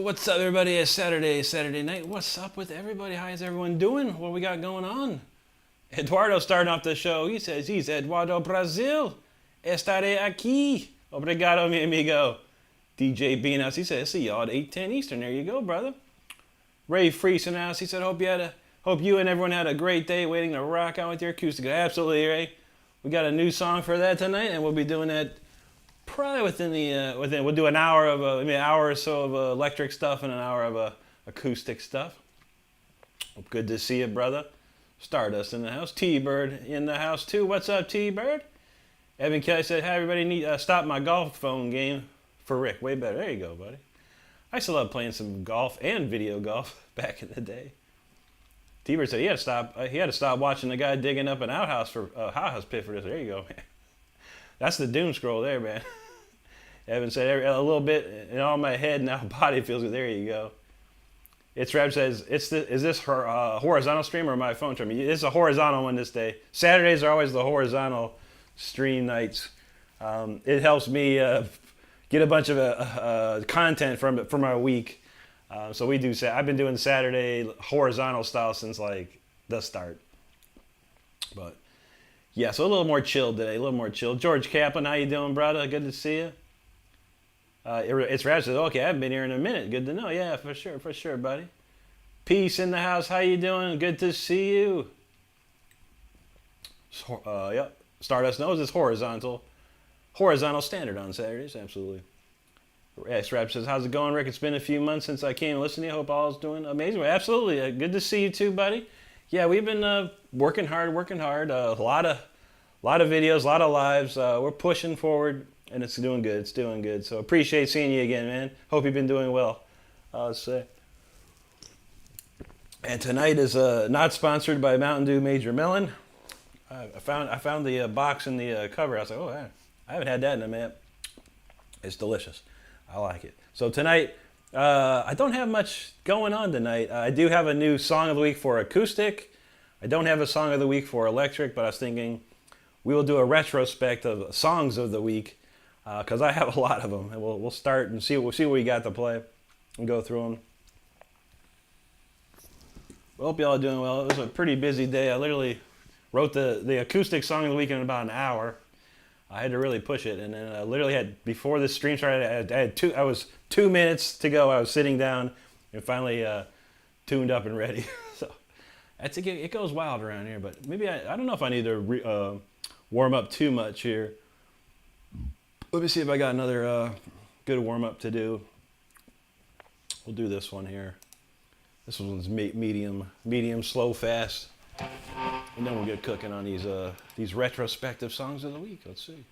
What's up, everybody? It's Saturday night. What's up with everybody? How is everyone doing? What we got going on? Eduardo starting off the show. He says he's Eduardo Brazil. Estaré aquí. Obrigado, mi amigo. DJ Beanhouse. He says, see y'all at 8:10 Eastern. There you go, brother. Ray Freeson House. He said, hope you and everyone had a great day waiting to rock out with your acoustic. Absolutely, Ray. We got a new song for that tonight, and we'll be doing that probably we'll do an hour of an hour or so of electric stuff and an hour of acoustic stuff. Good to see you, brother. Stardust in the house. T-Bird in the house too. What's up, T-Bird? Evan Kelly said, "Hi, everybody. Need stop my golf phone game for Rick. Way better. There you go, buddy. I used to love playing some golf and video golf back in the day." T-Bird said he had to stop watching the guy digging up an outhouse for hothouse pit for this. There you go, man. That's the doom scroll there, man. Evan said a little bit in all my head now body feels good. There you go. It's Rab says, is this her horizontal stream or my phone stream? It's a horizontal one this day. Saturdays are always the horizontal stream nights. It helps me get a bunch of content from our week. So we do. I've been doing Saturday horizontal style since like the start. But yeah, so a little more chill today. A little more chill. George Kaplan, how you doing, brother? Good to see you. It's Rab says, okay, I haven't been here in a minute. Good to know. Yeah, for sure, buddy. Peace in the house. How you doing? Good to see you. Yep. Stardust knows it's horizontal standard on Saturdays. Absolutely. Yes, Rab says, how's it going, Rick? It's been a few months since I came and listened to you. Hope all is doing amazing. Absolutely. Good to see you too, buddy. Yeah, we've been working hard. A lot of videos, a lot of lives. We're pushing forward, and it's doing good. So appreciate seeing you again, man. Hope you've been doing well. Let's say. And tonight is not sponsored by Mountain Dew Major Melon. I found the box in the cover. I was like, oh, I haven't had that in a minute. It's delicious. I like it. So tonight, I don't have much going on tonight. I do have a new song of the week for acoustic. I don't have a song of the week for electric, but I was thinking we will do a retrospective of songs of the week because I have a lot of them, and we'll start and see what we got to play and go through them. I hope y'all are doing well. It was a pretty busy day. I literally wrote the acoustic song of the week in about an hour. I had to really push it, and then I literally had, before the stream started, I was 2 minutes to go. I was sitting down and finally tuned up and ready. So it goes wild around here, but maybe I don't know if I need to warm up too much here. Let me see if I got another good warm up to do. We'll do this one here. This one's medium, slow, fast. And then we'll get cooking on these retrospective songs of the week. Let's see.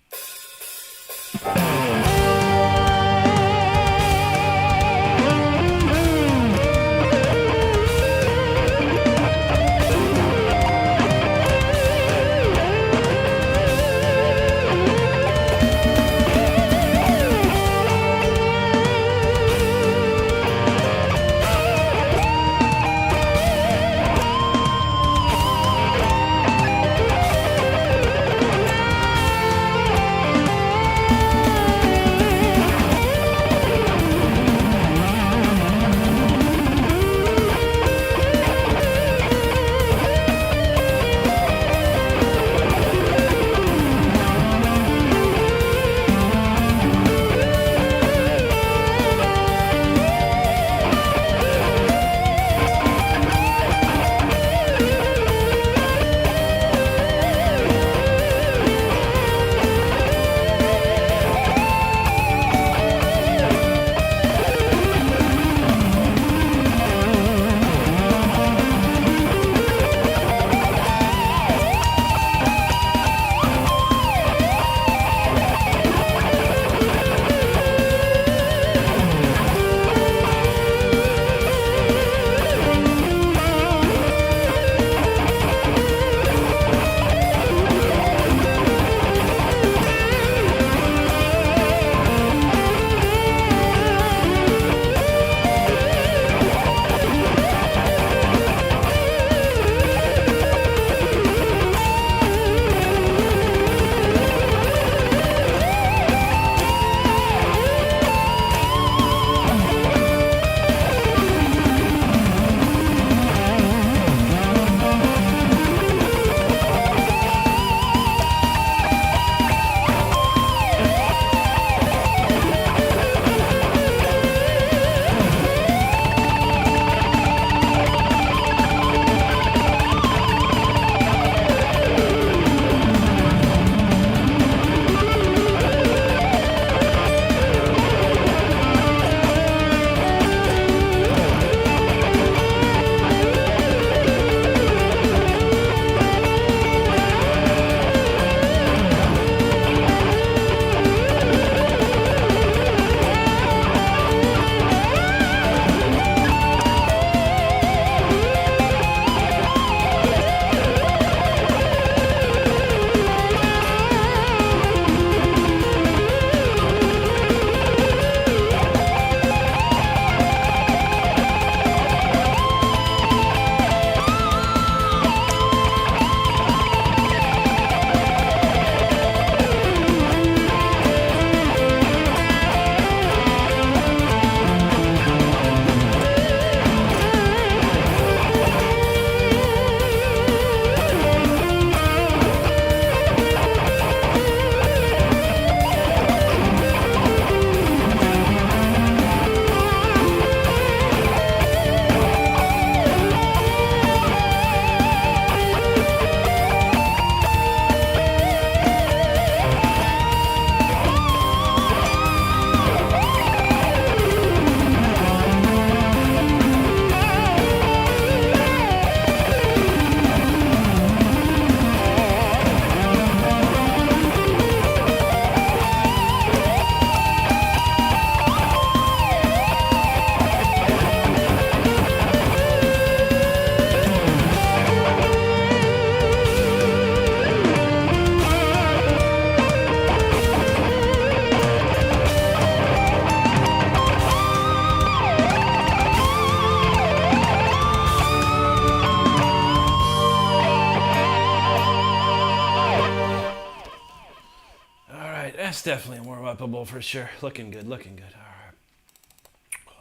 definitely more upable for sure. Looking good, looking good. All right.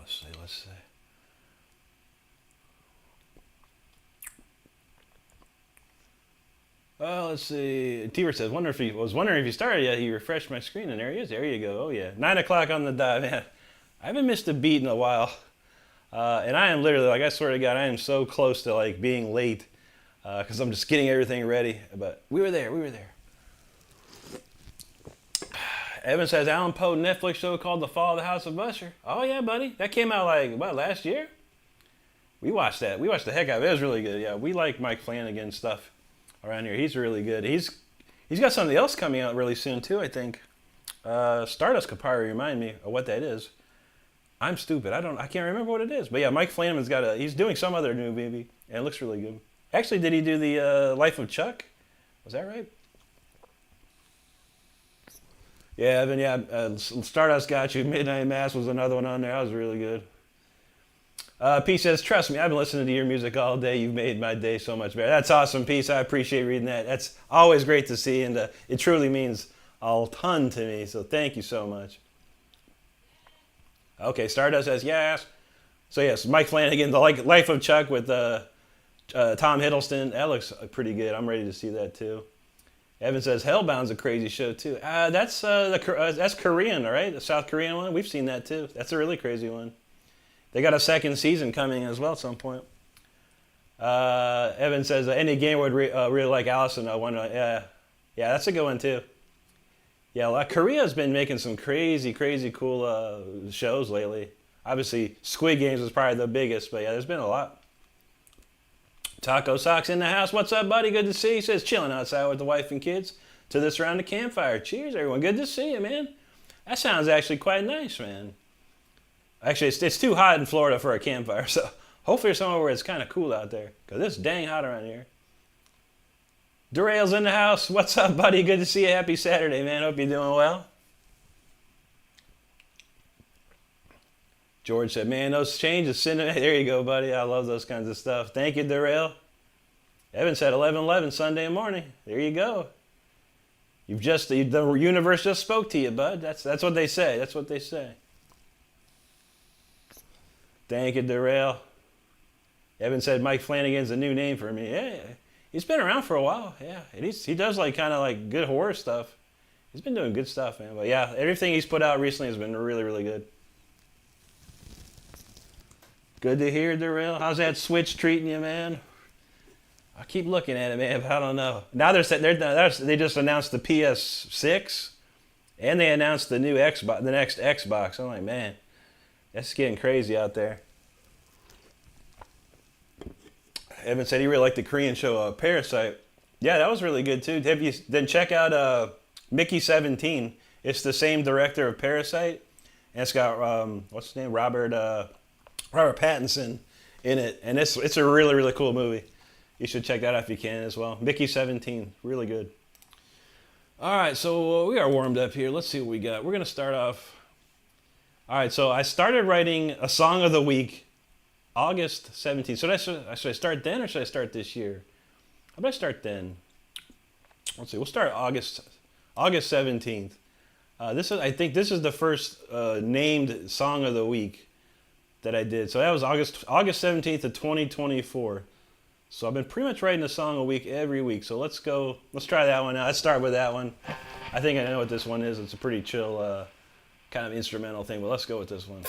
Let's see, let's see. Well, let's see. T-Bird says, was wondering if you started yet. He refreshed my screen, and there he is. There you go. Oh, yeah. 9 o'clock on the dot, man. I haven't missed a beat in a while. And I am literally, like, I swear to God, I am so close to, like, being late. Because I'm just getting everything ready. But we were there. Evan says, Alan Poe Netflix show called The Fall of the House of Usher. Oh, yeah, buddy. That came out, like, what, last year? We watched that. We watched the heck out of it. It was really good. Yeah, we like Mike Flanagan stuff around here. He's really good. He's got something else coming out really soon, too, I think. Stardust could probably remind me of what that is. I'm stupid. I can't remember what it is. But, yeah, Mike Flanagan's he's doing some other new movie, and it looks really good. Actually, did he do the Life of Chuck? Was that right? Yeah, Evan, yeah. Stardust Got You. Midnight Mass was another one on there. That was really good. P says, trust me, I've been listening to your music all day. You've made my day so much better. That's awesome, Peace. I appreciate reading that. That's always great to see, and it truly means a ton to me, so thank you so much. Okay, Stardust says, yes. So, yes, Mike Flanagan, the Life of Chuck with Tom Hiddleston. That looks pretty good. I'm ready to see that, too. Evan says, Hellbound's a crazy show, too. That's Korean, all right? The South Korean one. We've seen that, too. That's a really crazy one. They got a second season coming as well at some point. Evan says, any game would really like Allison. Yeah, that's a good one, too. Yeah, Korea's been making some crazy, crazy cool shows lately. Obviously, Squid Games was probably the biggest, but yeah, there's been a lot. Taco Socks in the house. What's up, buddy? Good to see you. He says, chilling outside with the wife and kids to this round of campfire. Cheers, everyone. Good to see you, man. That sounds actually quite nice, man. Actually, it's too hot in Florida for a campfire, so hopefully somewhere where it's kind of cool out there, because it's dang hot around here. Derail's in the house. What's up, buddy? Good to see you. Happy Saturday, man. Hope you're doing well. George said, man, those changes, there you go, buddy. I love those kinds of stuff. Thank you, Derail. Evan said 11:11 Sunday morning. There you go. The universe just spoke to you, bud. That's what they say. That's what they say. Thank you, Derail. Evan said Mike Flanagan's a new name for me. Yeah, he's been around for a while. Yeah, and he does kind of good horror stuff. He's been doing good stuff, man. But yeah, everything he's put out recently has been really, really good. Good to hear, Derail. How's that Switch treating you, man? I keep looking at it, man, but I don't know. Now they just announced the PS6, and they announced the new Xbox, the next Xbox. I'm like, man, that's getting crazy out there. Evan said he really liked the Korean show Parasite. Yeah, that was really good too. Then check out Mickey 17. It's the same director of Parasite, and it's got what's his name, Robert Pattinson in it, and it's a really, really cool movie. You should check that out if you can as well. Mickey 17, really good. All right, so we are warmed up here. Let's see what we got. We're gonna start off. All right, so I started writing a song of the week, August 17th. So should I start then or should I start this year? How about I start then? Let's see. We'll start August 17th. I think this is the first named song of the week that I did. So that was August 17th of 2024. So I've been pretty much writing a song a week every week. So let's try that one out. Let's start with that one. I think I know what this one is. It's a pretty chill kind of instrumental thing, but let's go with this one.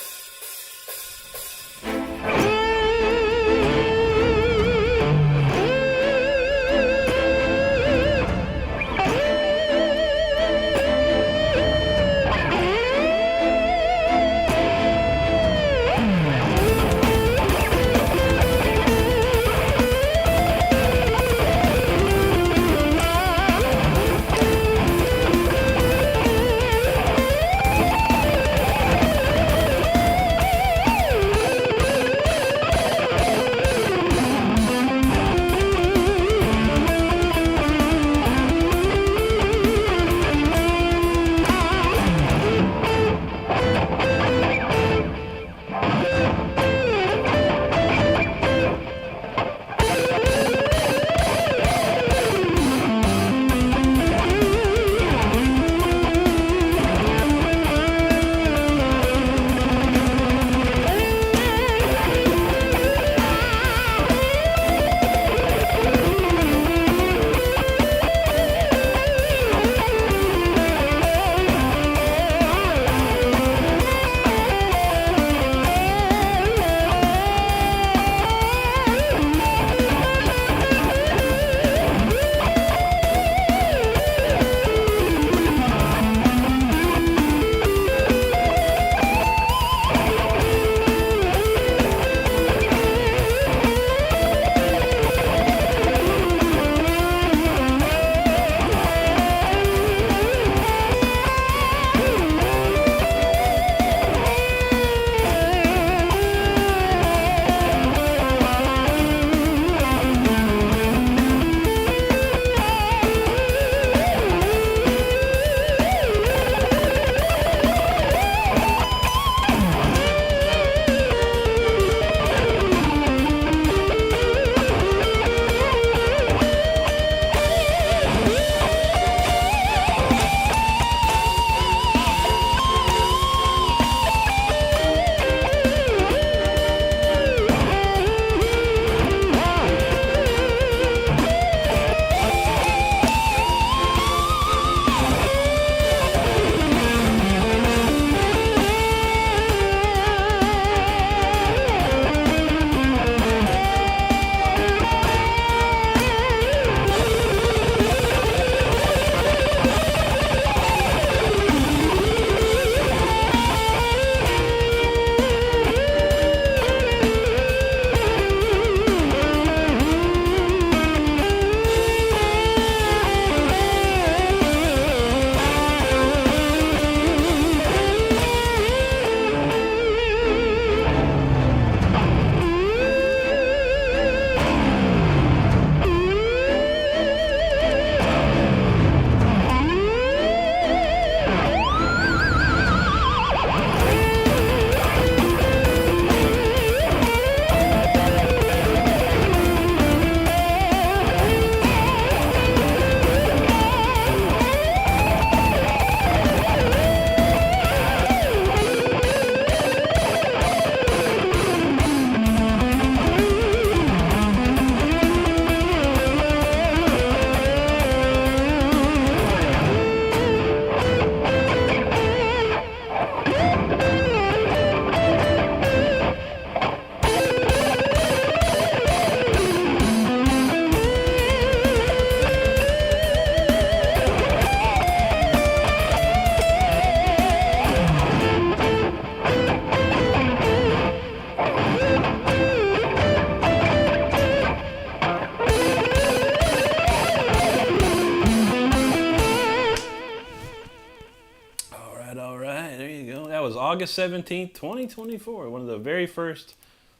there you go. That was August 17th, 2024. One of the very first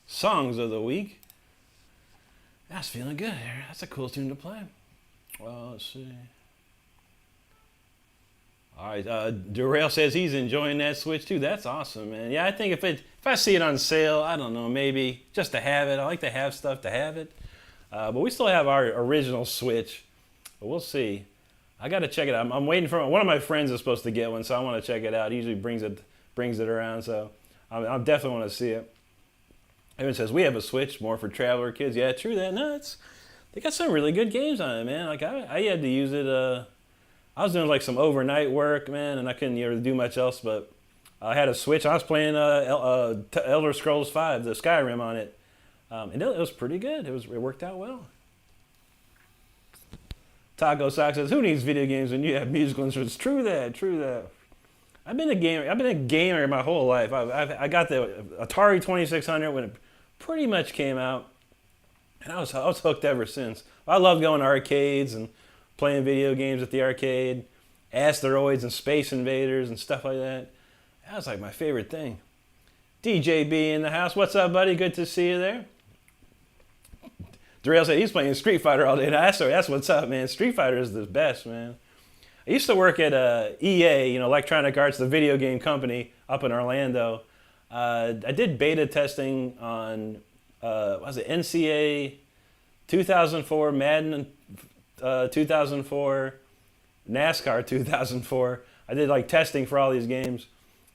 songs of the week. That's feeling good here. That's a cool tune to play. Well, let's see. All right, Derail says he's enjoying that Switch too. That's awesome, man. Yeah, I think if I see it on sale, I don't know, maybe just to have it. I like to have stuff to have it. But we still have our original Switch. But we'll see. I got to check it out. I'm waiting for one of my friends is supposed to get one, so I want to check it out. He usually brings it around, so I definitely want to see it. Evan says we have a Switch more for traveler kids. Yeah, true that. No, they got some really good games on it, man. Like I had to use it. I was doing like some overnight work, man, and I couldn't really do much else. But I had a Switch. I was playing Elder Scrolls V, the Skyrim on it, and it was pretty good. It worked out well. Taco Sock says, "Who needs video games when you have musical instruments?" True that. True that. I've been a gamer my whole life. I got the Atari 2600 when it pretty much came out, and I was hooked ever since. I love going to arcades and playing video games at the arcade, Asteroids and Space Invaders and stuff like that. That was like my favorite thing. DJB in the house. What's up, buddy? Good to see you there. Darrell said he's playing Street Fighter all day. That's what's up, man. Street Fighter is the best, man. I used to work at EA, Electronic Arts, the video game company up in Orlando. I did beta testing on, NCAA 2004, Madden 2004, NASCAR 2004. I did like testing for all these games.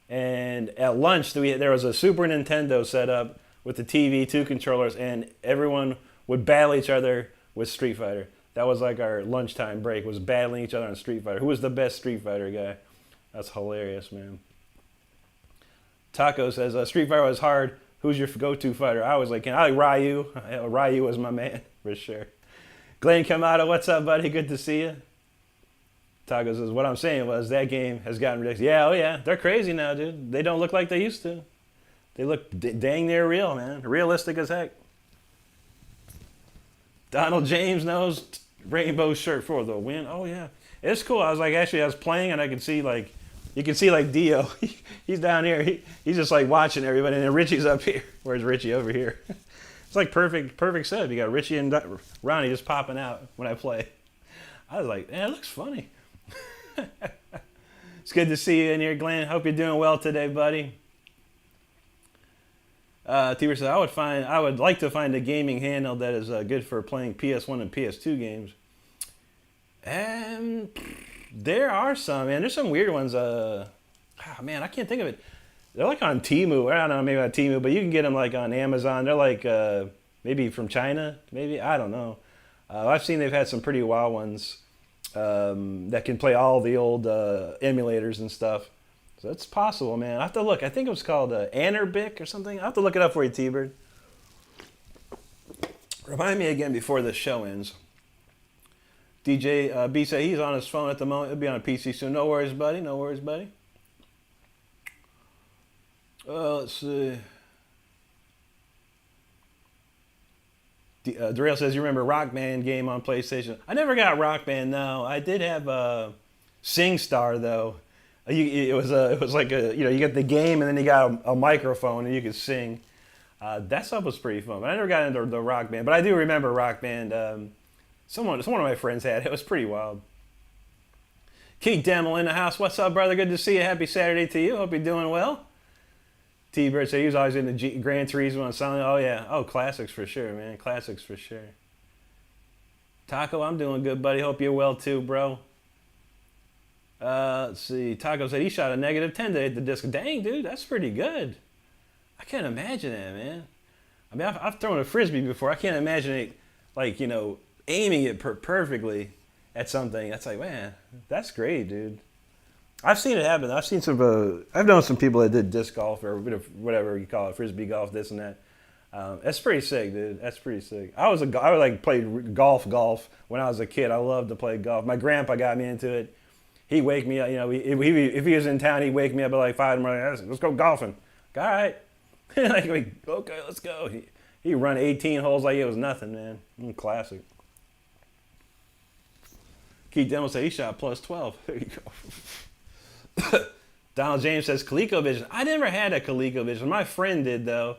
And at lunch, there was a Super Nintendo set up with the TV, 2 controllers, and everyone would battle each other with Street Fighter. That was like our lunchtime break, was battling each other on Street Fighter. Who was the best Street Fighter guy? That's hilarious, man. Taco says, Street Fighter was hard. Who's your go-to fighter? I was like, I like Ryu. Ryu was my man, for sure. Glenn Kamada, what's up, buddy? Good to see you. Taco says, what I'm saying was that game has gotten ridiculous. Yeah, oh yeah. They're crazy now, dude. They don't look like they used to. They look dang near real, man. Realistic as heck. Donald James knows rainbow shirt for the win. Oh yeah, it's cool. I was playing and I could see you can see Dio. He's down here. He's just like watching everybody, and then Richie's up here. Where's Richie over here? It's like perfect setup. You got Richie and Ronnie just popping out when I play. I was like, man, it looks funny. It's good to see you in here, Glenn. Hope you're doing well today, buddy. Tiber says, I would like to find a gaming handheld that is good for playing PS1 and PS2 games. And there are some, man. There's some weird ones. Man, I can't think of it. They're like on Temu. I don't know, maybe on Temu, but you can get them like on Amazon. They're like maybe from China, maybe. I don't know. I've seen they've had some pretty wild ones that can play all the old emulators and stuff. So it's possible, man. I have to look. I think it was called Anerbic or something. I'll have to look it up for you, T-Bird. Remind me again before the show ends. DJ B said he's on his phone at the moment. He'll be on a PC soon. No worries, buddy. No worries, buddy. Let's see. Darrell says, you remember Rock Band game on PlayStation? I never got Rock Band, no. I did have SingStar, though. It was like you get the game and then you got a microphone and you could sing. That stuff was pretty fun. But I never got into the Rock Band. But I do remember Rock Band. One of my friends had it. It was pretty wild. Keith Demmel in the house. What's up, brother? Good to see you. Happy Saturday to you. Hope you're doing well. T-Bird said he was always in the Gran Turismo and Silent. Oh, yeah. Oh, classics for sure, man. Classics for sure. Taco, I'm doing good, buddy. Hope you're well, too, bro. Let's see. Taco said he shot a -10 to hit the disc. Dang, dude, that's pretty good. I can't imagine that, man. I mean, I've thrown a Frisbee before. I can't imagine it, aiming it perfectly at something. That's like, man, that's great, dude. I've seen it happen. I've known some people that did disc golf or whatever you call it, Frisbee golf, this and that. That's pretty sick, dude. That's pretty sick. I played golf when I was a kid. I loved to play golf. My grandpa got me into it. He'd wake me up, if he was in town, he'd wake me up at like 5 in the morning. Let's go golfing. All right. Okay, let's go. He'd run 18 holes like it was nothing, man. Classic. Keith Demmel said he shot +12. There you go. Donald James says ColecoVision. I never had a ColecoVision. My friend did though,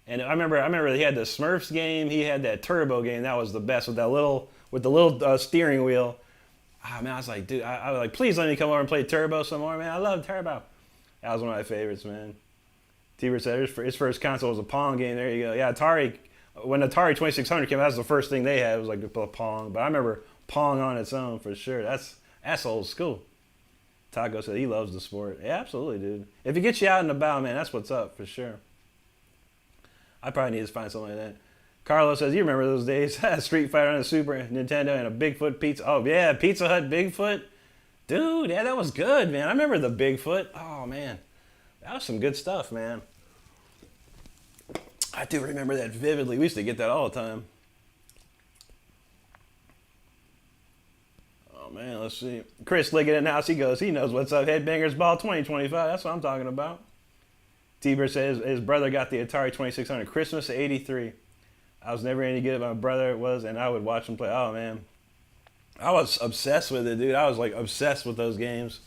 and I remember he had the Smurfs game. He had that Turbo game. That was the best with the little steering wheel. Ah man, I was like, dude, I was like, please let me come over and play Turbo some more, man. I love Turbo. That was one of my favorites, man. T-Bird said his first console was a Pong game. There you go. Yeah, Atari. When Atari 2600 came out, that was the first thing they had. It was like the Pong. But I remember Pong on its own for sure. That's old school. Taco said he loves the sport. Yeah, absolutely, dude. If it gets you out and about, man, that's what's up for sure. I probably need to find something like that. Carlos says, you remember those days? Street Fighter on the Super Nintendo and a Bigfoot pizza. Oh, yeah, Pizza Hut Bigfoot. Dude, yeah, that was good, man. I remember the Bigfoot. Oh, man. That was some good stuff, man. I do remember that vividly. We used to get that all the time. Oh, man, let's see. Chris Liggett in the house, he knows what's up. Headbangers Ball 2025. That's what I'm talking about. T-Bird says his brother got the Atari 2600 Christmas of '83. I was never any good, my brother was, and I would watch him play. Oh, man. I was obsessed with it, dude. I was, like, obsessed with those games.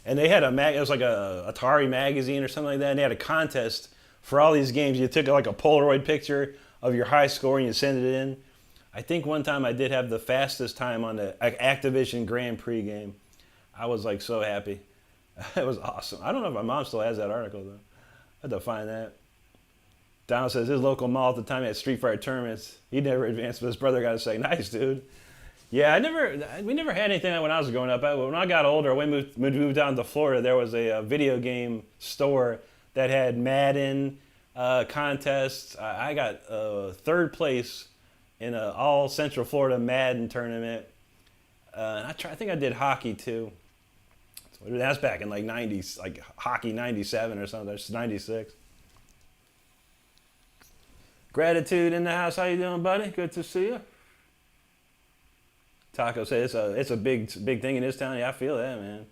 And they had it was like a Atari magazine or something like that, and they had a contest for all these games. You took, like, a Polaroid picture of your high score, and you send it in. I think one time I did have the fastest time on the Activision Grand Prix game. I was, like, so happy. It was awesome. I don't know if my mom still has that article, though. I had to find that. Donald says his local mall at the time had Street Fighter tournaments. He never advanced, but his brother got to say, nice, dude. Yeah, we never had anything like when I was growing up. When I got older, when we moved down to Florida, there was a video game store that had Madden contests. I got third place in an all Central Florida Madden tournament. I think I did hockey too. So that's back in like 90s, like hockey 97 or something. That's 96. Gratitude in the house. How you doing, buddy? Good to see you. Taco says it's a big thing in this town. Yeah, I feel that, man.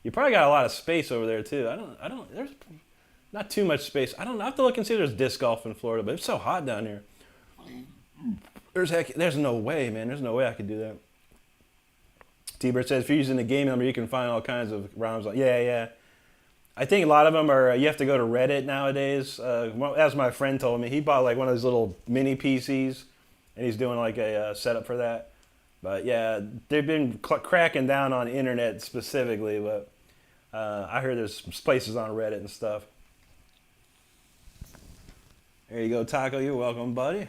You probably got a lot of space over there too. There's not too much space. I have to look and see if there's disc golf in Florida, but it's so hot down here. There's no way, man. There's no way I could do that. T-Bird says if you're using the game number, you can find all kinds of ROMs. Yeah. I think a lot of them are, you have to go to Reddit nowadays. As my friend told me, he bought like one of those little mini PCs, and he's doing like a setup for that. But yeah, they've been cracking down on internet specifically, but I heard there's places on Reddit and stuff. There you go, Taco. You're welcome, buddy.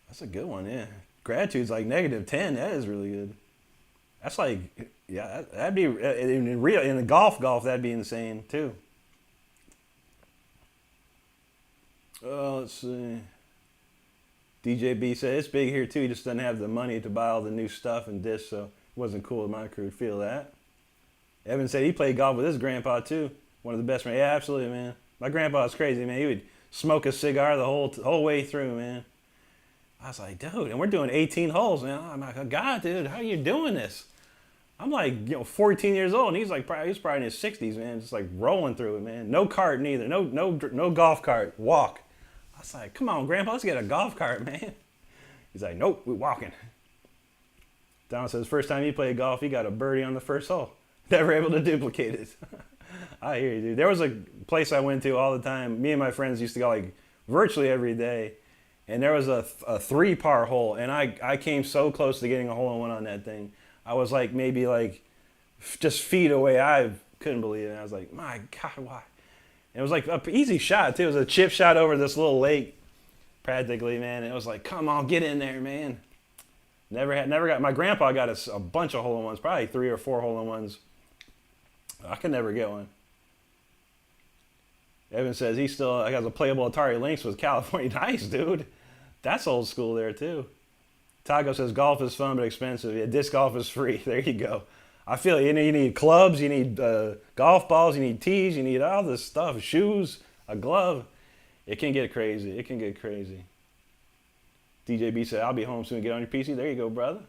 That's a good one, yeah. Gratitude's like -10. That is really good. That's like, yeah, that'd be in the golf, that'd be insane too. Let's see. DJB said it's big here too. He just doesn't have the money to buy all the new stuff and discs, so it wasn't cool with my crew. Feel that. Evan said he played golf with his grandpa too. One of the best. Yeah, absolutely, man. My grandpa was crazy, man. He would smoke a cigar the whole way through, man. I was like, dude, and we're doing 18 holes, man. I'm like, God, dude, how are you doing this? I'm like, 14 years old, and he's probably in his 60s, man, just like rolling through it, man. No cart neither, no golf cart, walk. I was like, come on, Grandpa, let's get a golf cart, man. He's like, nope, we're walking. Don says first time he played golf, he got a birdie on the first hole. Never able to duplicate it. I hear you, dude. There was a place I went to all the time. Me and my friends used to go like virtually every day. And there was a 3-par hole, and I came so close to getting a hole-in-one on that thing. I was like maybe like just feet away. I couldn't believe it. I was like, my God, why? And it was like an easy shot too. It was a chip shot over this little lake, practically, man. And it was like, come on, get in there, man. Never got. My grandpa got a bunch of hole-in-ones, probably 3 or 4 hole-in-ones. I could never get one. Evan says he still has a playable Atari Lynx with California. Nice, dude. That's old school there, too. Taco says golf is fun but expensive. Yeah, disc golf is free. There you go. I feel you need clubs, you need golf balls, you need tees, you need all this stuff, shoes, a glove. It can get crazy. It can get crazy. DJB said, I'll be home soon. Get on your PC. There you go, brother.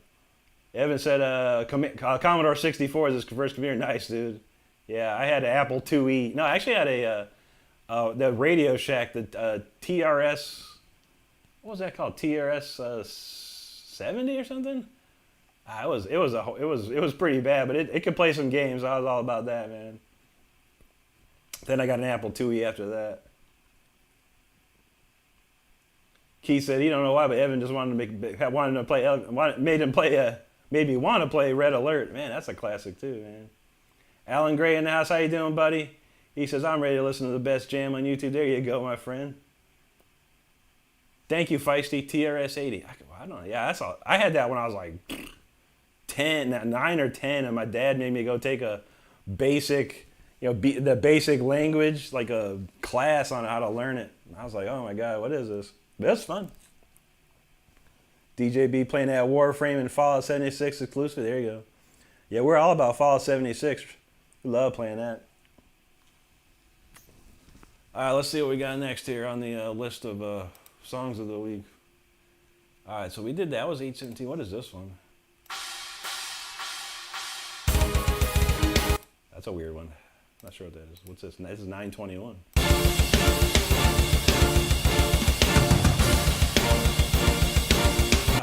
Evan said Commodore 64 is his first computer. Nice, dude. Yeah, I had an Apple IIe. No, I actually had the Radio Shack, the TRS... What was that called? TRS 70 or something? It was pretty bad, but it could play some games. I was all about that, man. Then I got an Apple IIe after that. Keith said he don't know why, but Evan just wanted to play, made me want to play Red Alert. Man, that's a classic too, man. Alan Gray in the house, how you doing, buddy? He says I'm ready to listen to the best jam on YouTube. There you go, my friend. Thank you, Feisty TRS80. I don't know. Yeah, that's all. I had that when I was like 9 or 10, and my dad made me go take a basic, the basic language, like a class on how to learn it. And I was like, oh my God, what is this? But that's fun. DJB playing that Warframe and Fallout 76 exclusive. There you go. Yeah, we're all about Fallout 76. We love playing that. All right, let's see what we got next here on the list of songs of the week. All right, so we did that. Was 817. What is this one? That's a weird one. Not sure what that is. What's this? This is 921.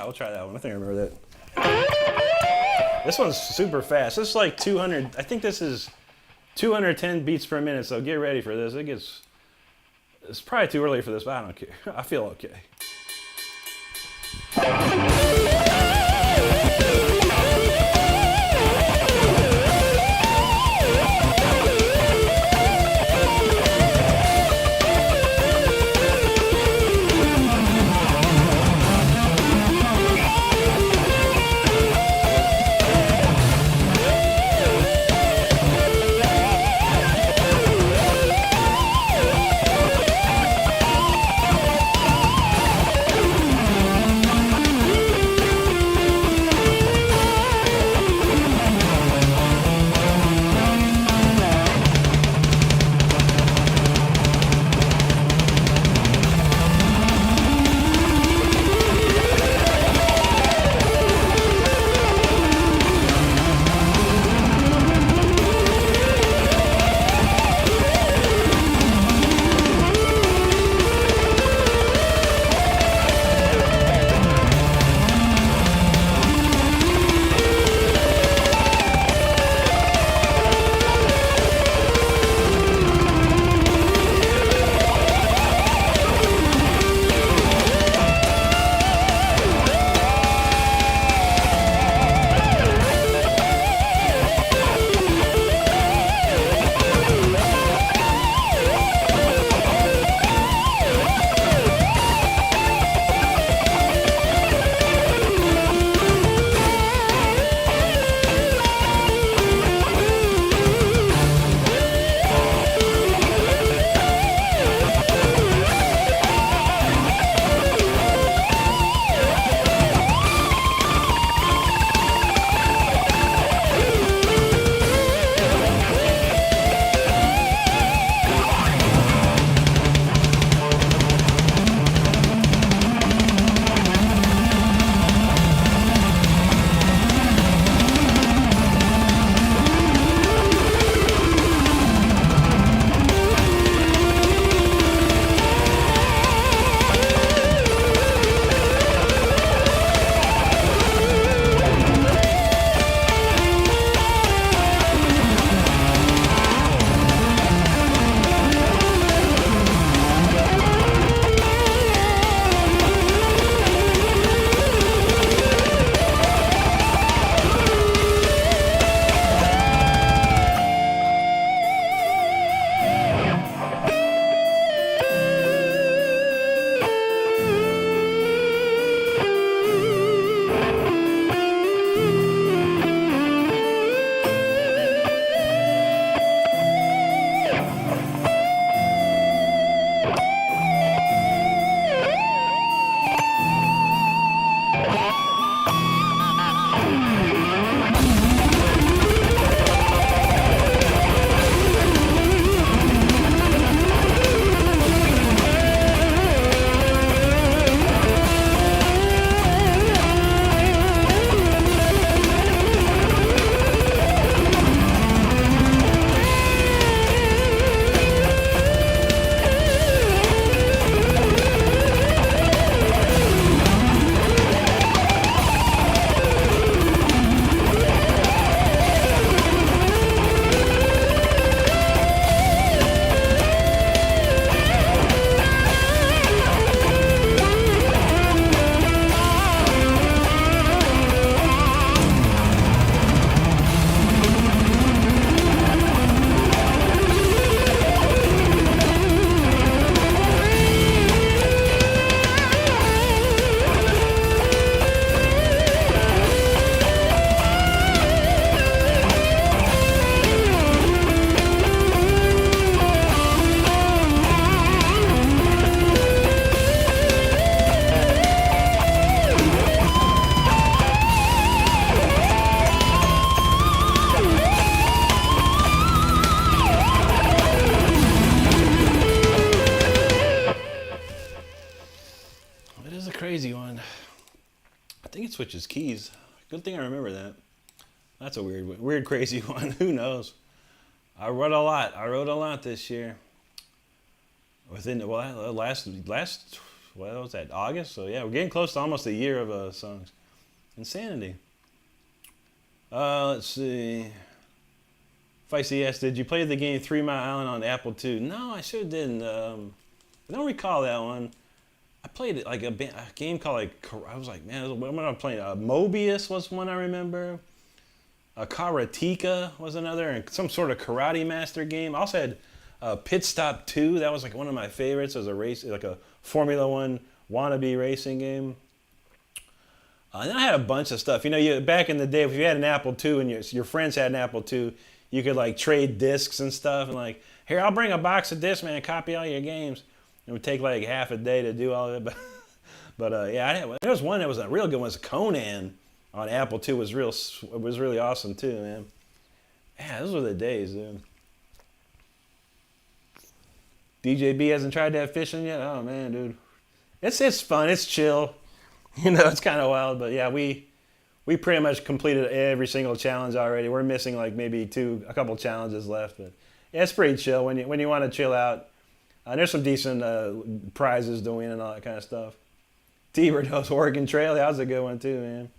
We'll try that one. I think I remember that. This one's super fast. This is like 200. I think this is 210 beats per minute. So get ready for this. It's probably too early for this, but I don't care. I feel okay. he switches keys. Good thing I remember that. That's a weird, crazy one. Who knows? I wrote a lot. I wrote a lot this year. Within last what was that? August. So yeah, we're getting close to almost a year of songs. Insanity. Let's see. Feisty asks, did you play the game 3 Mile Island on Apple II? No, I sure didn't. I don't recall that one. I played it like a game called I was like, man, what am I playing? Mobius was one I remember. Karateka was another, and some sort of Karate Master game. I also had Pit Stop 2. That was like one of my favorites as a race, like a Formula One wannabe racing game. And then I had a bunch of stuff. You know, back in the day, if you had an Apple II and your friends had an Apple II, you could like trade discs and stuff. And like, here, I'll bring a box of discs, man, copy all your games. It would take like half a day to do all of it. But yeah, there was one that was a real good one. It was Conan on Apple II. It was really awesome too, man. Yeah, those were the days, dude. DJB hasn't tried that fishing yet? Oh man, dude. It's fun, it's chill. You know, it's kind of wild, but yeah, we pretty much completed every single challenge already. We're missing like maybe a couple challenges left, but yeah, it's pretty chill when you want to chill out. There's some decent prizes to win and all that kind of stuff. T-Bird knows Oregon Trail. That was a good one too, man.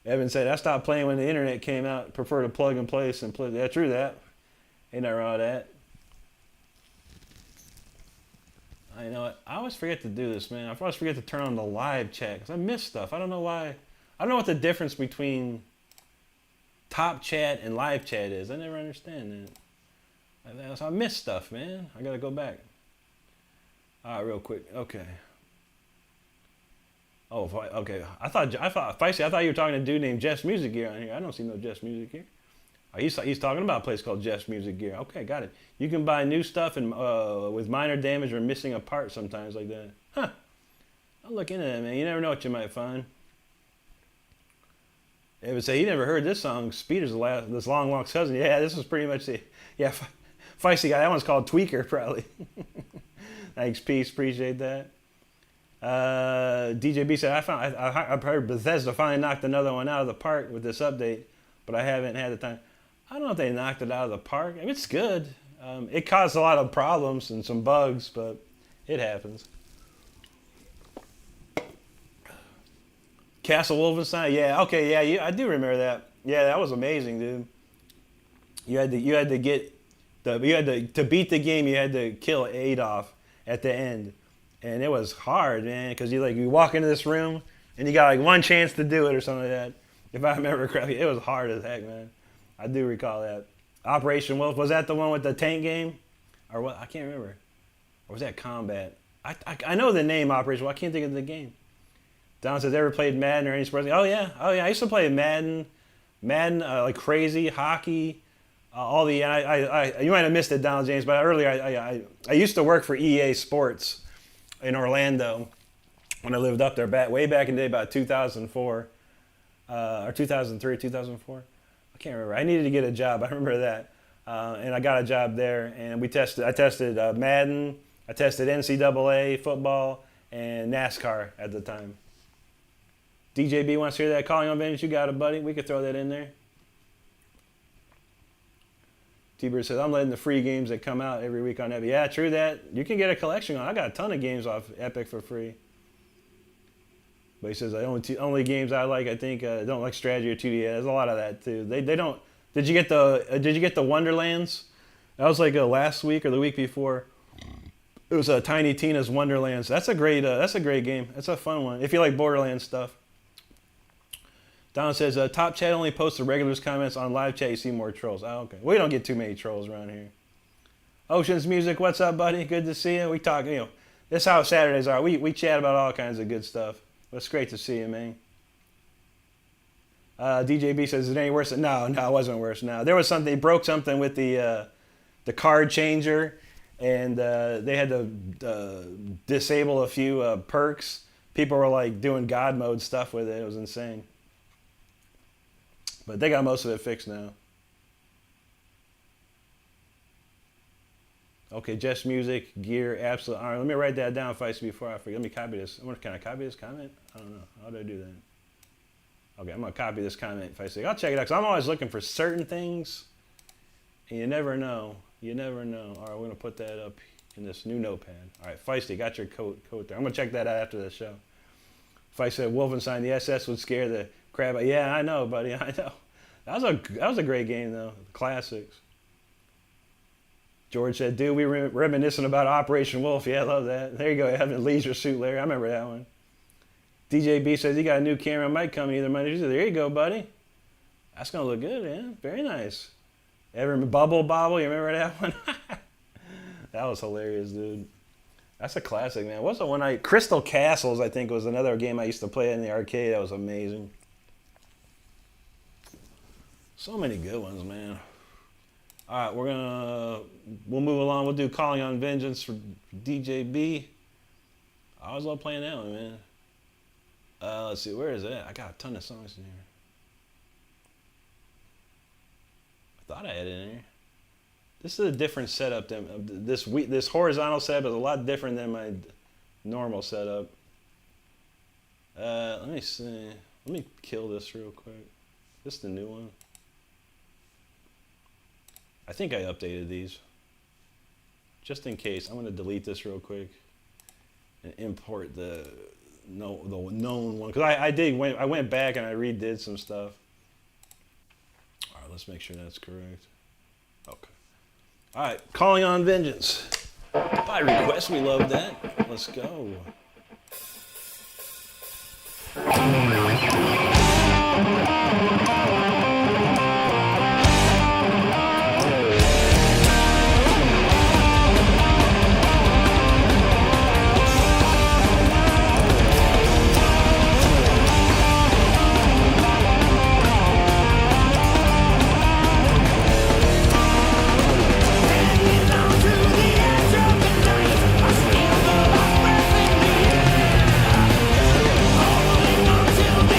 Evan said, I stopped playing when the internet came out. Prefer to plug and play and play. Yeah, true that. Ain't nothing wrong with that. I know it. I always forget to do this, man. I always forget to turn on the live chat because I miss stuff. I don't know why. I don't know what the difference between top chat and live chat is. I never understand that. So I miss stuff, man. I gotta go back. All right, real quick. Okay. Oh, okay. I thought Feisty, I thought you were talking to a dude named Jeff's Music Gear on here. I don't see no Jeff's Music Gear. Oh, he's talking about a place called Jeff's Music Gear. Okay, got it. You can buy new stuff and with minor damage or missing a part sometimes like that. Huh. I'll look into that, man. You never know what you might find. They would say, he never heard this song, Speeder's this long lost cousin. Yeah, this was pretty much the, yeah, Feisty guy. That one's called Tweaker, probably. Thanks, Peace. Appreciate that. DJB said, I've heard Bethesda finally knocked another one out of the park with this update, but I haven't had the time. I don't know if they knocked it out of the park. I mean, it's good. It caused a lot of problems and some bugs, but it happens. Castle Wolfenstein, yeah, okay, yeah, I do remember that. Yeah, that was amazing, dude. You had to beat the game. You had to kill Adolf at the end, and it was hard, man, because you walk into this room and you got like one chance to do it or something like that. If I remember correctly, it was hard as heck, man. I do recall that. Operation Wolf, was that the one with the tank game, or what? I can't remember. Or was that Combat? I know the name Operation Wolf. I can't think of the game. Don says, ever played Madden or any sports? Oh yeah. I used to play Madden like crazy, hockey, all the. You might have missed it, Donald James, but earlier I used to work for EA Sports in Orlando when I lived up there way back in the day, about 2004 or 2003, 2004. I can't remember. I needed to get a job. I remember that, and I got a job there. And I tested Madden. I tested NCAA football and NASCAR at the time. DJB wants to hear that calling on Vengeance. You got it, buddy. We could throw that in there. T-Bird says, I'm letting the free games that come out every week on Epic. Yeah, true that. You can get a collection on. I got a ton of games off Epic for free. But he says, only games I like, I think, don't like strategy or 2D. Yeah, there's a lot of that too. They don't. Did you get the Wonderlands? That was like last week or the week before. It was Tiny Tina's Wonderlands. That's a great game. That's a fun one if you like Borderlands stuff. Don says, top chat only posts the regulars comments. On live chat you see more trolls. Oh, okay. We don't get too many trolls around here. Oceans Music, what's up, buddy? Good to see you. We talk, this is how Saturdays are. We chat about all kinds of good stuff. But it's great to see you, man. DJB says, is it any worse? No, it wasn't worse. No, there was something. They broke something with the card changer, and they had to disable a few perks. People were like doing God mode stuff with it. It was insane. But they got most of it fixed now. Okay, just music, gear, absolute. All right, let me write that down, Feisty, before I forget. Let me copy this. Can I copy this comment? I don't know. How do I do that? Okay, I'm going to copy this comment, Feisty. I'll check it out, because I'm always looking for certain things, and you never know. You never know. All right, we're going to put that up in this new notepad. All right, Feisty, got your coat there. I'm going to check that out after the show. Feisty said Wolfenstein, the SS would scare the crap out. Yeah, I know, buddy. I know. That was a great game, though. Classics. George said, dude, we were reminiscing about Operation Wolf. Yeah, I love that. There you go, having Leisure Suit Larry. I remember that one. DJ B says, he got a new camera mic coming either Monday or Tuesday. There you go, buddy. That's going to look good, man. Very nice. Bubble Bobble, you remember that one? That was hilarious, dude. That's a classic, man. What's the one Crystal Castles, I think, was another game I usst to play in the arcade. That was amazing. So many good ones, man. All right, we'll move along. We'll do Calling on Vengeance for DJ B. I always love playing that one, man. Let's see, where is that? I got a ton of songs in here. I thought I had it in here. This is a different setup than this horizontal setup is a lot different than my normal setup. Let me see. Let me kill this real quick. This is the new one. I think I updated these. Just in case, I'm going to delete this real quick and import the known one, because I went back and I redid some stuff. All right, let's make sure that's correct. Okay. All right, Calling on Vengeance. By request, we love that. Let's go. Until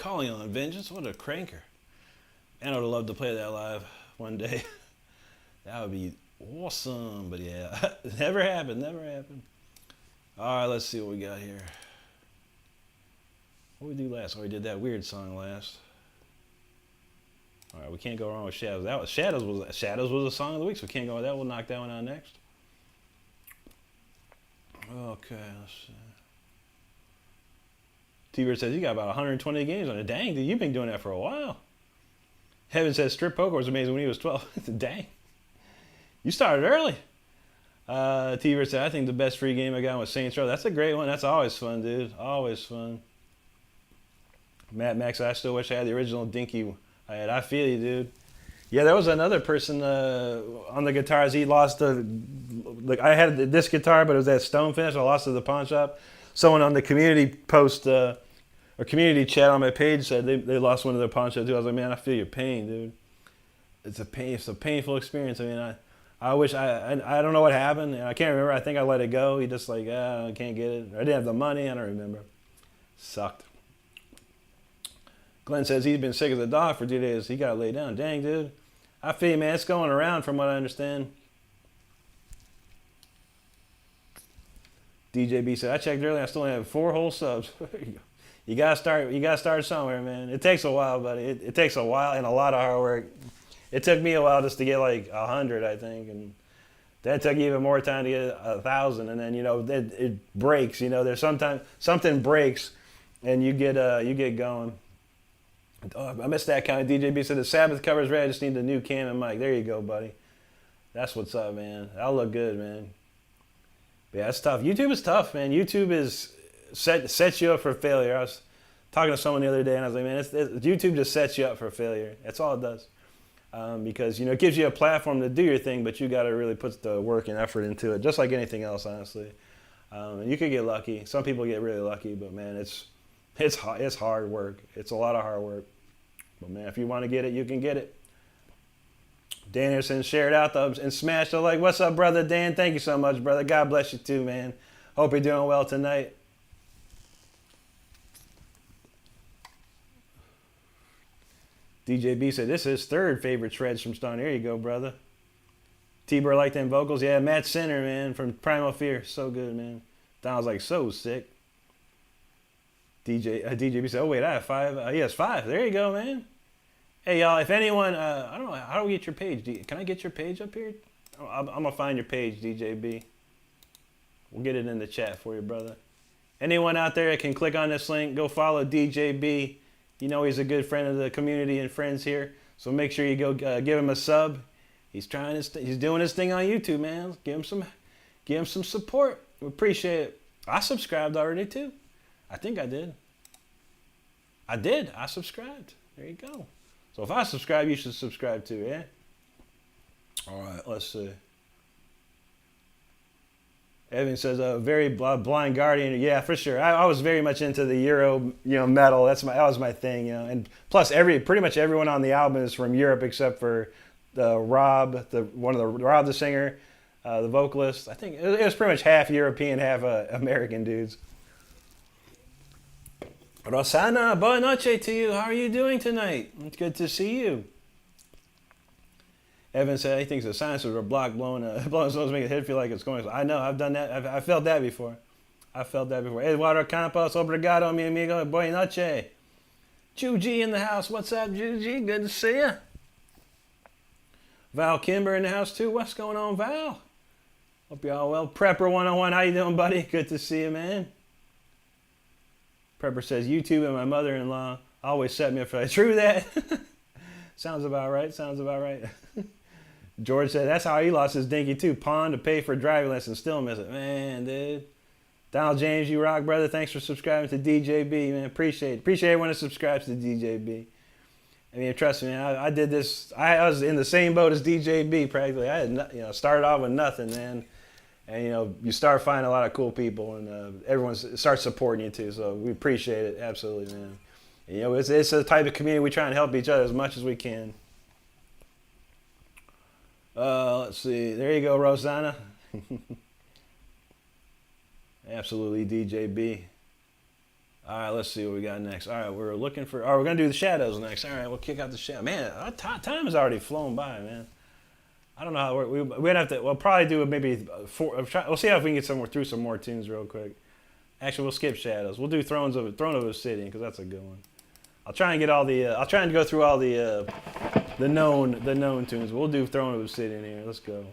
Calling on Vengeance. What a cranker. And I would love to play that live one day. That would be awesome. But yeah, never happened. Never happened. All right, let's see what we got here. What did we do last? Oh, we did that weird song last. All right, we can't go wrong with Shadows. That was Shadows was a song of the week, so we can't go with that. We'll knock that one out next. Okay, let's see. T-Bird says you got about 120 games on it. Dang, dude, you've been doing that for a while. Heaven says strip poker was amazing when he was 12. Dang, you started early. T-Bird said I think the best free game I got was Saints Row. That's a great one. That's always fun, dude. Always fun. Matt Max, I still wish I had the original Dinky. I feel you, dude. Yeah, there was another person on the guitars. He lost I had this guitar, but it was that stone finish. I lost it at the pawn shop. Someone on the community post or community chat on my page said they lost one of their pawn shop too. I was like, man, I feel your pain, dude. It's a painful experience. I mean, I wish I don't know what happened. I can't remember. I think I let it go. He just like, I can't get it. I didn't have the money. I don't remember. Sucked. Glenn says he's been sick as a dog for 2 days. He got laid down. Dang, dude. I feel you, man. It's going around from what I understand. DJB said, I checked earlier. I still only have 4 whole subs. You gotta start somewhere, man. It takes a while, buddy. It takes a while and a lot of hard work. It took me a while just to get like 100, I think. And that took even more time to get 1,000. And then, it breaks. There's sometimes something breaks and you get going. Oh, I missed that comment. DJB said the Sabbath cover is ready. I just need the new cam and mic. There you go, buddy. That's what's up, man. That'll look good, man. But yeah, it's tough. YouTube is tough, man. YouTube sets you up for failure. I was talking to someone the other day, and I was like, man, YouTube just sets you up for failure. That's all it does. Because it gives you a platform to do your thing, but you got to really put the work and effort into it, just like anything else, honestly. You could get lucky. Some people get really lucky, but man, it's hard work. It's a lot of hard work. But man, if you want to get it, you can get it. Dan Anderson shared out and smashed the like. What's up, brother Dan? Thank you so much, brother. God bless you too, man. Hope you're doing well tonight. DJB said this is his 3rd favorite Shreds from Stone. There you go, brother. T-Bird liked them vocals. Yeah, Matt Sinner, man, from Primal Fear. So good, man. Don was like so sick. DJB said, oh, wait, I have 5. He has 5. There you go, man. Hey, y'all, if anyone, I don't know, how do we get your page? Can I get your page up here? I'm going to find your page, DJB. We'll get it in the chat for you, brother. Anyone out there that can click on this link, go follow DJB. He's a good friend of the community and friends here. So make sure you go give him a sub. He's doing his thing on YouTube, man. Give him some support. We appreciate it. I subscribed already, too. I think I did. I subscribed. There you go. So if I subscribe, you should subscribe too, yeah? All right, let's see. Evan says, very Blind Guardian. Yeah, for sure. I was very much into the Euro, metal. That was my thing, And plus, pretty much everyone on the album is from Europe except for Rob, Rob the singer, the vocalist. I think it was pretty much half European, half American dudes. Rosana, buona noche to you. How are you doing tonight? It's good to see you. Evan said he thinks the silencers are blocked, blowing smoke to make the head feel like it's going. I know, I've done that. I felt that before. Eduardo Campos, obrigado, mi amigo. Buona noche. Juji in the house. What's up, Juji? Good to see you. Val Kimber in the house, too. What's going on, Val? Hope you're all well. Prepper 101, how you doing, buddy? Good to see you, man. Prepper says, YouTube and my mother-in-law always set me up for that. True that. Sounds about right. George said, that's how he lost his dinky too. Pawn to pay for driving lessons. Still miss it. Man, dude. Donald James, you rock, brother. Thanks for subscribing to DJB, man. Appreciate it. Appreciate everyone that subscribes to DJB. I mean, trust me, man, I did this. I was in the same boat as DJB practically. I had, started off with nothing, man. And, you start finding a lot of cool people, and everyone starts supporting you, too. So we appreciate it. Absolutely, man. And, it's a type of community we try and help each other as much as we can. Let's see. There you go, Rosanna. Absolutely, DJB. All right, let's see what we got next. All right, we're looking for. All right, we're gonna do the shadows next. All right, we'll kick out the shadow. Man, time has already flown by, man. I don't know how we'd have to. We'll probably do maybe four. We'll see if we can get somewhere through some more tunes real quick. Actually, we'll skip shadows. We'll do Throne of Obsidian because that's a good one. I'll try and get all the. I'll try and go through all the known tunes. We'll do Throne of Obsidian here. Let's go.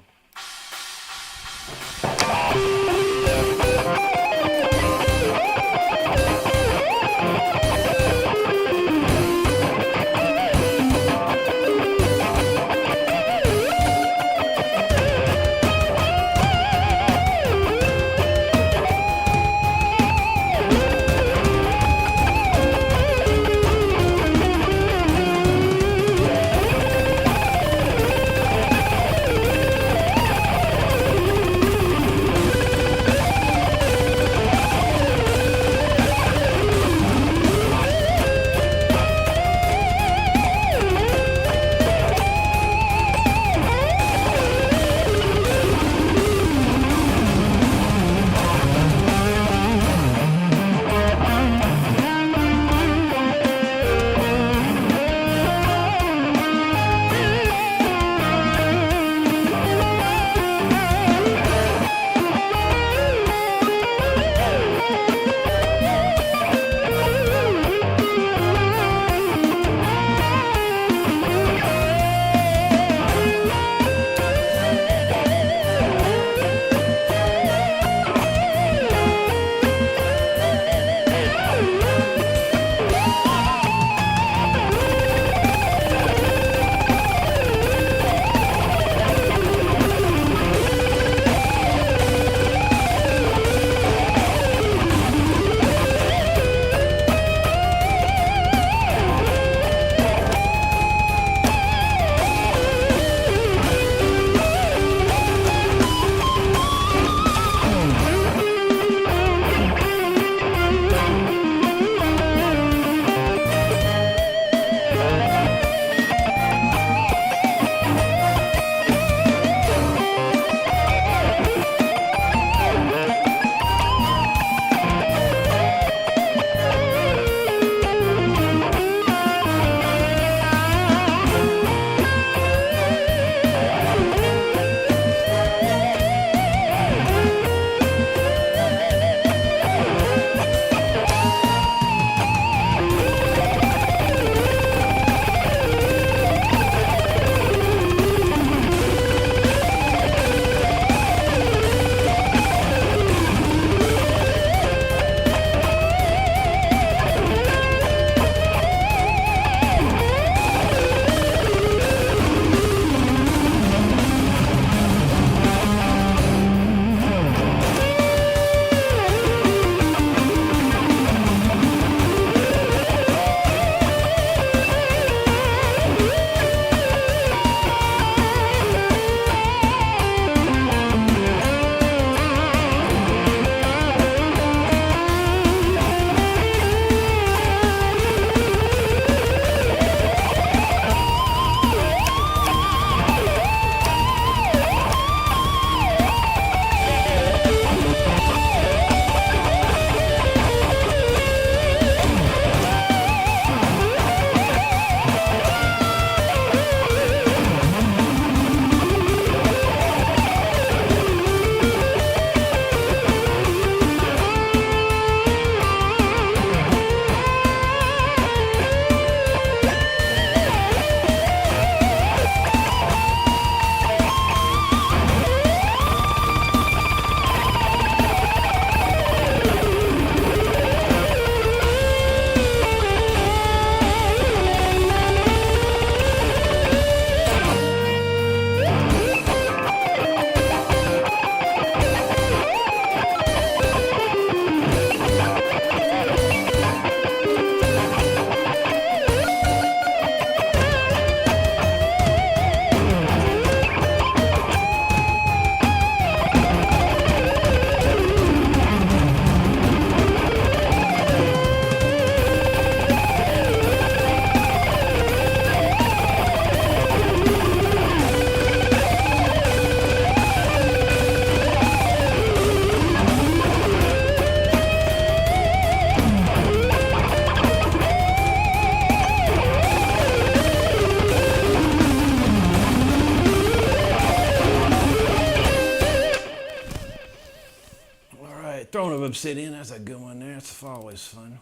All right, Throne of Obsidian. That's a good one there. It's always fun.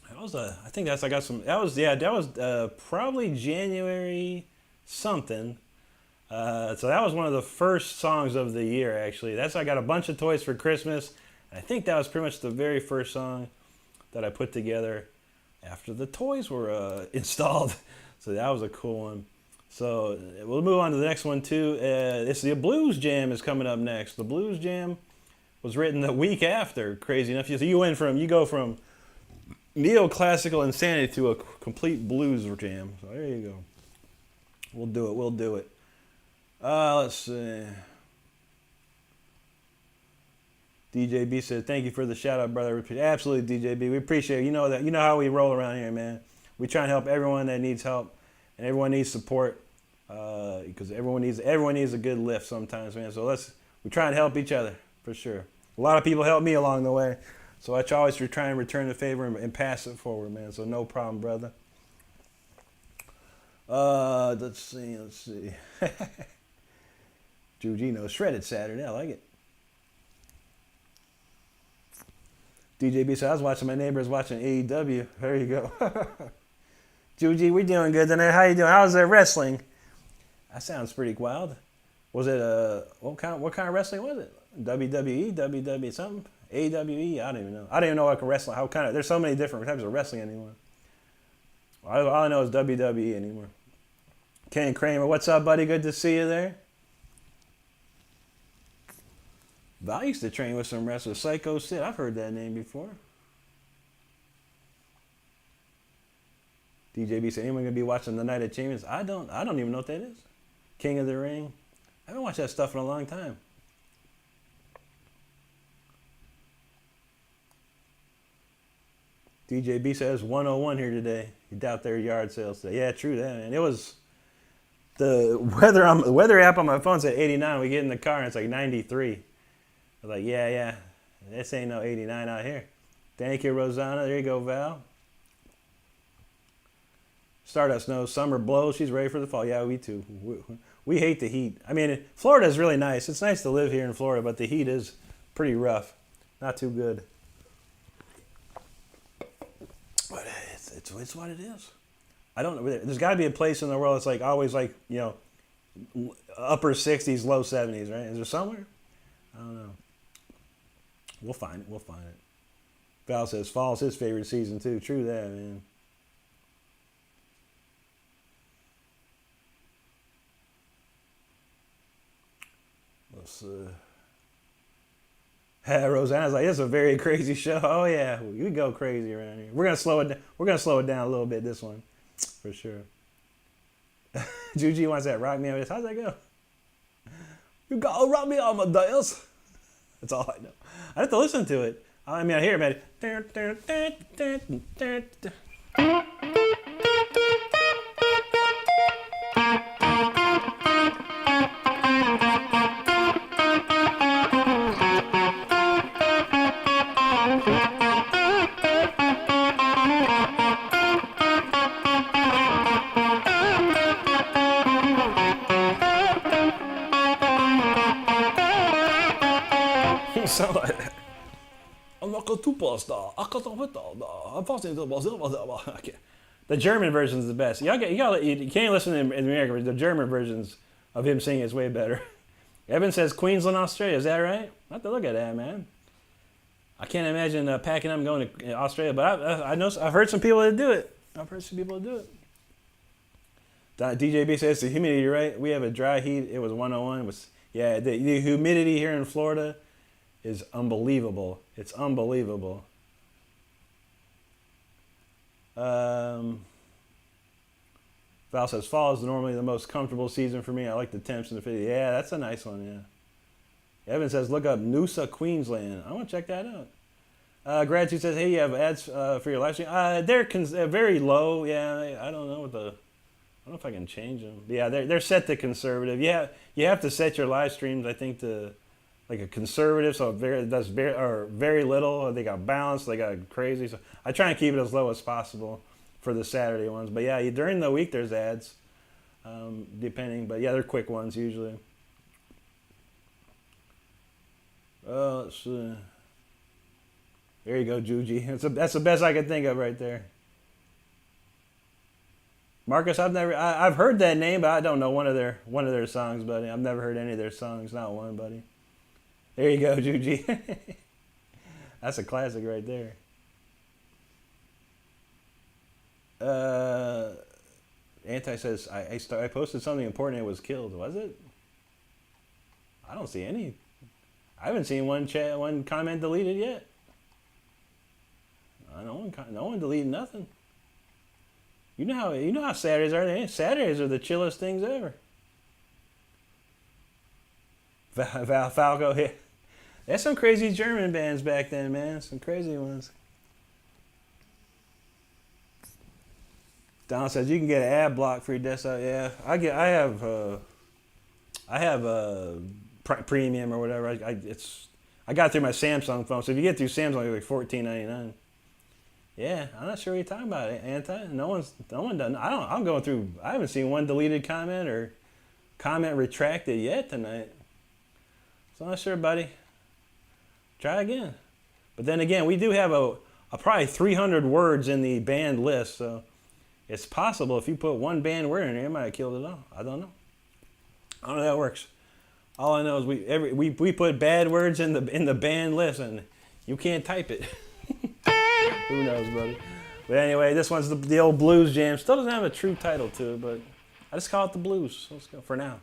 That was I think that's I got some. That was probably January something. So that was one of the first songs of the year. Actually, I got a bunch of toys for Christmas. I think that was pretty much the very first song that I put together after the toys were installed. So that was a cool one. So we'll move on to the next one too. It's the Blues Jam is coming up next. The Blues Jam was written the week after. Crazy enough, you go from neoclassical insanity to a complete blues jam. So there you go. We'll do it. Let's see. DJB said, "Thank you for the shout out, brother." Absolutely, DJB. We appreciate it. You know that. You know how we roll around here, man. We try and help everyone that needs help, and everyone needs support, because everyone needs a good lift sometimes, man. So we try and help each other for sure. A lot of people help me along the way, so I always try and return the favor and pass it forward, man. So no problem, brother. Let's see. Jujino shredded Saturday. I like it. DJB said, I was watching my neighbors watching AEW. There you go. Juji, we doing good tonight. How you doing? How's that wrestling? That sounds pretty wild. Was it what kind of wrestling was it? WWE, WWE something? AWE? I don't even know. I don't even know what wrestling. There's so many different types of wrestling anymore. All I know is WWE anymore. Ken Kramer, what's up, buddy? Good to see you there. Val used to train with some wrestlers. Psycho Sid, I've heard that name before. DJB said, anyone gonna be watching the Night of Champions? I don't even know what that is. King of the Ring. I haven't watched that stuff in a long time. DJB says 101 here today. You doubt their yard sales today. Yeah, true that, man. It was the weather app on my phone said 89. We get in the car and it's like 93. I was like, yeah, this ain't no 89 out here. Thank you, Rosanna. There you go, Val. Stardust knows summer blows. She's ready for the fall. Yeah, we too. We hate the heat. I mean, Florida is really nice. It's nice to live here in Florida, but the heat is pretty rough. Not too good. But it's what it is. I don't know. There's got to be a place in the world that's like always like, upper 60s, low 70s, right? Is there somewhere? I don't know. We'll find it. Val says fall's his favorite season too. True that, man. Let's Rosanna's like, it's a very crazy show. Oh yeah, we go crazy around here. We're gonna slow it down a little bit this one, for sure. Juji wants that rock me on this. How's that go? You gotta rock me on my dials. That's all I know. I have to listen to it. I mean, I hear it, man. Sound like that. The German version is the best. You can't listen to American. The German versions of him singing is way better. Evan says Queensland, Australia. Is that right? I have to look at that, man. I can't imagine packing up and going to Australia, but I know I've heard some people that do it. DJB says the humidity, right? We have a dry heat. It was 101. The humidity here in Florida is unbelievable. It's unbelievable. Val says fall is normally the most comfortable season for me. I like the temps and the 50. Yeah, that's a nice one, yeah. Evan says look up Noosa, Queensland. I want to check that out. Gratitude says, hey, you have ads for your live stream? They're very low. Yeah, I don't know if I can change them. Yeah, they're set to conservative. Yeah, you have to set your live streams, I think, to like a conservative, so it does very little. Or they got balance, they got crazy. So I try and keep it as low as possible for the Saturday ones. But yeah, during the week there's ads, depending. But yeah, they're quick ones usually. Let's see. There you go, Juji. That's the best I could think of right there. Marcus, I've heard that name, but I don't know one of their songs, buddy. I've never heard any of their songs, not one, buddy. There you go, Juji. That's a classic right there. Anti says I posted something important. It was killed. Was it? I don't see any. I haven't seen one comment deleted yet. No one deleted nothing. You know how Saturdays are. Saturdays are the chillest things ever. Falco here. There's some crazy German bands back then, man. Some crazy ones. Don says you can get an ad block for your desktop. Yeah, I have premium or whatever. I got through my Samsung phone. So if you get through Samsung, it's like $14.99. Yeah, I'm not sure what you're talking about, Anti. No one done. I'm going through. I haven't seen one deleted comment or comment retracted yet tonight. So I'm not sure, buddy. Try again. But then again, we do have a probably 300 words in the banned list, so it's possible if you put one banned word in there, it might have killed it all. I don't know. I don't know how that works. All I know is we put bad words in the banned list, and you can't type it. Who knows, buddy? But anyway, this one's the old blues jam. Still doesn't have a true title to it, but I just call it the blues. So let's go for now.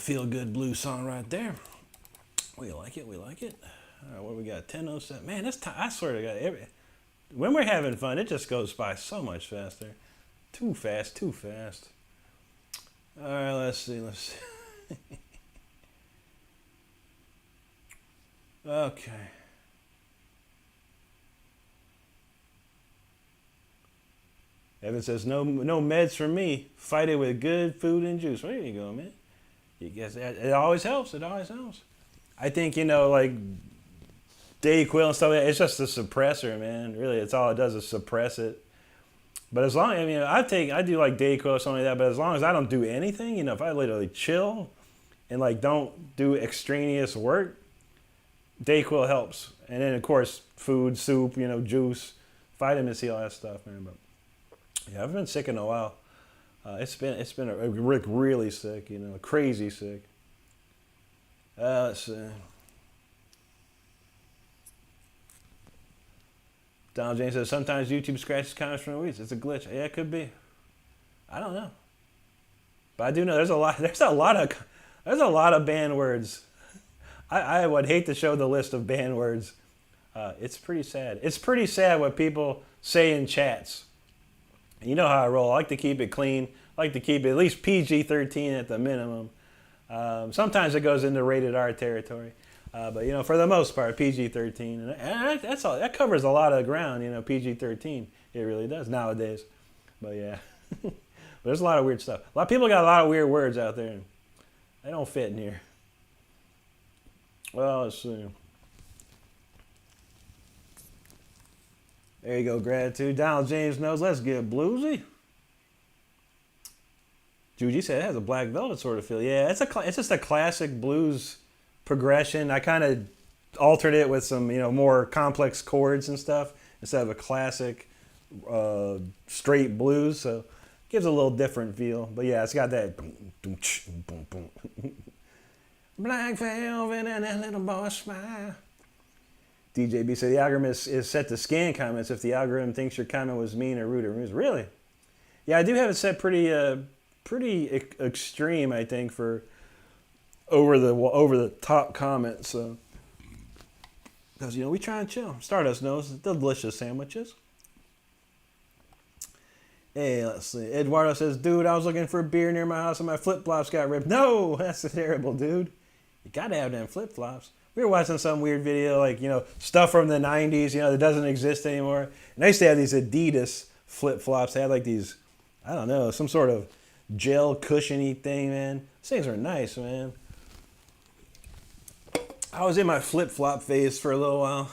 feel-good blues song right there. We like it. We like it. All right, what we got? 10:07. Man, this time, I swear to God, when we're having fun, it just goes by so much faster. Too fast, too fast. All right, let's see. Okay. Evan says, no meds for me. Fight it with good food and juice. Well, there you go, man. You guess it always helps. It always helps. I think, like Dayquil and stuff like that, it's just a suppressor, man. Really, it's all it does is suppress it. But as long, I do like Dayquil or something like that, but as long as I don't do anything, if I literally chill and don't do extraneous work, Dayquil helps. And then, of course, food, soup, juice, vitamin C, all that stuff, man. But yeah, I've been sick in a while. It's been really sick, crazy sick. Let's see. Donald James says, sometimes YouTube scratches comments from the weeds. It's a glitch. Yeah, it could be. I don't know. But I do know there's a lot of banned words. I would hate to show the list of banned words. It's pretty sad. It's pretty sad what people say in chats. And you know how I roll. I like to keep it clean. I like to keep it at least PG-13 at the minimum. Sometimes it goes into rated R territory. But, for the most part, PG-13. And that's all. That covers a lot of ground, PG-13. It really does nowadays. But, yeah. But there's a lot of weird stuff. A lot of people got a lot of weird words out there. And they don't fit in here. Well, let's see. There you go, gratitude. Donald James knows. Let's get bluesy. Juji said it has a Black Velvet sort of feel. Yeah, it's just a classic blues progression. I kind of altered it with some, more complex chords and stuff instead of a classic straight blues. So it gives a little different feel. But yeah, it's got that Black Velvet and that little boy smile. DJB said the algorithm is set to scan comments if the algorithm thinks your comment was mean or rude or rude. Really? Yeah, I do have it set pretty extreme, I think, for over the top comments. So, because we try and chill. Stardust knows delicious sandwiches. Hey, let's see. Eduardo says, dude, I was looking for a beer near my house and my flip flops got ripped. No, that's terrible, dude. You gotta have them flip flops. We were watching some weird video, stuff from the 90s, that doesn't exist anymore. And I used to have these Adidas flip-flops. They had these, I don't know, some sort of gel cushiony thing, man. These things are nice, man. I was in my flip-flop phase for a little while.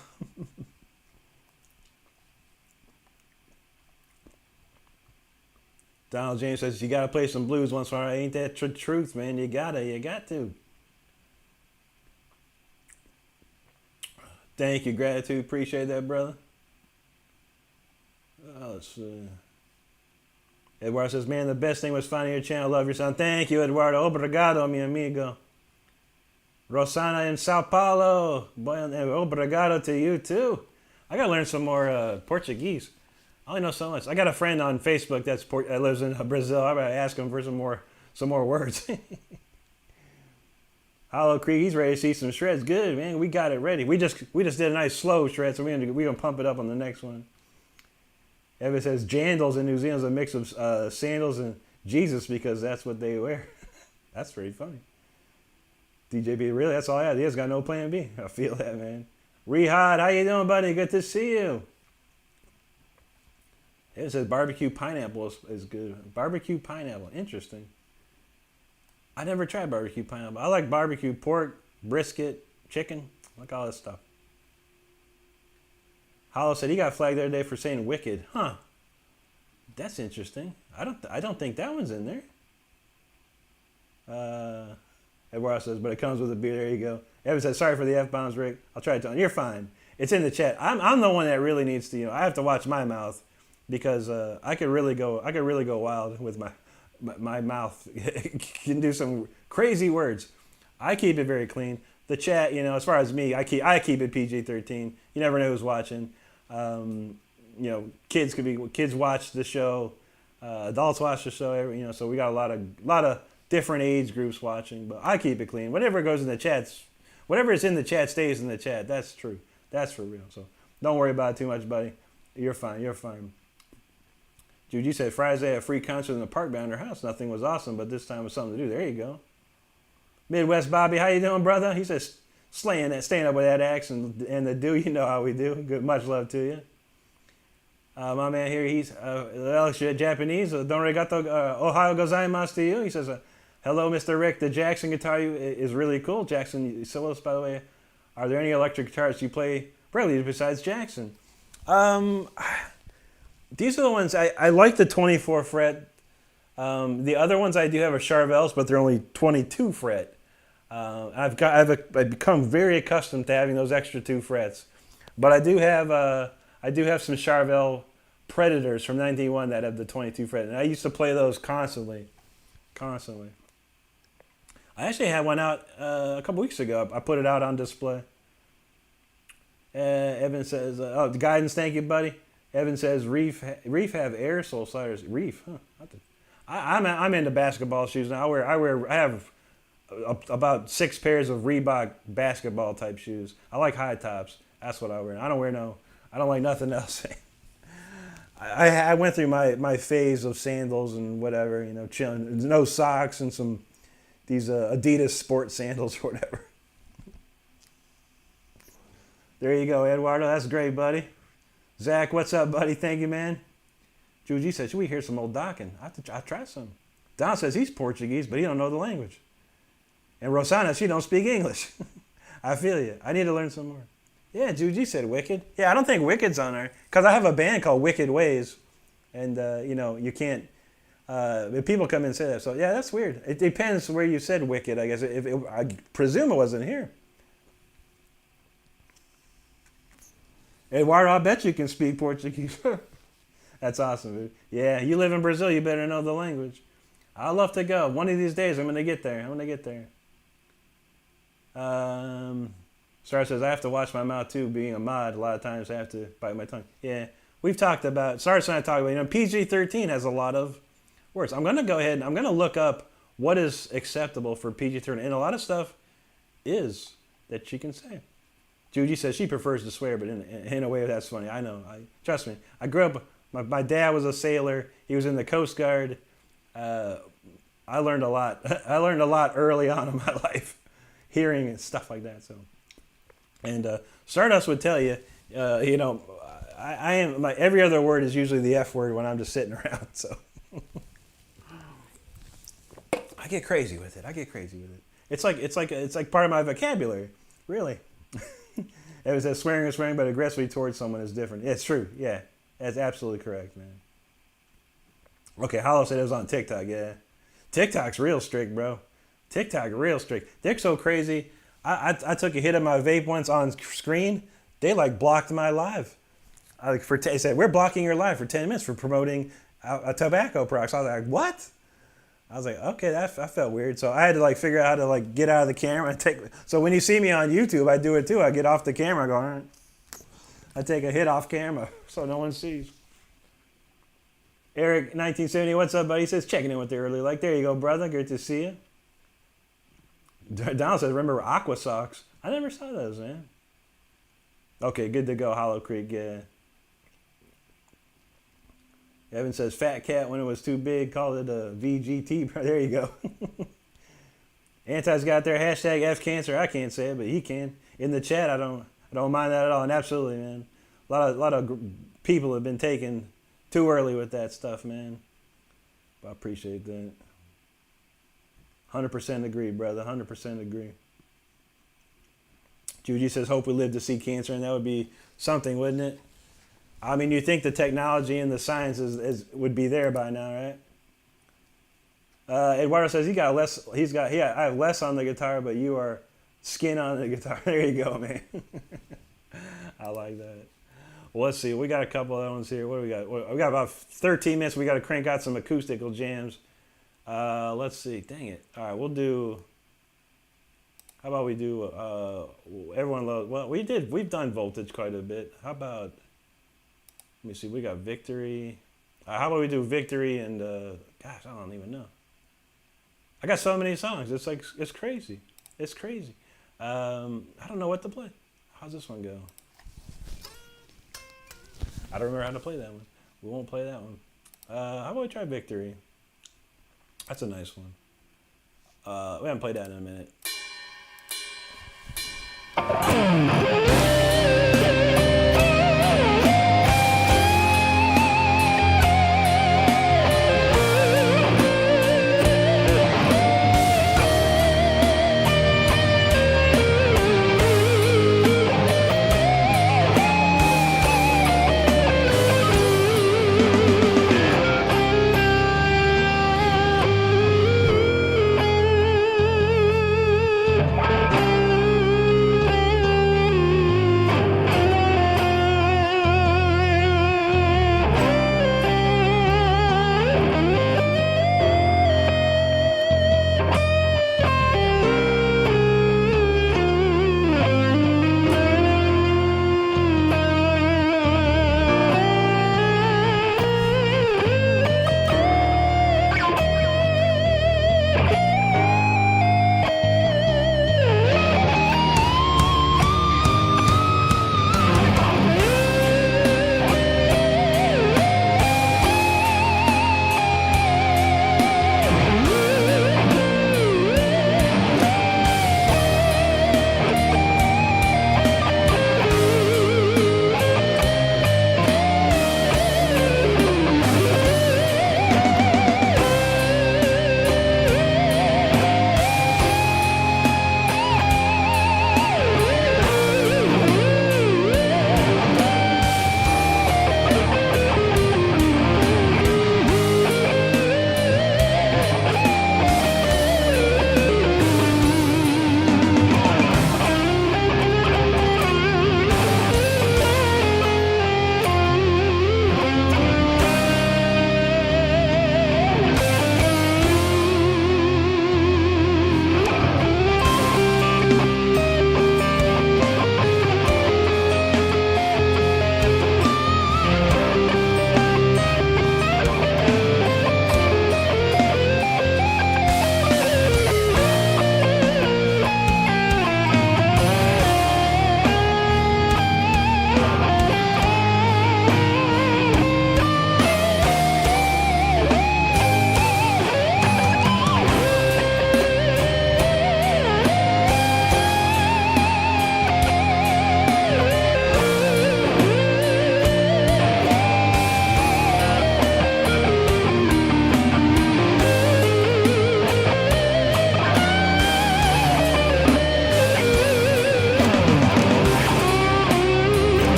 Donald James says, you got to play some blues once in a while. Ain't that truth, man? You got to. Thank you, gratitude. Appreciate that, brother. Let's see. Eduardo says, man, the best thing was finding your channel. Love your son. Thank you, Eduardo. Obrigado, mi amigo. Rosana in Sao Paulo. Obrigado to you, too. I got to learn some more Portuguese. I only know so much. I got a friend on Facebook that lives in Brazil. I'm going to ask him for some more words. Hollow Creek, he's ready to see some shreds. Good, man. We got it ready. We just did a nice slow shred, so we're gonna pump it up on the next one. Evan says jandals in New Zealand is a mix of sandals and Jesus because that's what they wear. That's pretty funny. DJB, really? That's all I had. He has got no plan B. I feel that, man. Rehad, how you doing, buddy? Good to see you. It says barbecue pineapple is good. Barbecue pineapple, interesting. I never tried barbecue pineapple. I like barbecue pork, brisket, chicken. I like all this stuff. Hollow said he got flagged the other day for saying wicked. Huh. That's interesting. I don't think that one's in there. Eduardo says, but it comes with a beer. There you go. Evan says, sorry for the F-bombs, Rick. I'll try to tell you. You're fine. It's in the chat. I'm the one that really needs to, I have to watch my mouth because I could really go wild with my mouth. Can do some crazy words. I keep it very clean. The chat, as far as me, I keep it PG-13. You never know who's watching. Kids watch the show, adults watch the show. So we got a lot of different age groups watching, but I keep it clean. Whatever goes in the chats, whatever is in the chat stays in the chat. That's true. That's for real. So don't worry about it too much, buddy. You're fine. You're fine. Dude, you said Friday had a free concert in the park behind her house. Nothing was awesome, but this time was something to do. There you go. Midwest Bobby, how you doing, brother? He says, staying up with that axe and the do. You know how we do. Good, much love to you. My man here, he's Japanese. Don regato, ohayo gozaimasu to you. He says, hello, Mr. Rick. The Jackson guitar is really cool. Jackson solos, by the way. Are there any electric guitars you play really besides Jackson? These are the ones I like. The 24 fret. The other ones I do have are Charvels, but they're only 22 fret. I've become very accustomed to having those extra 2 frets, but I do have some Charvel Predators from 1991 that have the 22 fret, and I used to play those constantly. I actually had one out a couple weeks ago. I put it out on display. Evan says, "Oh, the guidance, thank you, buddy." Evan says, "Reef have air sole sliders." Reef, huh? I'm into basketball shoes now. I have about 6 pairs of Reebok basketball type shoes. I like high tops. That's what I wear. I don't like nothing else. I went through my phase of sandals and whatever, chilling, no socks and these Adidas sports sandals or whatever. There you go, Eduardo. That's great, buddy. Zach, what's up, buddy? Thank you, man. Juji said, should we hear some old Dockin? I'll try some. Don says he's Portuguese, but he don't know the language. And Rosana, she don't speak English. I feel you. I need to learn some more. Yeah, Juji said Wicked. Yeah, I don't think Wicked's on there. Because I have a band called Wicked Ways. And, you can't... people come in and say that. So, yeah, that's weird. It depends where you said Wicked, I guess. I presume it wasn't here. Eduardo, I bet you can speak Portuguese. That's awesome, dude. Yeah, you live in Brazil, you better know the language. I'd love to go. One of these days, I'm going to get there. Star says, I have to watch my mouth, too. Being a mod, a lot of times I have to bite my tongue. Yeah, we've talked about, Star and I talked about, PG-13 has a lot of words. I'm going to go ahead and I'm going to look up what is acceptable for PG-13. And a lot of stuff is that she can say. Judy says she prefers to swear, but in a way that's funny. I know. Trust me. I grew up, my dad was a sailor. He was in the Coast Guard. I learned a lot. I learned a lot early on in my life, hearing and stuff like that. So, and Stardust would tell you, I am. Every other word is usually the F word when I'm just sitting around. So, I get crazy with it. It's like part of my vocabulary, really. It was that swearing, but aggressively towards someone is different. Yeah, it's true. Yeah, that's absolutely correct, man. Okay, Hollow said it was on TikTok. Yeah, TikTok's real strict, bro. TikTok real strict. They're so crazy. I took a hit of my vape once on screen. They blocked my live. They said we're blocking your live for 10 minutes for promoting a tobacco products. I was like, what? I was like, okay, that felt weird. So I had to figure out how to get out of the camera and take. So when you see me on YouTube, I do it too. I get off the camera, I go, all right. I take a hit off camera so no one sees. Eric, 1970, what's up, buddy? He says checking in with you early. There you go, brother. Good to see you. Donald says, remember Aqua Socks? I never saw those, man. Okay, good to go, Hollow Creek. Yeah. Evan says, Fat Cat, when it was too big, called it a VGT. There you go. Anti's got their hashtag FCancer. I can't say it, but he can. In the chat, I don't mind that at all. And absolutely, man. A lot of people have been taken too early with that stuff, man. But I appreciate that. 100% agree, brother. 100% agree. Judy says, hope we live to see cancer, and that would be something, wouldn't it? I mean, you think the technology and the science would be there by now, right? Eduardo says I have less on the guitar, but you are skin on the guitar. There you go, man. I like that. Well, let's see. We got a couple of ones here. What do we got? We got about 13 minutes. We got to crank out some acoustical jams. Let's see. Dang it. All right, we'll do. How about we do? Everyone loves. Well, we've done Voltage quite a bit. How about? Let me see. We got Victory. How about we do Victory and? Gosh, I don't even know. I got so many songs. It's like, it's crazy. It's crazy. I don't know what to play. How's this one go? I don't remember how to play that one. We won't play that one. How about we try Victory? That's a nice one. We haven't played that in a minute.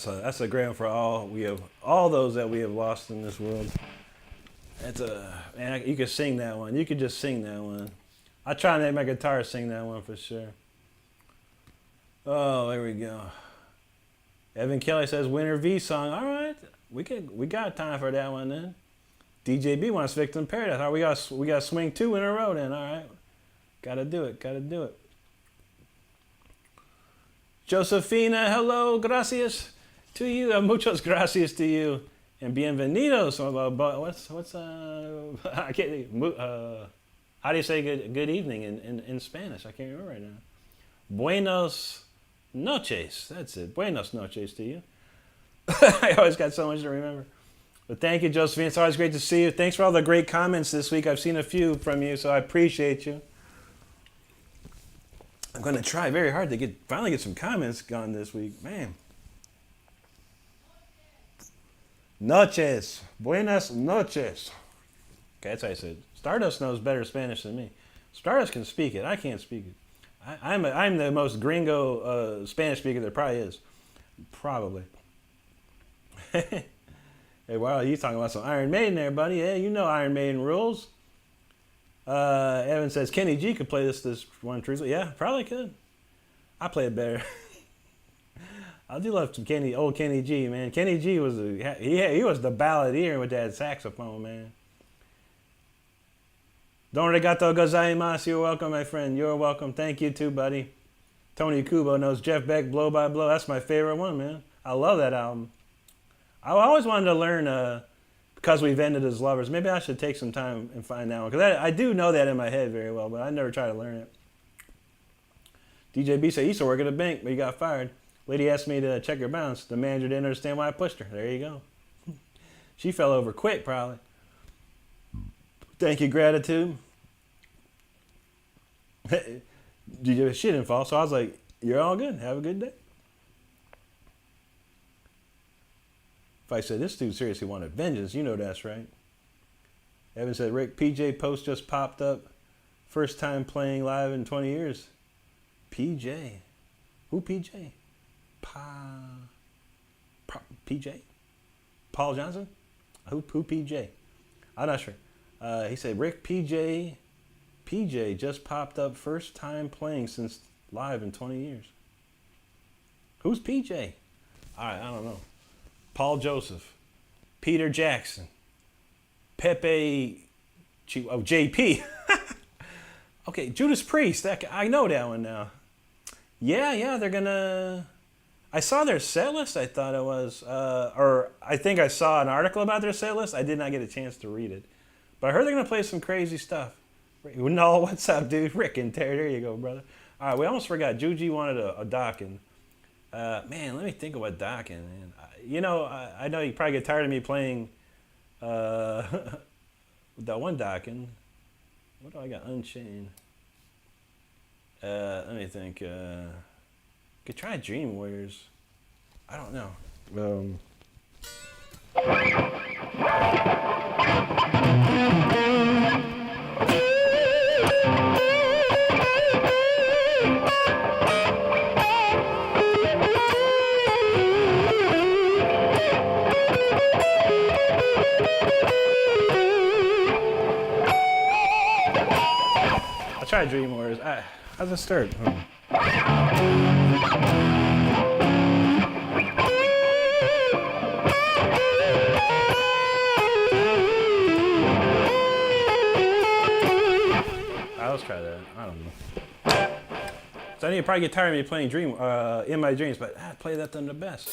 That's a grand for all. We have all those that we have lost in this world. It's a man. You could sing that one. You could just sing that one. I try to make my guitar sing that one for sure. Oh, there we go. Evan Kelly says Winter V song. All right, we got time for that one then. DJB wants Victim Paradise. All right, we got swing 2 in a row then. All right, gotta do it. Josefina, hello, gracias to you. Muchas gracias to you. And bienvenidos. What's I can't. How do you say good evening in Spanish? I can't remember right now. Buenos noches. That's it. Buenos noches to you. I always got so much to remember. But thank you, Josephine. It's always great to see you. Thanks for all the great comments this week. I've seen a few from you, so I appreciate you. I'm going to try very hard to finally get some comments gone this week. Man. Noches. Buenas noches. Okay, that's how I said. Stardust knows better Spanish than me. Stardust can speak it. I can't speak it. I'm the most gringo Spanish speaker there probably is. Probably. Hey, wow, you talking about some Iron Maiden there, buddy. Yeah, you know Iron Maiden rules. Evan says, Kenny G could play this one truthfully. Yeah, probably could. I play it better. I do love some old Kenny G, man. Kenny G was he was the balladeer with that saxophone, man. Don regato gozaimasu. You're welcome, my friend. You're welcome. Thank you too, buddy. Tony Kubo knows Jeff Beck, Blow by Blow. That's my favorite one, man. I love that album. I always wanted to learn Because We've Ended as Lovers. Maybe I should take some time and find that one. Because I do know that in my head very well, but I never tried to learn it. DJ B said he used to work at a bank, but he got fired. Lady asked me to check her balance. The manager didn't understand why I pushed her. There you go. She fell over quick, probably. Thank you, Gratitude. She didn't fall, so I was like, you're all good. Have a good day. If I said, this dude seriously wanted vengeance, you know that's right. Evan said, Rick, PJ post just popped up. First time playing live in 20 years. PJ. Who PJ? PJ? Paul Johnson? Who PJ? I'm not sure. He said, Rick, PJ just popped up. First time playing since live in 20 years. Who's PJ? All right, I don't know. Paul Joseph, Peter Jackson, Pepe, JP. Okay, Judas Priest. I know that one now. Yeah, they're gonna. I saw their set list. I thought it was, or I think I saw an article about their set list. I did not get a chance to read it, but I heard they're gonna play some crazy stuff. No, what's up, dude? Rick and Terry. There you go, brother. All right, we almost forgot. Juji wanted a docking. Man, let me think about docking, man. I know you probably get tired of me playing that one docking. What do I got? Unchained. Let me think. Could try Dream Warriors. I don't know. I'll try Dream Warriors. How's it start? Let's try that. I don't know. So I need to probably get tired of me playing In My Dreams, but I play that then the best.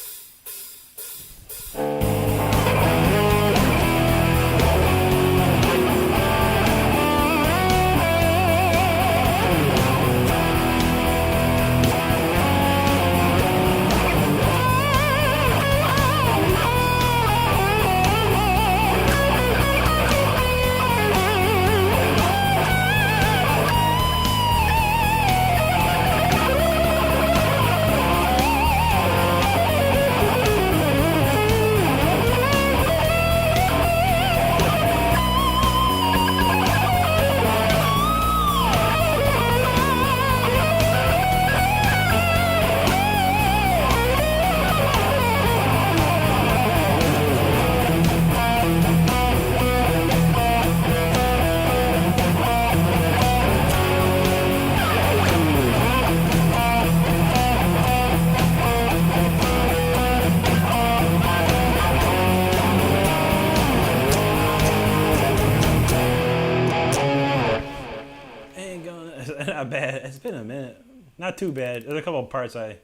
Bad. It's been a minute. Not too bad. There's a couple of parts I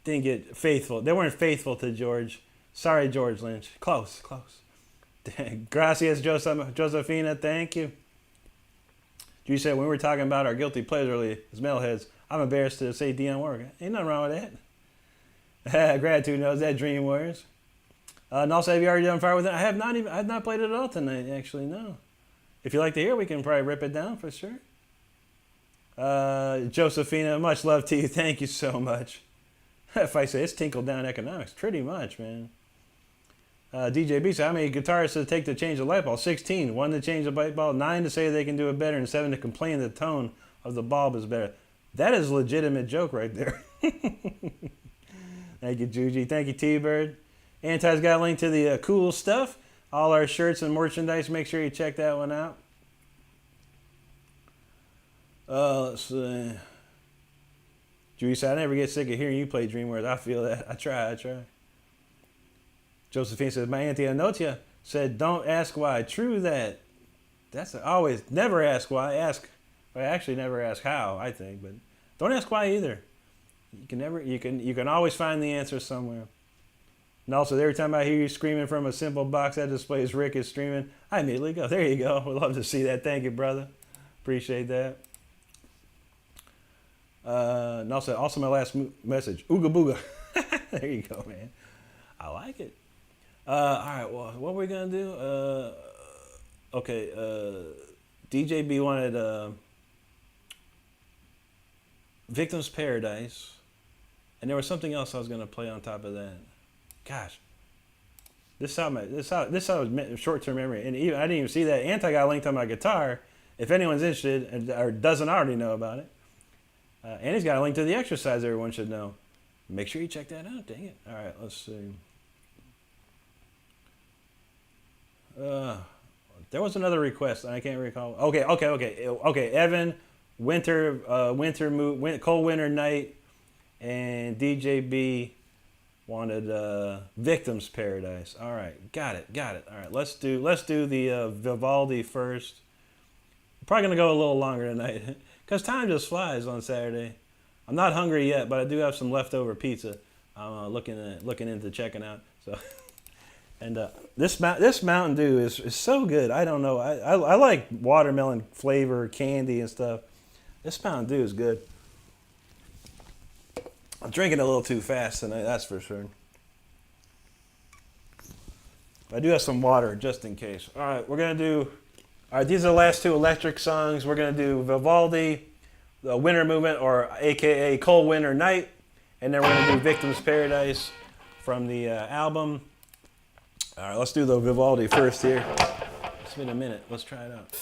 didn't get faithful. They weren't faithful to George. Sorry, George Lynch. Close. Gracias, Josefina. Thank you. You said when we were talking about our guilty pleasure earlier as metalheads, I'm embarrassed to say Dionne Warwick. Ain't nothing wrong with that. Gratitude knows that. Dream Warriors. And also, have you already done Fire Within? I have not even. I've not played it at all tonight. Actually, no. If you like to hear, we can probably rip it down for sure. Josephina, much love to you. Thank you so much. If I say it's tinkle down economics, pretty much, man. DJ B said, how many guitarists does it take to change the light bulb? 16. 1 to change the light bulb, 9 to say they can do it better, and 7 to complain the tone of the bulb is better. That is a legitimate joke right there. Thank you, Juji. Thank you, T-Bird. Anti's got a link to the cool stuff. All our shirts and merchandise. Make sure you check that one out. Let's see. Judy said, I never get sick of hearing you play Dreamworks. I feel that. I try. Josephine says, my auntie Anotia said, don't ask why. True that. That's always, never ask why. Actually never ask how, I think, but don't ask why either. You can always find the answer somewhere. And also, every time I hear you screaming from a simple box that displays Rick is streaming, I immediately go, there you go. We'd love to see that. Thank you, brother. Appreciate that. And also my last message, Ooga Booga. There you go, man. I like it. All right, well, what are we going to do? Okay, DJB wanted Victim's Paradise, and there was something else I was going to play on top of that. Gosh, this was short-term memory, and I didn't even see that. Anti got linked on my guitar. If anyone's interested or doesn't already know about it, and he's got a link to the exercise everyone should know. Make sure you check that out. Dang it! All right, let's see. There was another request. I can't recall. Okay. Evan, cold winter night, and DJB wanted Victim's Paradise. All right, got it. All right, let's do the Vivaldi first. Probably gonna go a little longer tonight because time just flies on Saturday. I'm not hungry yet, but I do have some leftover pizza. I'm looking into checking out. So, and this Mountain Dew is so good. I don't know. I like watermelon flavor candy and stuff. This Mountain Dew is good. I'm drinking a little too fast tonight, that's for sure. I do have some water just in case. All right, we're going to do... All right, these are the last two electric songs. We're going to do Vivaldi, the Winter Movement, or a.k.a. Cold Winter Night. And then we're going to do Victim's Paradise from the album. All right, let's do the Vivaldi first here. It's been a minute. Let's try it out.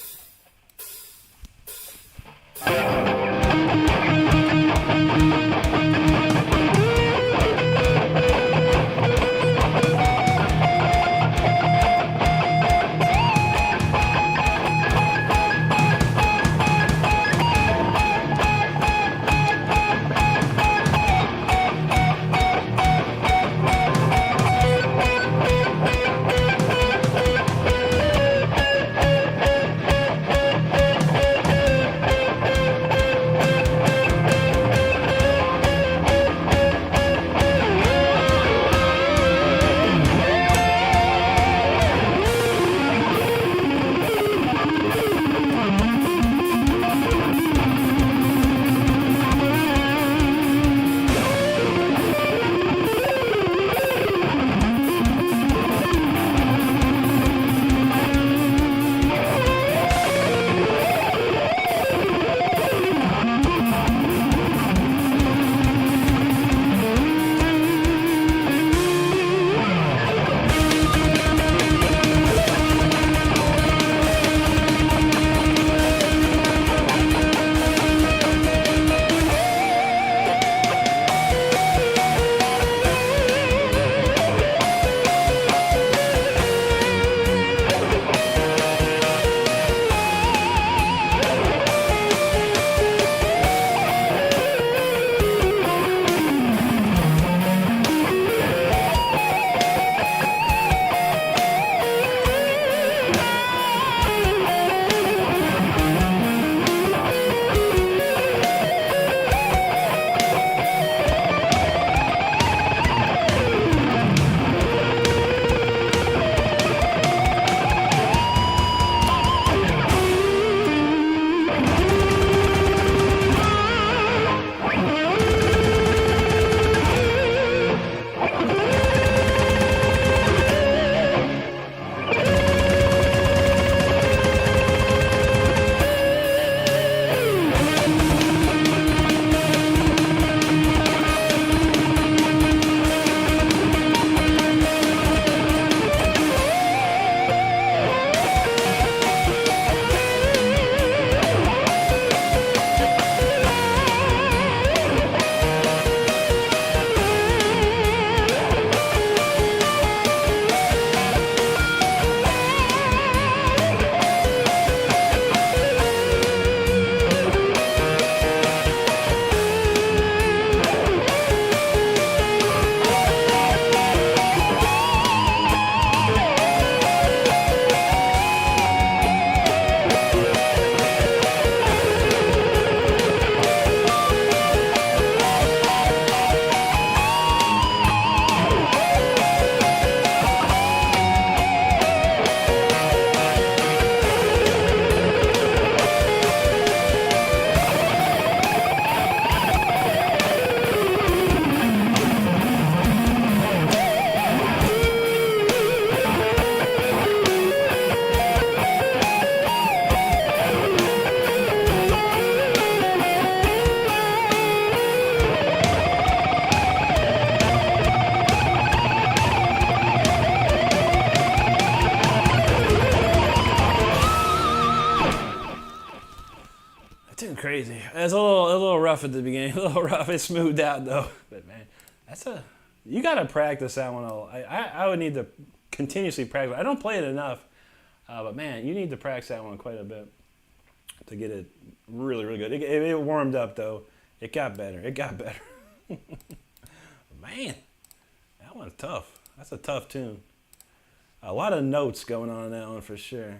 It's a little rough at the beginning. A little rough. It's smoothed out though. But man, you gotta practice that one. I would need to continuously practice. I don't play it enough, but man, you need to practice that one quite a bit to get it really, really good. It warmed up though. It got better. Man, that one's tough. That's a tough tune. A lot of notes going on in that one for sure.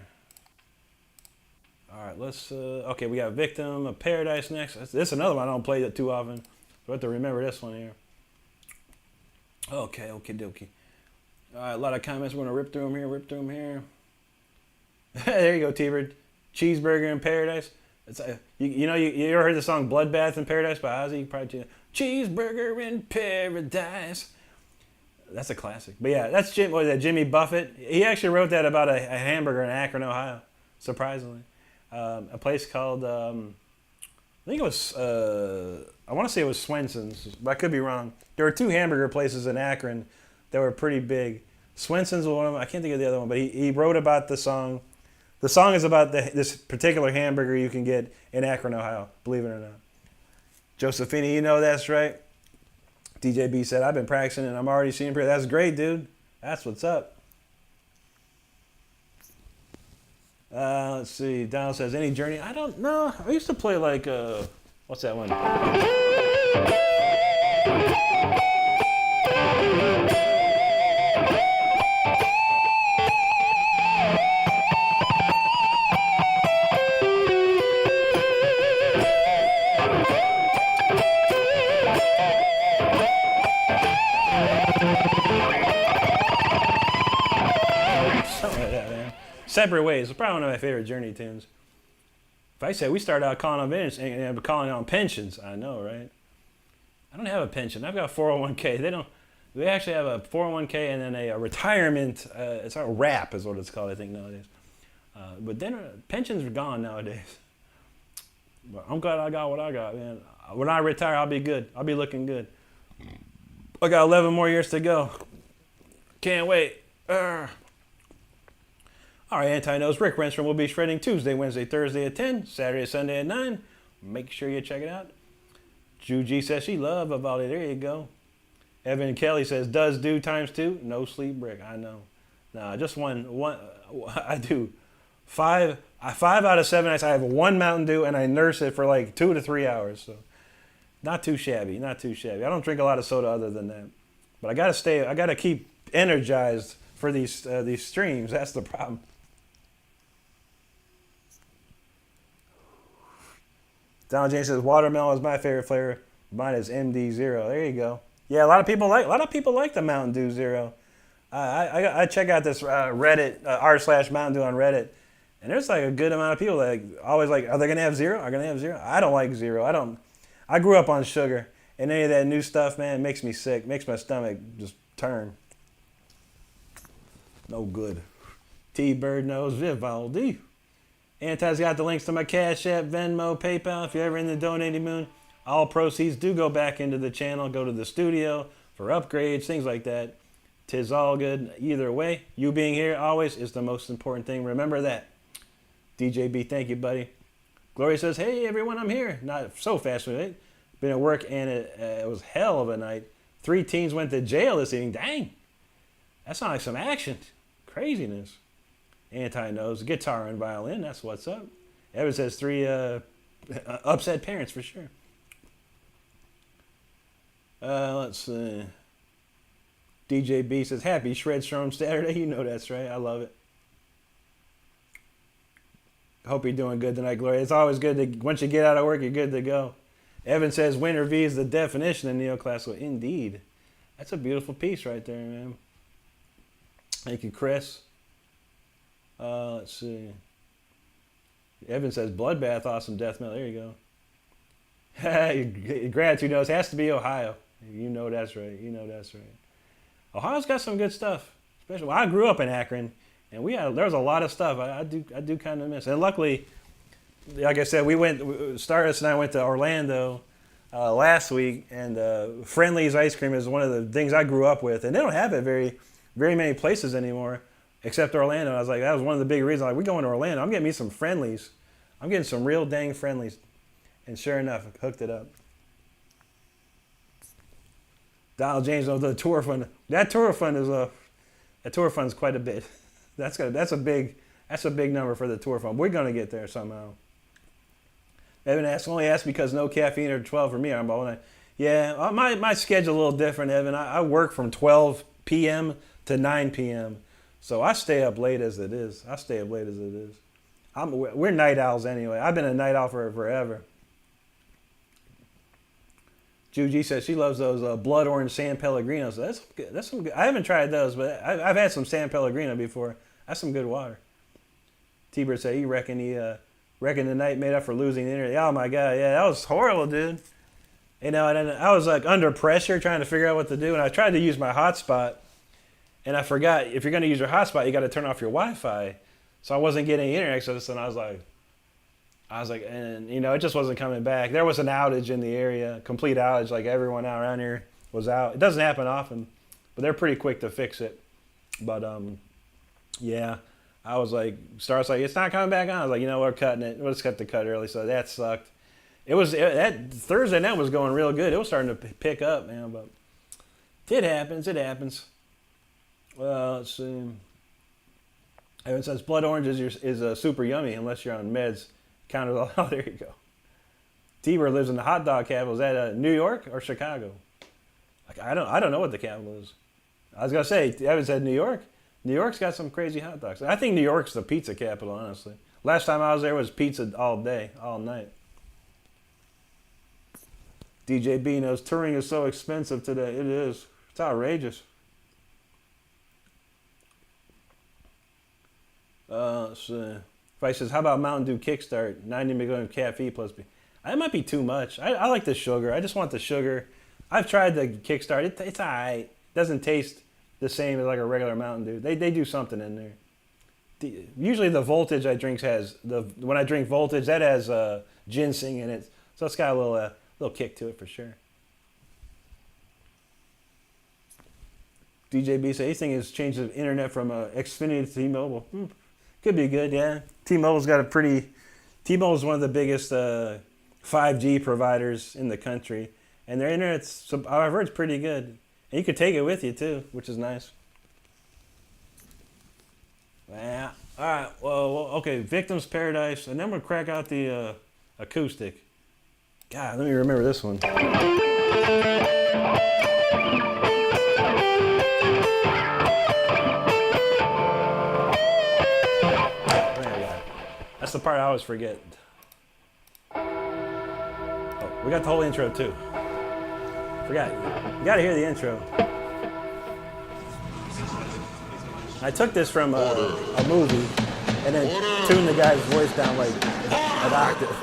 All right, let's, okay, we got Victim of Paradise next. This is another one I don't play that too often. So I have to remember this one here. Okay, okie dokie. All right, a lot of comments. We're going to rip through them here. There you go, T-Bird. Cheeseburger in Paradise. It's you ever heard the song Bloodbath in Paradise by Ozzy? You probably Cheeseburger in Paradise. That's a classic. But yeah, that's Jimmy Buffett. He actually wrote that about a hamburger in Akron, Ohio, surprisingly. A place called, I think it was, I want to say it was Swenson's, but I could be wrong. There were two hamburger places in Akron that were pretty big. Swenson's was one of them. I can't think of the other one, but he wrote about the song. The song is about this particular hamburger you can get in Akron, Ohio, believe it or not. Josephine, you know that's right. DJ B said, I've been practicing and I'm already seeing prayer. That's great, dude. That's what's up. Let's see. Donald says, any Journey? I don't know. I used to play like, what's that one? Something like that, man. Separate Ways. It's probably one of my favorite Journey tunes. If I say we started out calling on pensions, I know, right? I don't have a pension. I've got 401k. They actually have a 401k and then a retirement. It's a wrap is what it's called, I think, nowadays. But then pensions are gone nowadays. But I'm glad I got what I got, man. When I retire, I'll be good. I'll be looking good. I got 11 more years to go. Can't wait. All right, Anti-Nose, Rick Renstrom will be shredding Tuesday, Wednesday, Thursday at 10, Saturday, Sunday at 9. Make sure you check it out. Juji says she loves Vivaldi. There you go. Evan Kelly says, does do times 2? No sleep, Rick. I know. Nah, just one. I do 5 out of 7 nights. I have one Mountain Dew and I nurse it for like 2 to 3 hours. So not too shabby. I don't drink a lot of soda other than that. But I gotta keep energized for these streams. That's the problem. Donald James says watermelon is my favorite flavor. Mine is MD0. There you go. Yeah, a lot of people like the Mountain Dew Zero. I check out this Reddit r/Mountain Dew on Reddit, and there's like a good amount of people that always like, are they gonna have zero? Are gonna have zero? I don't like zero. I grew up on sugar, and any of that new stuff, man, makes me sick. Makes my stomach just turn. No good. T-Bird knows Vivaldi. Anti's got the links to my Cash App, Venmo, PayPal. If you're ever in the donating mood, all proceeds do go back into the channel, go to the studio for upgrades, things like that. 'Tis all good. Either way, you being here always is the most important thing. Remember that. DJB, thank you, buddy. Gloria says, hey, everyone, I'm here. Not so fast with it. Been at work, and it was hell of a night. 3 teens went to jail this evening. Dang. That sounds like some action. Craziness. Anti-Nose, guitar and violin, that's what's up. Evan says 3 upset parents for sure. Let's see. DJ B says, happy Shredstrom Saturday. You know that's right. I love it. Hope you're doing good tonight, Gloria. It's always good to, once you get out of work, you're good to go. Evan says, Winter V is the definition of neoclassical. Indeed. That's a beautiful piece right there, man. Thank you, Chris. Let's see. Evan says, Bloodbath, awesome death metal. There you go. Gratitude knows. Has to be Ohio. You know that's right. Ohio's got some good stuff. Especially, well, I grew up in Akron, and there was a lot of stuff I do kind of miss. And luckily, like I said, Stardust and I went to Orlando last week, and Friendly's ice cream is one of the things I grew up with, and they don't have it very many places anymore. Except Orlando. I was like, that was one of the big reasons. Like, we're going to Orlando. I'm getting me some Friendlies. I'm getting some real dang Friendlies. And sure enough, hooked it up. Donald James of the tour fund. That tour fund is quite a bit. That's a big number for the tour fund. We're gonna get there somehow. Evan only asked because no caffeine or 12 for me. I'm all yeah. My schedule a little different, Evan. I work from 12 p.m. to 9 p.m. So I stay up late as it is. We're night owls anyway. I've been a night owl for forever. Juji says she loves those blood orange San Pellegrinos. That's some good. I haven't tried those, but I've had some San Pellegrino before. That's some good water. T-Bird said he reckon the night made up for losing the internet. Oh my God, yeah, that was horrible, dude. You know, and I was like under pressure trying to figure out what to do, and I tried to use my hotspot, and I forgot if you're going to use your hotspot, you got to turn off your Wi-Fi. So I wasn't getting internet access, and I was like, and you know, it just wasn't coming back. There was an outage in the area, complete outage, like everyone out around here was out. It doesn't happen often, but they're pretty quick to fix it. But yeah, I was like, Star's like, it's not coming back on. I was like, you know, we're cutting it. We'll just cut the cut early. So that sucked. That Thursday night was going real good. It was starting to pick up, man. But it happens. Well, let's see. Evan says blood orange is super yummy unless you're on meds. Counted all out. There you go. T-Bird lives in the hot dog capital. Is that New York or Chicago? Like I don't know what the capital is. I was gonna say Evan said New York. New York's got some crazy hot dogs. I think New York's the pizza capital, honestly. Last time I was there was pizza all day, all night. DJ B knows touring is so expensive today. It is. It's outrageous. Let's see. Vice says, how about Mountain Dew Kickstart? 90 milligrams caffeine plus B. That might be too much. I like the sugar. I just want the sugar. I've tried the Kickstart. It's all right. It doesn't taste the same as like a regular Mountain Dew. They do something in there. Usually the Voltage I drink when I drink Voltage, that has ginseng in it. So it's got a little kick to it for sure. DJB says, anything has changed the internet from Xfinity to T-Mobile. Could be good, yeah. T-Mobile's T-Mobile's one of the biggest 5G providers in the country. And their internet's, I've heard, it's pretty good. And you could take it with you too, which is nice. Yeah. All right. Well, okay. Victims Paradise, and then we'll crack out the acoustic. God, let me remember this one. That's the part I always forget. Oh, we got the whole intro too. Forgot. You gotta hear the intro. I took this from a movie and then tuned the guy's voice down like an octave.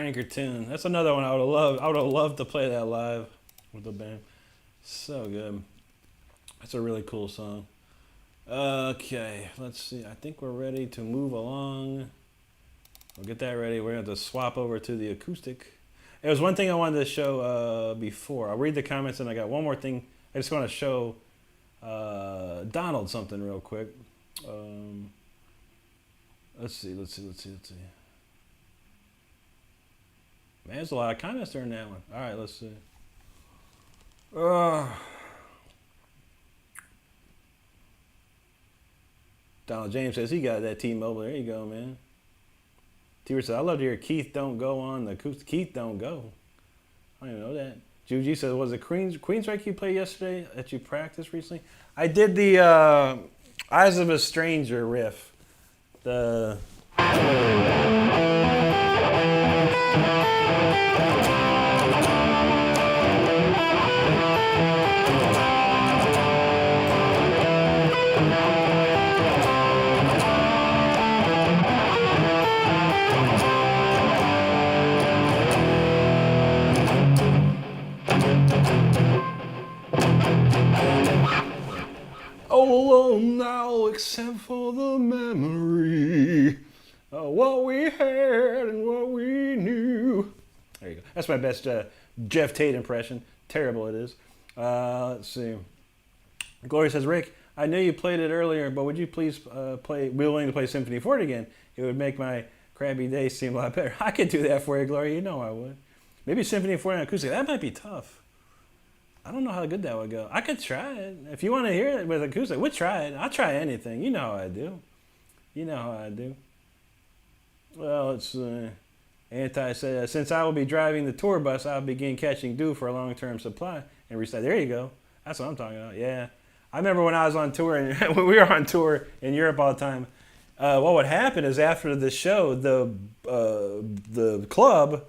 cranker tune. That's another one I would have loved. I would have loved to play that live with the band. So good. That's a really cool song. Okay, let's see. I think we're ready to move along. We'll get that ready. We're going to have to swap over to the acoustic. There was one thing I wanted to show before. I'll read the comments, and I got one more thing. I just want to show Donald something real quick. Let's see. Man, there's a lot of comments during that one. All right, let's see. Donald James says he got that T-Mobile. There you go, man. T-Bird says, I love to hear Keith don't go on the acoustic. Keith don't go. I don't even know that. Juji says, was it Queensryche you played yesterday that you practiced recently? I did the Eyes of a Stranger riff. The... All alone now, except for the memory of what we had and what we knew. There you go. That's my best Jeff Tate impression. Terrible it is. Let's see. Gloria says, Rick, I know you played it earlier, but would you please be willing to play Symphony 4 again? It would make my crappy day seem a lot better. I could do that for you, Gloria. You know I would. Maybe Symphony 4 on acoustic. That might be tough. I don't know how good that would go. I could try it. If you want to hear it with acoustic, we'll try it. I'll try anything. You know how I do. You know how I do. Well, it's Anti said, since I will be driving the tour bus, I'll begin catching dew for a long-term supply and reset. There you go. That's what I'm talking about. Yeah. I remember when I was on tour, and when we were on tour in Europe all the time, what would happen is after the show, the club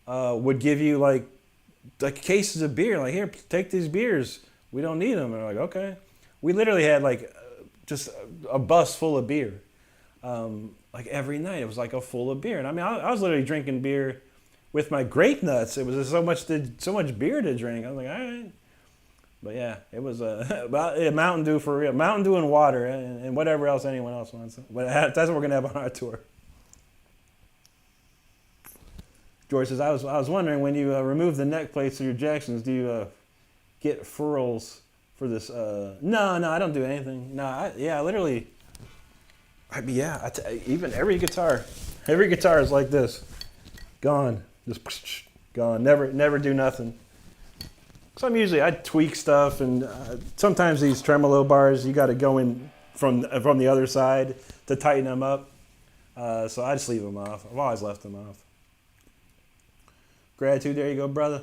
would give you like cases of beer, like, here, take these beers. We don't need them. And they're like, okay. We literally had like just a bus full of beer, like every night. It was like a full of beer. And I mean, I was literally drinking beer with my grape nuts. It was so much beer to drink. I was like, all right. But yeah, it was Mountain Dew for real. Mountain Dew and water and whatever else anyone else wants. But that's what we're gonna have on our tour. George says, I was wondering, when you remove the neck plates of your Jacksons, do you get furls for this? No, I don't do anything. No, literally, even every guitar is like this. Gone. Just gone. Never do nothing. So I tweak stuff, and sometimes these tremolo bars, you got to go in from the other side to tighten them up. So I just leave them off. I've always left them off. Gratitude, there you go, brother.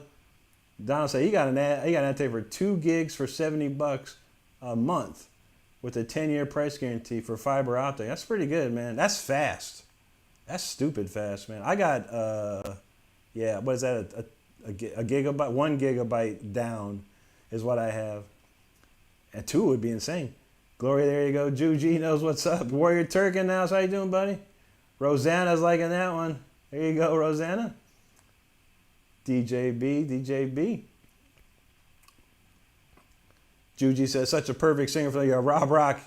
Donald said he got an ad for 2 gigs for $70 a month with a 10-year price guarantee for fiber optic. That's pretty good, man. That's fast. That's stupid fast, man. I got what is that? A gigabyte, 1 gigabyte down is what I have. And 2 would be insane. Gloria, there you go. Juji knows what's up. Warrior Turkin now, how you doing, buddy? Rosanna's liking that one. There you go, Rosanna. DJB. Juji says, such a perfect singer for you. Rob Rock.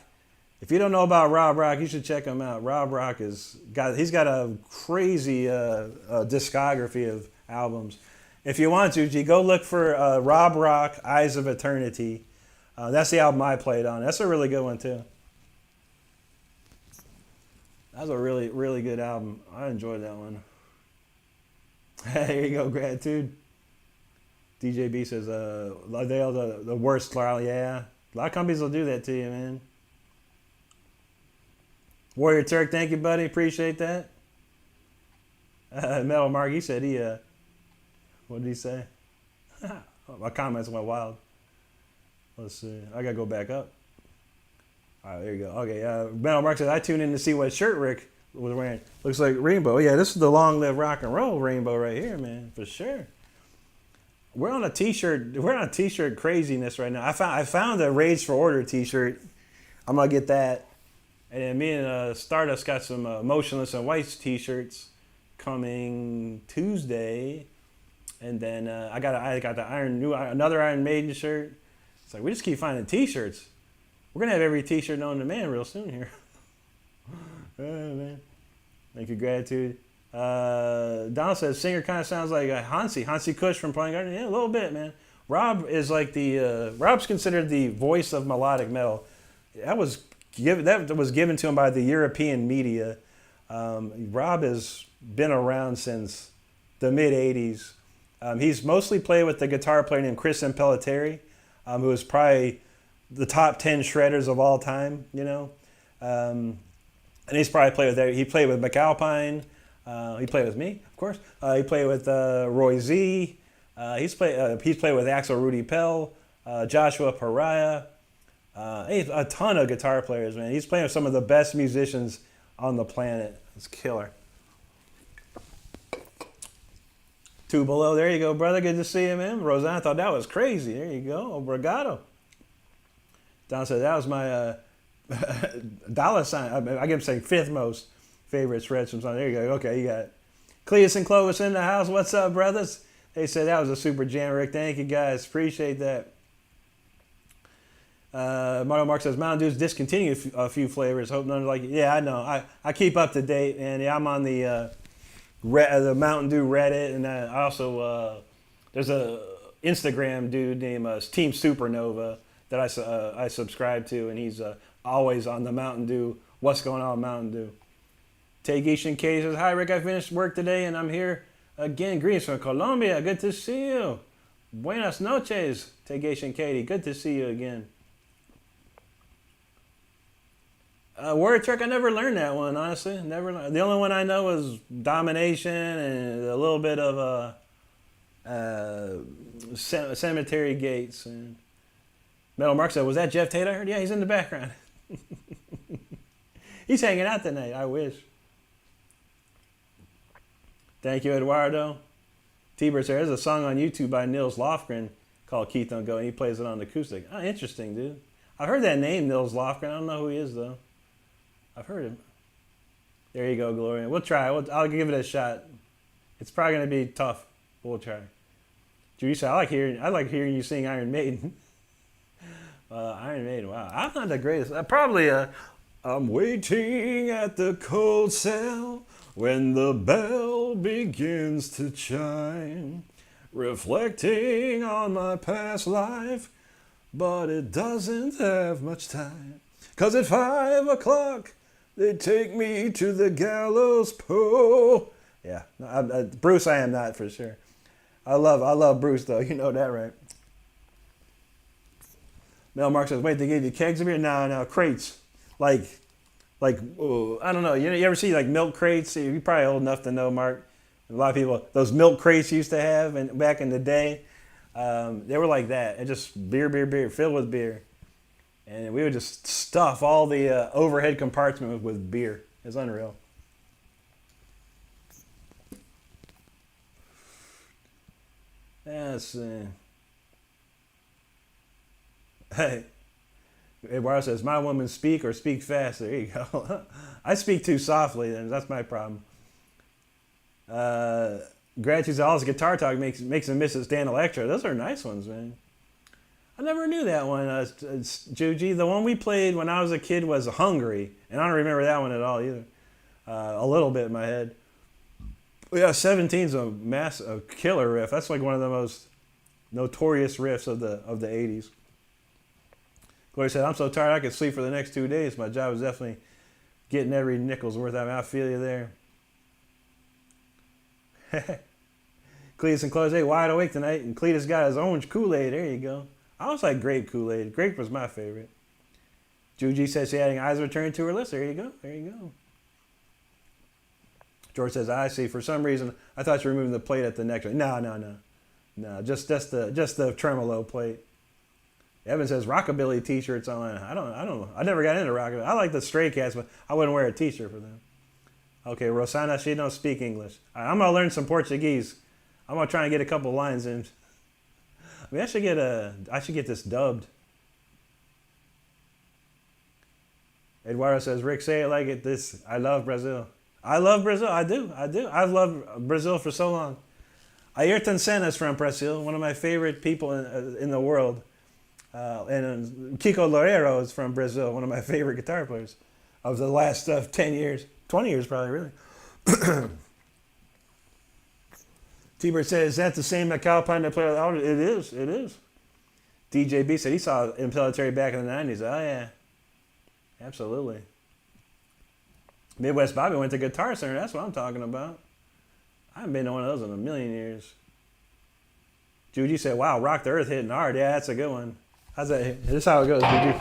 If you don't know about Rob Rock, you should check him out. Rob Rock he's got a crazy discography of albums. If you want to, go look for Rob Rock, Eyes of Eternity. That's the album I played on. That's a really good one, too. That's a really, really good album. I enjoyed that one. There you go, gratitude. DJB says, they are the worst, Lyle. Yeah. A lot of companies will do that to you, man. Warrior Turk, thank you, buddy. Appreciate that. Metal Mark, he said what did he say? My comments went wild. Let's see. I got to go back up. All right, there you go. Okay, Metal Mark says, I tuned in to see what shirt Rick was wearing. Looks like rainbow. Yeah, this is the long live rock and roll rainbow right here, man, for sure. We're on a t-shirt craziness right now. I found a Rage for Order t-shirt. I'm gonna get that. And then me and Stardust got some Motionless and White t-shirts. coming Tuesday, and then I got the another Iron Maiden shirt. It's like we just keep finding T-shirts. We're gonna have every T-shirt known to man real soon here. Oh, man. Thank you, gratitude. Donald says singer kind of sounds like Hansi Kush from Pine Garden. Yeah, a little bit, man. Rob is like Rob's considered the voice of melodic metal. That was given to him by the European media. Rob has been around since the mid '80s. He's mostly played with the guitar player named Chris Impellitteri, who is probably the top 10 shredders of all time. You know, and he's probably played with. He played with McAlpine. He played with me, of course. He played with Roy Z. He's played with Axel Rudy Pell, Joshua Pariah. A ton of guitar players, man. He's playing with some of the best musicians on the planet. It's killer. Two below. There you go, brother. Good to see you, man. Rosanna thought that was crazy. There you go. Obrigado. Don said that was my dollar sign. I give him saying fifth most favorite shred from something. There you go. Okay, you got it. Cletus and Clovis in the house. What's up, brothers? They said that was a super jam, Rick. Thank you, guys. Appreciate that. Mario Mark says Mountain Dew's discontinued a few flavors. Hope none like it. Yeah, I know. I keep up to date, and yeah, I'm on the Mountain Dew Reddit, and I also there's a Instagram dude named Team Supernova that I subscribe to, and he's always on the Mountain Dew. What's going on, Mountain Dew? Tagishan K says, hi, Rick. I finished work today, and I'm here again. Greetings from Colombia. Good to see you. Buenas noches, Tagishan Katie. Good to see you again. Word Trick, I never learned that one, honestly. Never. The only one I know is Domination and a little bit of Cemetery Gates. And Metal Mark said, was that Jeff Tate I heard? Yeah, he's in the background. He's hanging out tonight, I wish. Thank you, Eduardo. T-Bird said, there's a song on YouTube by Nils Lofgren called Keith Don't Go, and he plays it on the acoustic. Oh, interesting, dude. I've heard that name, Nils Lofgren. I don't know who he is, though. I've heard him. There you go, Gloria. We'll try. I'll give it a shot. It's probably going to be tough. We'll try. Teresa, I like hearing you sing Iron Maiden. Iron Maiden, wow. I'm not the greatest. Probably I'm waiting at the cold cell when the bell begins to chime, reflecting on my past life, but it doesn't have much time. 'Cause at 5 o'clock, they take me to the gallows pole. Yeah, Bruce, I am not for sure. I love Bruce though. You know that, right? Mel Mark says, "Wait, they gave you kegs of beer? No, crates. Like, I don't know. You ever see like milk crates? You're probably old enough to know, Mark. A lot of people, those milk crates used to have, and back in the day, they were like that. And just beer, filled with beer. And we would just stuff all the overhead compartment with beer. It's unreal. Yes. Hey, Eduardo says, my woman speak or speak fast. There you go. I speak too softly, then. That's my problem. Gratitude to all his guitar talk makes him miss his Dan Electro. Those are nice ones, man. I never knew that one, Juji. The one we played when I was a kid was Hungry, and I don't remember that one at all either. A little bit in my head. But yeah, 17's a killer riff. That's like one of the most notorious riffs of the 80s. Gloria said, I'm so tired I could sleep for the next 2 days. My job is definitely getting every nickel's worth out of it. I feel you there. Cletus and Chloe say, wide awake tonight, and Cletus got his orange Kool-Aid. There you go. I always like grape Kool-Aid. Grape was my favorite. Juji says she's adding Eyes Return to her list. There you go. George says, I see. For some reason, I thought you were removing the plate at the next one. No. Just the tremolo plate. Evan says Rockabilly T-shirts online. I don't know. I never got into Rockabilly. I like the Stray Cats, but I wouldn't wear a T-shirt for them. Okay, Rosana, she don't speak English. All right, I'm gonna learn some Portuguese. I'm gonna try and get a couple lines in. I mean, I should get this dubbed. Eduardo says, Rick, say it like it. I love Brazil. I love Brazil. I do. I've loved Brazil for so long. Ayrton Senna is from Brazil, one of my favorite people in the world. And Kiko Loureiro is from Brazil, one of my favorite guitar players of the last 10 years, 20 years probably, really. T-Bird said, is that the same McAlpine that played with Aldridge? It is. DJB said he saw him military back in the 90s. Oh, yeah. Absolutely. Midwest Bobby went to Guitar Center. That's what I'm talking about. I haven't been to one of those in a million years. Juju said, wow, Rock the Earth hitting hard. Yeah, that's a good one. How's that? This is how it goes, Juju.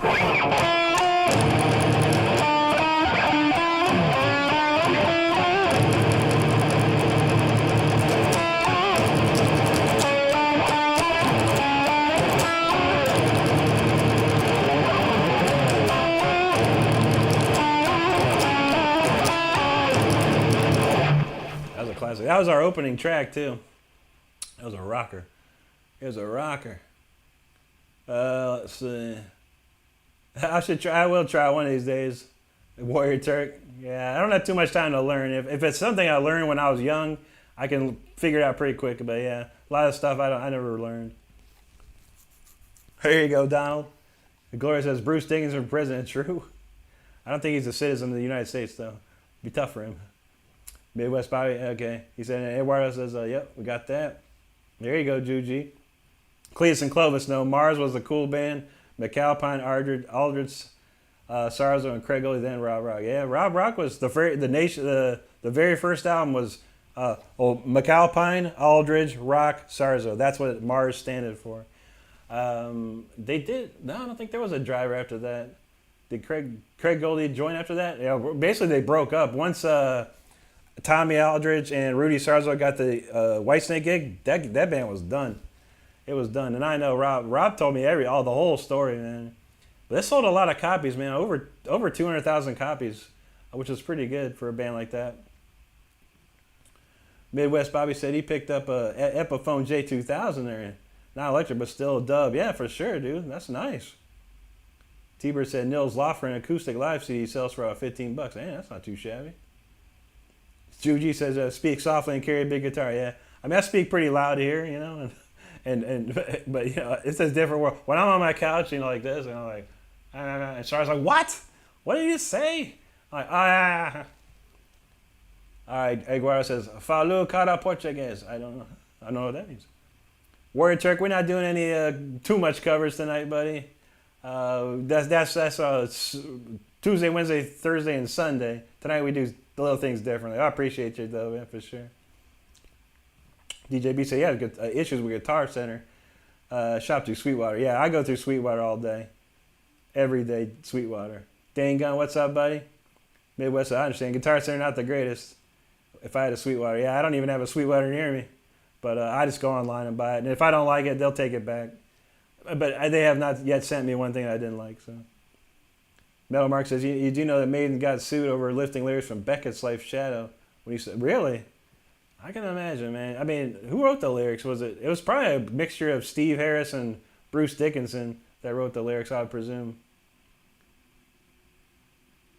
Classic. That was our opening track too. That was a rocker. It was a rocker. Let's see. I will try one of these days. Warrior Turk. Yeah, I don't have too much time to learn. If it's something I learned when I was young, I can figure it out pretty quick. But yeah, a lot of stuff I never learned. Here you go, Donald. Gloria says Bruce Dickinson from prison. True. I don't think he's a citizen of the United States though. It'd be tough for him. Midwest Bobby, okay. He said, Eduardo says, yep, we got that. There you go, Juji. Cletus and Clovis, no. Mars was a cool band. McAlpine, Aldridge, Sarzo, and Craig Goldie, then Rob Rock. Yeah, Rob Rock was the very first album was McAlpine, Aldridge, Rock, Sarzo. That's what Mars standed for. They did, no, I don't think there was a driver after that. Did Craig Goldie join after that? Yeah, basically they broke up. Once Tommy Aldridge and Rudy Sarzo got the Whitesnake gig, that band was done. It was done. And I know Rob told me the whole story, man. But they sold a lot of copies, man. Over 200,000 copies, which is pretty good for a band like that. Midwest Bobby said he picked up a Epiphone J2000 there. Not electric, but still a dub. Yeah, for sure, dude. That's nice. T-Bird said Nils Lofgren acoustic live CD sells for about $15. Man, that's not too shabby. Juji says, speak softly and carry a big guitar. Yeah, I mean, I speak pretty loud here, you know, but you know, it's a different world. When I'm on my couch, you know, like this, and I'm like, and Sarah's like, what? What did you say? I'm like, ah. All right, Eduardo says, Falu cara Portuguese. I don't know what that means. Warrior Turk, we're not doing any too much covers tonight, buddy. That's Tuesday, Wednesday, Thursday, and Sunday. Tonight we do the little things differently. I appreciate you though, man, for sure. DJB said, yeah, good issues with Guitar Center. Shop through Sweetwater. Yeah, I go through Sweetwater all day. Every day, Sweetwater. Dane Gun, what's up, buddy? Midwest, I understand. Guitar Center, not the greatest. If I had a Sweetwater. Yeah, I don't even have a Sweetwater near me. But I just go online and buy it. And if I don't like it, they'll take it back. But they have not yet sent me one thing I didn't like, so. Metal Mark says, you do know that Maiden got sued over lifting lyrics from Beckett's Life Shadow. When you said, really? I can imagine, man. I mean, who wrote the lyrics? It was probably a mixture of Steve Harris and Bruce Dickinson that wrote the lyrics, I would presume.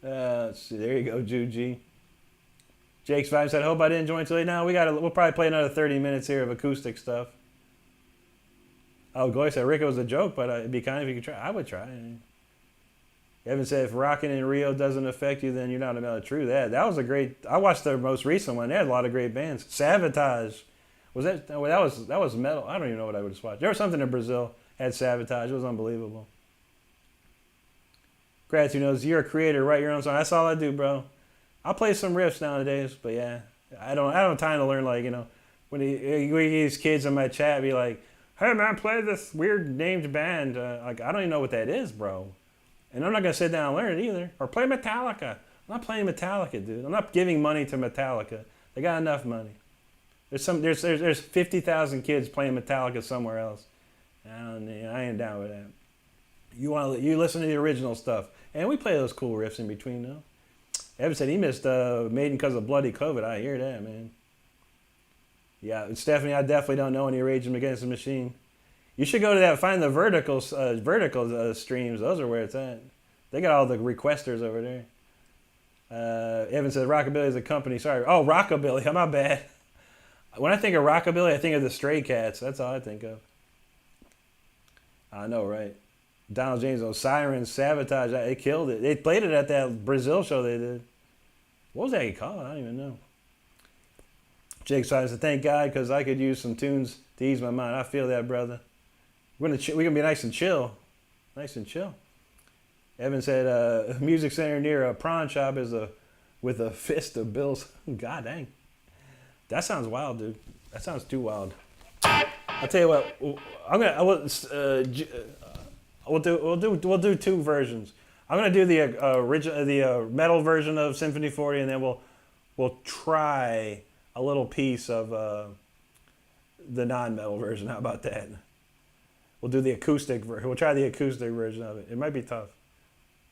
Let's see, there you go, Juji. Jake's Vibe said, hope I didn't join too late. Now we'll probably play another 30 minutes here of acoustic stuff. Oh, Gloria said, Rick, it was a joke, but it'd be kind if you could try. I would try. Evan said, if rocking in Rio doesn't affect you, then you're not about true. That was a great. I watched their most recent one. They had a lot of great bands. Sabotage, was that? That was metal. I don't even know what I would just watch. There was something in Brazil had Sabotage. It was unbelievable. Gratitude knows you're a creator. Write your own song. That's all I do, bro. I'll play some riffs nowadays, but yeah, I don't have time to learn. Like, you know, when these kids in my chat be like, hey man, play this weird named band. Like, I don't even know what that is, bro. And I'm not going to sit down and learn it either. Or play Metallica. I'm not playing Metallica, dude. I'm not giving money to Metallica. They got enough money. There's 50,000 kids playing Metallica somewhere else. I ain't down with that. You listen to the original stuff. And we play those cool riffs in between, though. Evan said he missed Maiden because of bloody COVID. I hear that, man. Yeah, Stephanie, I definitely don't know any Rage Against the Machine. You should go to that. Find the vertical streams. Those are where it's at. They got all the requesters over there. Evan says Rockabilly is a company. Sorry. Oh, Rockabilly. I'm not bad. When I think of Rockabilly, I think of the Stray Cats. That's all I think of. I know, right? Donald James, those Sirens, Sabotage, they killed it. They played it at that Brazil show they did. What was that called? I don't even know. Jake says, thank God, because I could use some tunes to ease my mind. I feel that, brother. We're gonna be nice and chill. Nice and chill. Evan said, music center near a prawn shop is with a fist of bills. God dang. That sounds wild, dude. That sounds too wild. I'll tell you what. We'll do two versions. I'm gonna do the original, the metal version of Symphony 40, and then we'll try a little piece of the non-metal version. How about that? We'll do the acoustic version. We'll try the acoustic version of it. It might be tough.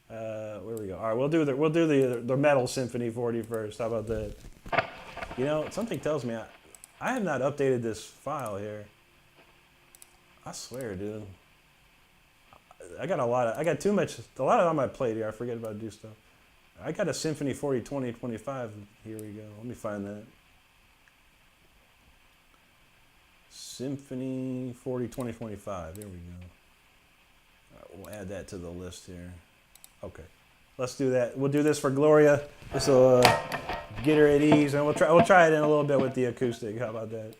Where we go? All right, we'll do the metal Symphony 40 first. How about that? You know, something tells me I have not updated this file here. I swear, dude. I got a lot on my plate here. I forget about to do stuff. I got a Symphony 40 2025. Here we go. Let me find that. Symphony 40 2025. There we go. All right, we'll add that to the list here. Okay. Let's do that. We'll do this for Gloria. This will get her at ease, and we'll try it in a little bit with the acoustic. How about that?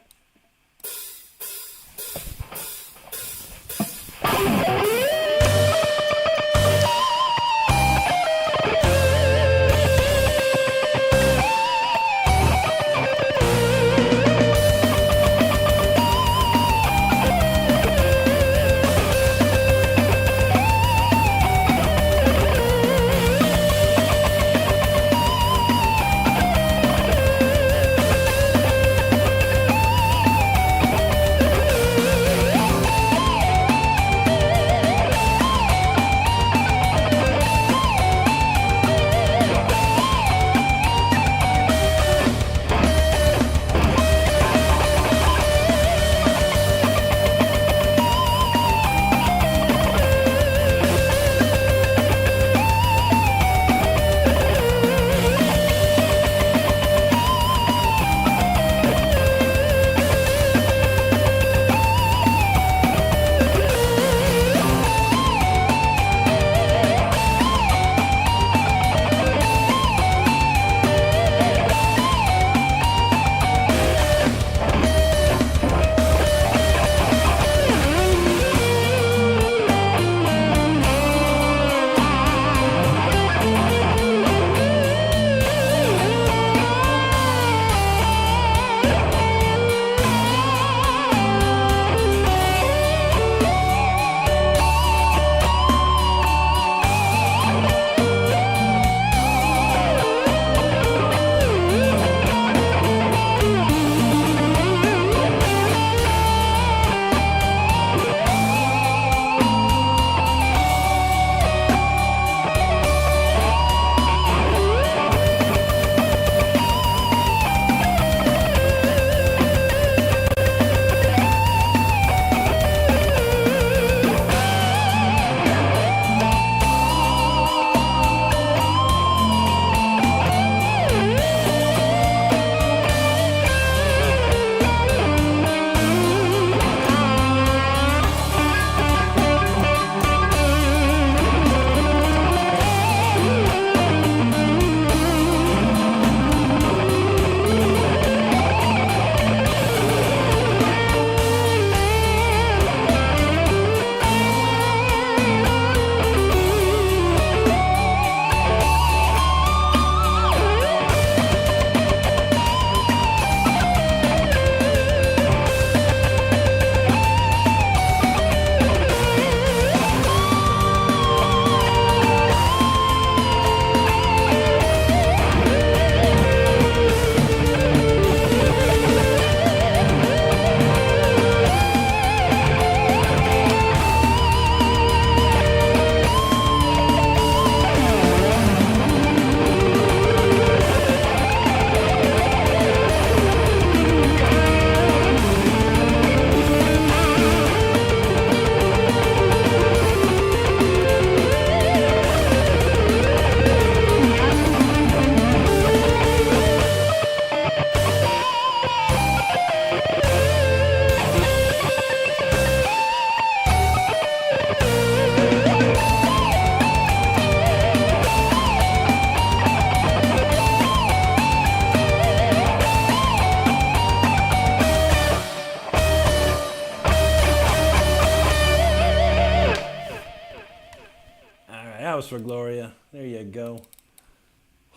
chorus for Gloria. There you go.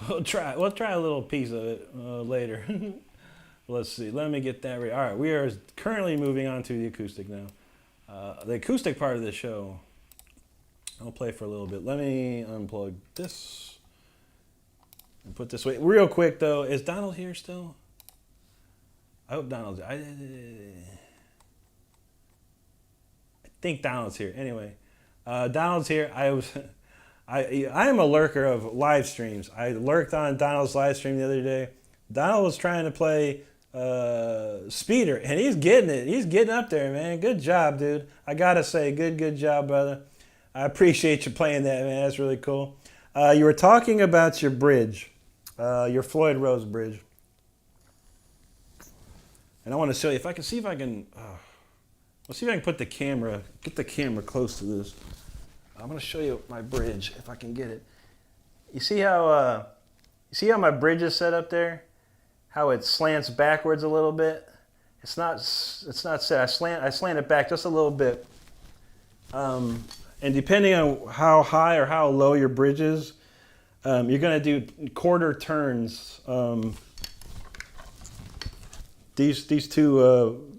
We'll try a little piece of it later. Let's see. Let me get that ready. All right, we are currently moving on to the acoustic now. The acoustic part of the show. I'll play for a little bit. Let me unplug this and put this away. Real quick though, is Donald here still? I hope Donald's. I think Donald's here. Anyway, Donald's here. I am a lurker of live streams. I lurked on Donald's live stream the other day. Donald was trying to play Speeder, and he's getting it. He's getting up there, man. Good job, dude. I gotta say, good job, brother. I appreciate you playing that, man. That's really cool. You were talking about your bridge, your Floyd Rose bridge. And I want to show you, if I can see if I can, let's see if I can put the camera, get the camera close to this. I'm going to show you my bridge, if I can get it. You see how my bridge is set up there? How it slants backwards a little bit? It's not set. I slant it back just a little bit. And depending on how high or how low your bridge is, you're going to do quarter turns. These two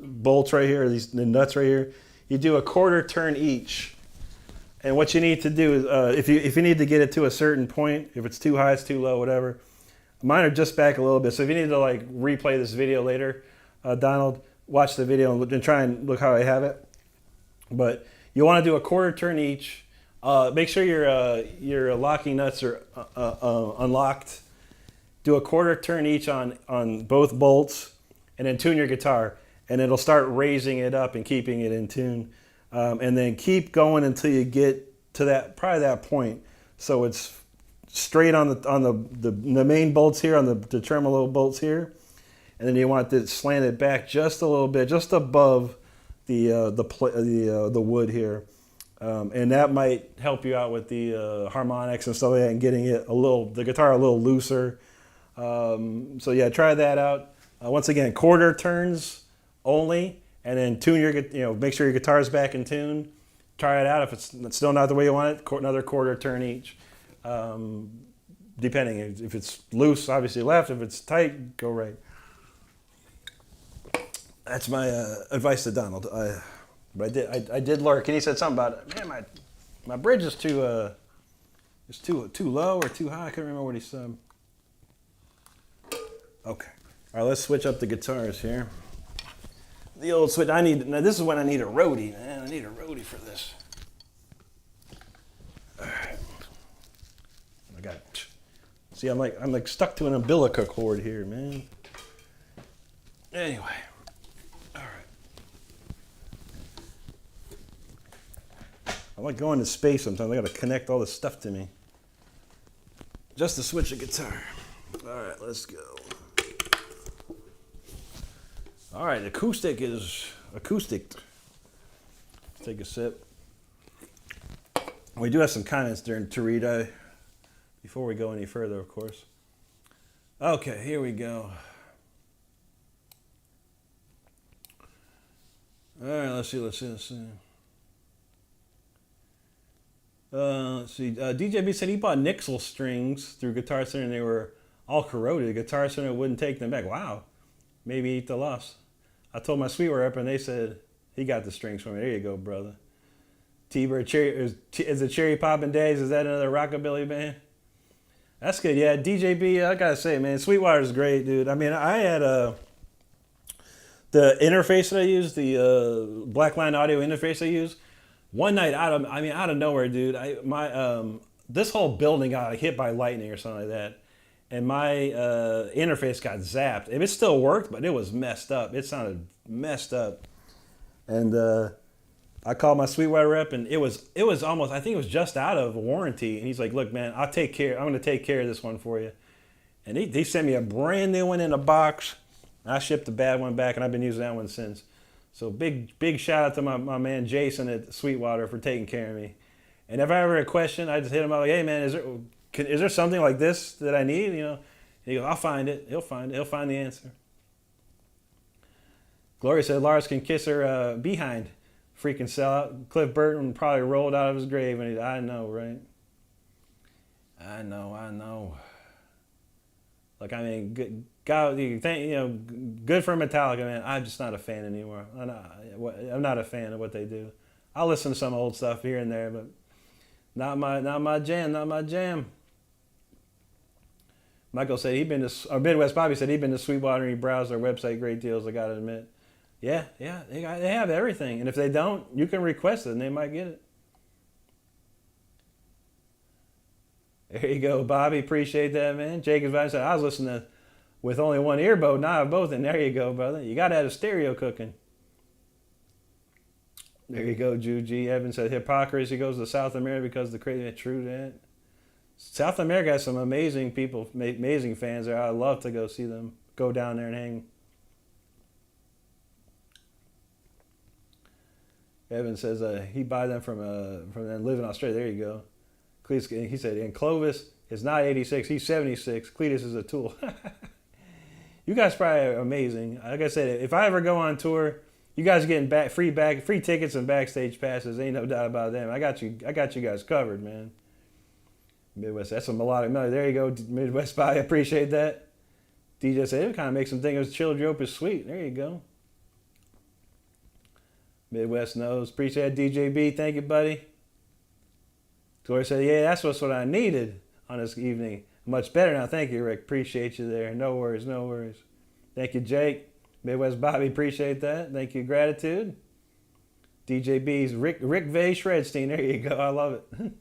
bolts right here, the nuts right here, you do a quarter turn each. And what you need to do is, if you need to get it to a certain point, if it's too high, it's too low, whatever. Mine are just back a little bit. So if you need to like replay this video later, Donald, watch the video and try and look how I have it. But you want to do a quarter turn each. Make sure your locking nuts are unlocked. Do a quarter turn each on both bolts, and then tune your guitar. And it'll start raising it up and keeping it in tune. And then keep going until you get to probably that point. So it's straight on the main bolts here, on the tremolo bolts here. And then you want to slant it back just a little bit, just above the wood here. And that might help you out with the harmonics and stuff like that, and getting it the guitar a little looser. So yeah, try that out. Once again, quarter turns only, and then tune make sure your guitar's back in tune. Try it out. If it's still not the way you want it, another quarter turn each. Depending, if it's loose, obviously left. If it's tight, go right. That's my advice to Donald. But I did lurk, and he said something about, man, my bridge is too low or too high. I couldn't remember what he said. Okay. All right, let's switch up the guitars here. The old switch. Now this is when I need a roadie, man. I need a roadie for this. All right. See, I'm like stuck to an umbilical cord here, man. Anyway. All right. I like going to space sometimes. I got to connect all this stuff to me. Just to switch a guitar. All right, let's go. All right, acoustic is acoustic. Take a sip. We do have some comments to read before we go any further, of course. Okay, here we go. All right, let's see. Let's see. DJB said he bought Nixle strings through Guitar Center and they were all corroded. Guitar Center wouldn't take them back. Wow. Maybe eat the loss. I told my Sweetwater rep and they said he got the strings for me. There you go, brother. T-Bird Cherry, is it Cherry Poppin' Days? Is that another rockabilly band? That's good. Yeah, DJB, I gotta say, man, Sweetwater's great, dude. I mean, I had the interface that I use, the Blackline audio interface I use. One night out of nowhere, dude, this whole building got hit by lightning or something like that. And my interface got zapped. It still worked, but it was messed up. It sounded messed up. And I called my Sweetwater rep, and it was almost, I think it was just out of warranty. And he's like, look, man, I'm going to take care of this one for you. And he sent me a brand new one in a box. I shipped the bad one back, and I've been using that one since. So big shout out to my man Jason at Sweetwater for taking care of me. And if I ever had a question, I just hit him up like, hey, man, is there something like this that I need? You know, and he goes, I'll find it. He'll find it. He'll find the answer. Gloria said Lars can kiss her behind. Freaking sellout. Cliff Burton probably rolled out of his grave. And I know, right? I know. Like, I mean, good, God, good for Metallica, man. I'm just not a fan anymore. I'm not a fan of what they do. I'll listen to some old stuff here and there, but not my jam. Michael said he'd been to, or Midwest Bobby said he'd been to Sweetwater and he browsed their website, great deals, I gotta admit. Yeah, they have everything. And if they don't, you can request it and they might get it. There you go, Bobby. Appreciate that, man. Jacob's Vine said, I was listening to with only one earbud. Now I have both. And there you go, brother. You got to have a stereo cooking. There you go, Juji. Evans said, hypocrisy goes to South America because the crazy. True that. South America has some amazing people, amazing fans there. I'd love to go see them. Go down there and hang. Evan says he buy them from them live in Australia. There you go. Cletus, he said, and Clovis is not 86, he's 76. Cletus is a tool. You guys probably are amazing. Like I said, if I ever go on tour, you guys are getting free tickets and backstage passes. Ain't no doubt about them. I got you guys covered, man. Midwest, that's a melodic melody. There you go, Midwest Spy. I appreciate that. DJ said it kind of makes them think it was Chilled Rope is sweet. There you go. Midwest knows. Appreciate it, DJB. Thank you, buddy. Gloria said, yeah, that's what I needed on this evening. Much better now. Thank you, Rick. Appreciate you there. No worries. Thank you, Jake. Midwest Bobby, appreciate that. Thank you, gratitude. DJB's Rick Vay Shredstein. There you go. I love it.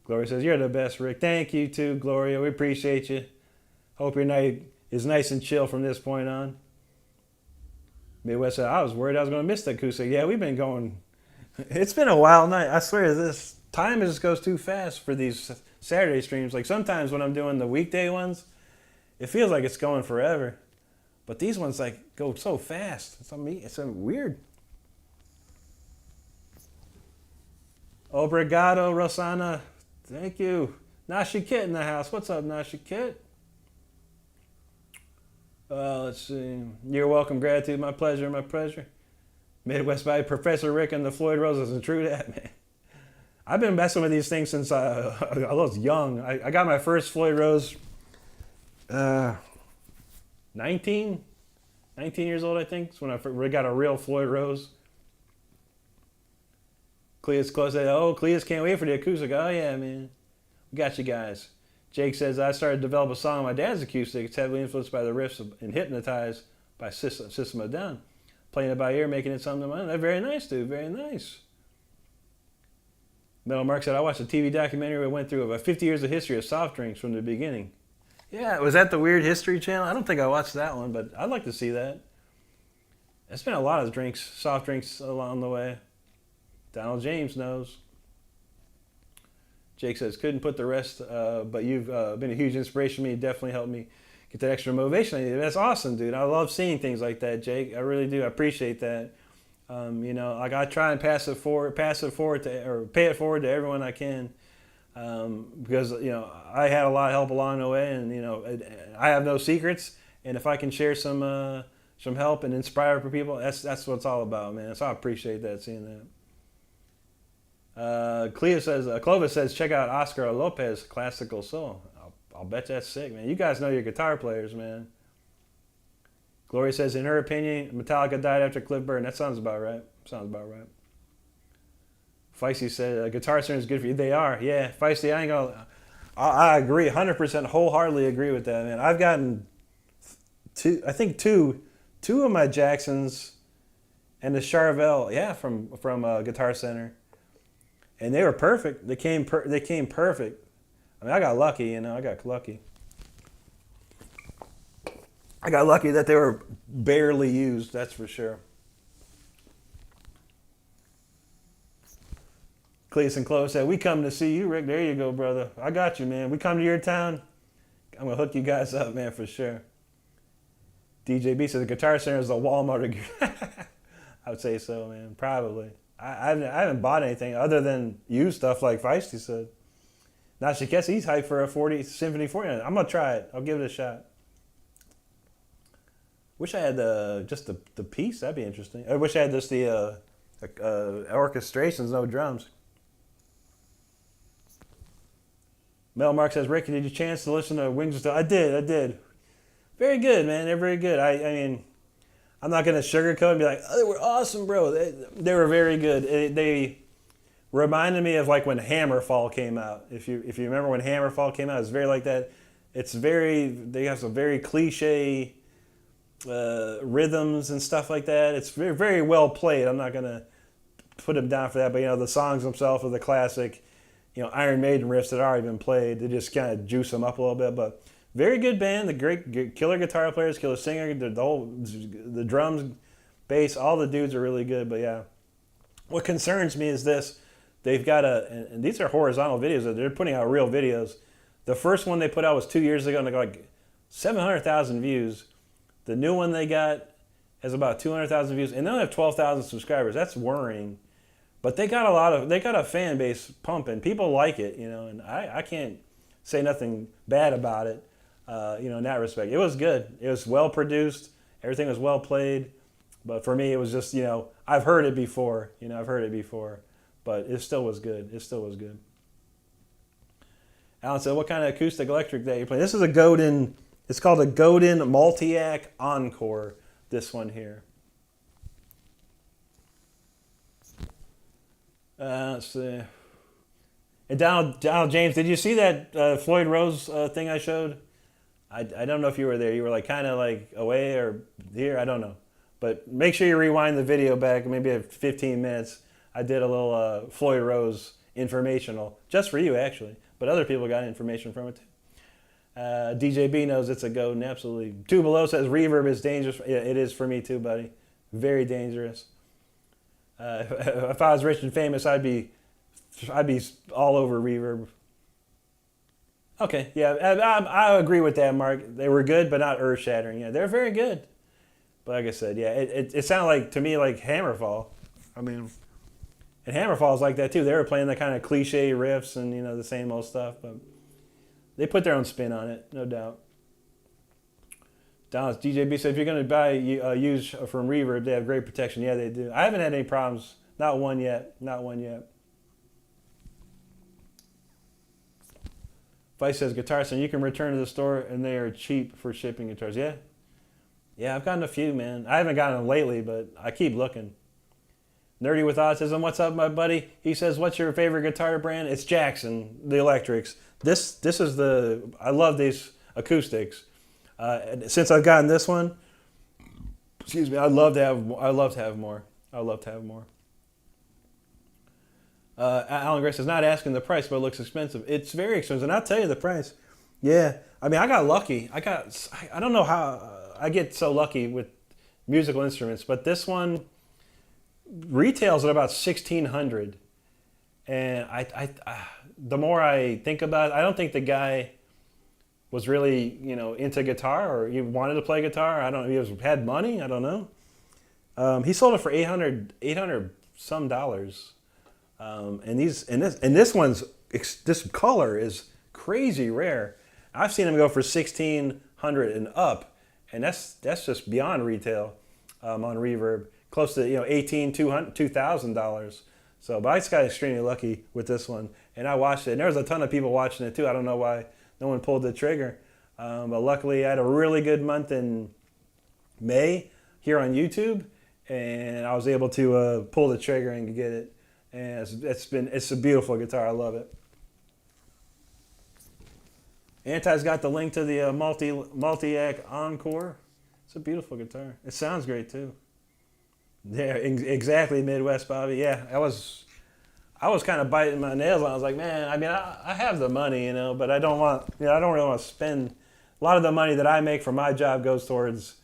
Gloria says, you're the best, Rick. Thank you, too, Gloria. We appreciate you. Hope your night is nice and chill from this point on. Midwest said, I was worried I was going to miss the acoustic. Yeah, we've been going. It's been a wild night. I swear this time just goes too fast for these Saturday streams. Like sometimes when I'm doing the weekday ones, it feels like it's going forever. But these ones like go so fast. It's weird. Obrigado, Rosana. Thank you. Nashi Kit in the house. What's up, Nashi Kit? Let's see. You're welcome. Gratitude. My pleasure. Midwest by Professor Rick and the Floyd Roses. And true that, man. I've been messing with these things since I was young. I got my first Floyd Rose 19 years old, I think. It's when I got a real Floyd Rose. Cleus said, oh, Cleus can't wait for the acoustic. Oh, yeah, man. We got you guys. Jake says, I started to develop a song on my dad's acoustic. It's heavily influenced by the riffs and hypnotized by System of a Down. Playing it by ear, making it something of my own. That's very nice, dude. Very nice. Metal Mark said, I watched a TV documentary where it went through about 50 years of history of soft drinks from the beginning. Yeah, was that the Weird History channel? I don't think I watched that one, but I'd like to see that. There's been a lot of drinks, soft drinks along the way. Donald James knows. Jake says, couldn't put the rest, but you've been a huge inspiration to me. Definitely helped me get that extra motivation I needed. That's awesome, dude. I love seeing things like that, Jake. I really do. I appreciate that. Like I try and pay it forward to everyone I can, because I had a lot of help along the way, and I have no secrets. And if I can share some help and inspire for people, that's what it's all about, man. So I appreciate that, seeing that. Clovis says, check out Oscar Lopez Classical Soul. I'll bet that's sick, man. You guys know your guitar players, man. Gloria says, in her opinion, Metallica died after Cliff Burton. That sounds about right. Feisty said, Guitar Center is good for you. They are, yeah. Feisty, I agree, 100% wholeheartedly agree with that, man. I've gotten two of my Jacksons and the Charvel, yeah, from Guitar Center. And they were perfect. They came perfect. I mean, I got lucky, I got lucky. I got lucky that they were barely used, that's for sure. Cleus and Chloe said, we come to see you, Rick. There you go, brother. I got you, man. We come to your town, I'm going to hook you guys up, man, for sure. DJB said the Guitar Center is a Walmart. I would say so, man. Probably. I haven't bought anything other than used stuff like Feisty said. Now Shikesi, he's hyped for a Symphony 40. I'm going to try it. I'll give it a shot. Wish I had just the piece. That'd be interesting. I wish I had just the orchestrations, no drums. Mel Mark says, Rick, did you chance to listen to Wings of Steel? I did. Very good, man. They're very good. I mean, I'm not going to sugarcoat and be like, oh, they were awesome, bro. They were very good. They reminded me of like when Hammerfall came out. If you remember when Hammerfall came out, it's very like that. They have some very cliche rhythms and stuff like that. It's very, very well played. I'm not going to put them down for that, but the songs themselves are the classic, Iron Maiden riffs that have already been played. They just kind of juice them up a little bit, but very good band. The great killer guitar players, killer singer, the drums, bass, all the dudes are really good. But yeah, what concerns me is this: they've got and these are horizontal videos. They're putting out real videos. The first one they put out was 2 years ago, and they got like 700,000 views. The new one they got has about 200,000 views, and they only have 12,000 subscribers. That's worrying. But they got a fan base pumping. People like it, and I can't say nothing bad about it, in that respect. It was good. It was well produced. Everything was well played. But for me, it was just, I've heard it before. But it still was good. Alan said, what kind of acoustic electric that you're playing? This is a Godin. It's called a Godin Multi-Act Encore, this one here. Let's see. And Donald James, did you see that Floyd Rose thing I showed? I don't know if you were there. You were like kind of like away or here. I don't know. But make sure you rewind the video back, maybe 15 minutes. I did a little Floyd Rose informational, just for you actually. But other people got information from it too. DJ B knows it's a Godin, absolutely. Two Below says reverb is dangerous. Yeah, it is for me too, buddy. Very dangerous. If I was rich and famous, I'd be all over reverb. Okay, yeah, I agree with that, Mark. They were good, but not earth-shattering. Yeah, they're very good. But like I said, yeah, it sounded like to me like Hammerfall. I mean, and Hammerfall's like that too. They were playing the kind of cliche riffs and the same old stuff, but they put their own spin on it, no doubt. Dallas DJB said, if you're going to buy used from Reverb, they have great protection. Yeah, they do. I haven't had any problems. Not one yet. Vice says, Guitar Center, you can return to the store and they are cheap for shipping guitars. Yeah. Yeah, I've gotten a few, man. I haven't gotten them lately, but I keep looking. Nerdy with Autism, what's up, my buddy? He says, what's your favorite guitar brand? It's Jackson, the electrics. This is I love these acoustics. Since I've gotten this one, excuse me, I'd love to have more. Alan Gray says, not asking the price, but it looks expensive. It's very expensive, and I'll tell you the price. Yeah, I mean, I got lucky. I don't know how I get so lucky with musical instruments, but this one retails at about $1,600, and I the more I think about it, I don't think the guy was really, into guitar, or he wanted to play guitar. I don't know. He had money. I don't know. He sold it for $800 some dollars. And this one's, this color is crazy rare. I've seen them go for $1,600 and up, and that's just beyond retail on Reverb, close to $2,000. So, but I just got extremely lucky with this one, and I watched it. And there was a ton of people watching it too. I don't know why no one pulled the trigger. But luckily, I had a really good month in May here on YouTube, and I was able to pull the trigger and get it. And it's a beautiful guitar. I love it. Anti's got the link to the multi-act Encore. It's a beautiful guitar. It sounds great too. Yeah, exactly, Midwest Bobby. Yeah, I was kind of biting my nails on. I was like, man, I mean, I have the money, but I don't really want to spend. A lot of the money that I make from my job goes towards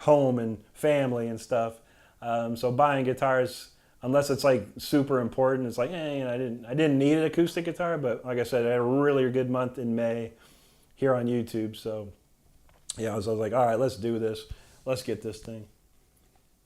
home and family and stuff. So buying guitars, unless it's like super important, it's like, I didn't need an acoustic guitar, but like I said, I had a really good month in May here on YouTube. So yeah, I was like, all right, let's do this. Let's get this thing.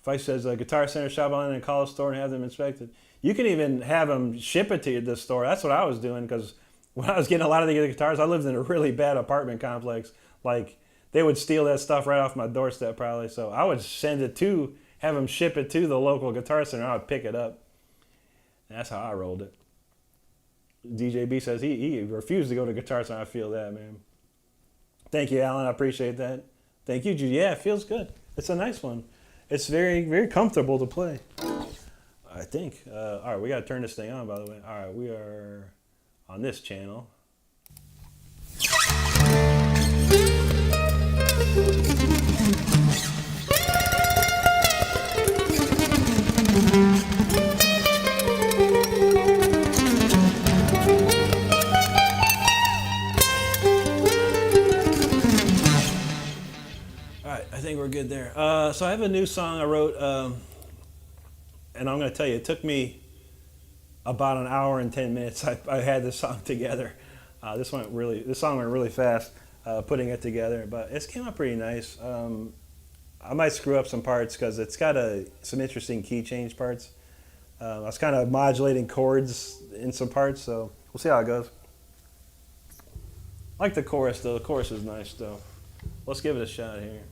Vice says, Guitar Center, shop online and call a store and have them inspected. You can even have them ship it to the store. That's what I was doing, because when I was getting a lot of the guitars, I lived in a really bad apartment complex. Like, they would steal that stuff right off my doorstep probably. So I would have them ship it to the local Guitar Center, and I would pick it up. And that's how I rolled it. DJ B says he refused to go to Guitar Center. I feel that, man. Thank you, Alan. I appreciate that. Thank you, Judy. Yeah, it feels good. It's a nice one. It's very, very comfortable to play, I think. All right, we got to turn this thing on, by the way. All right, we are on this channel. I think we're good there. So I have a new song I wrote, and I'm going to tell you, it took me about an hour and 10 minutes. I had this song together. This song went really fast putting it together, but it came out pretty nice. I might screw up some parts because it's got some interesting key change parts. I was kind of modulating chords in some parts, so we'll see how it goes. I like the chorus though. The chorus is nice though. Let's give it a shot here.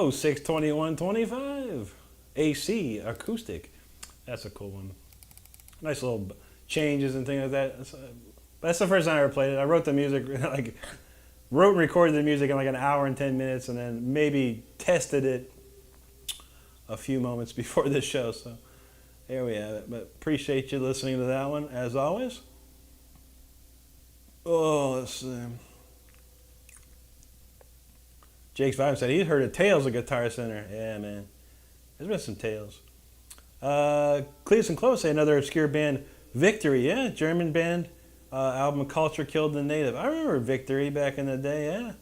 Oh, 62125. AC, acoustic. That's a cool one. Nice little changes and things like that. That's the first time I ever played it. I wrote the music, wrote and recorded the music in like an hour and 10 minutes, and then maybe tested it a few moments before this show. So there we have it. But appreciate you listening to that one, as always. Oh, let's see. Jake's Vibe said he's heard of Tales of Guitar Center. Yeah, man. There's been some Tales. Cletus and Close say another obscure band, Victory. Yeah, German band. Album Culture Killed the Native. I remember Victory back in the day, yeah.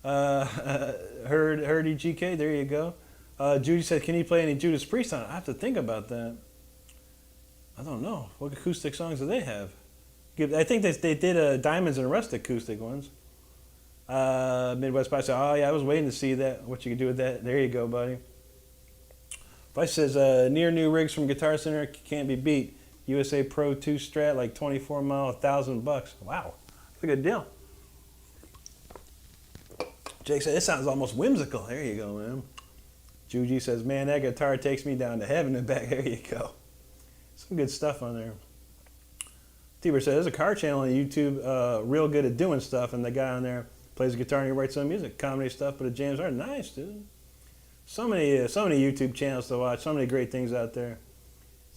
Heard EGK, there you go. Judy said, can you play any Judas Priest on it? I have to think about that. I don't know. What acoustic songs do they have? I think they did Diamonds and Rust acoustic ones. Midwest Pie said, oh yeah, I was waiting to see that. What you could do with that. There you go, buddy. Vice says, near new rigs from Guitar Center can't be beat. USA Pro 2 Strat, like 24 mile, $1,000. Wow, that's a good deal. Jake said, it sounds almost whimsical. There you go, man. Juji says, man, that guitar takes me down to heaven and back. There you go. Some good stuff on there. T-Bird said, there's a car channel on YouTube, real good at doing stuff, and the guy on there plays the guitar and he writes some music, comedy stuff, but the jams are nice, dude. So many YouTube channels to watch, so many great things out there.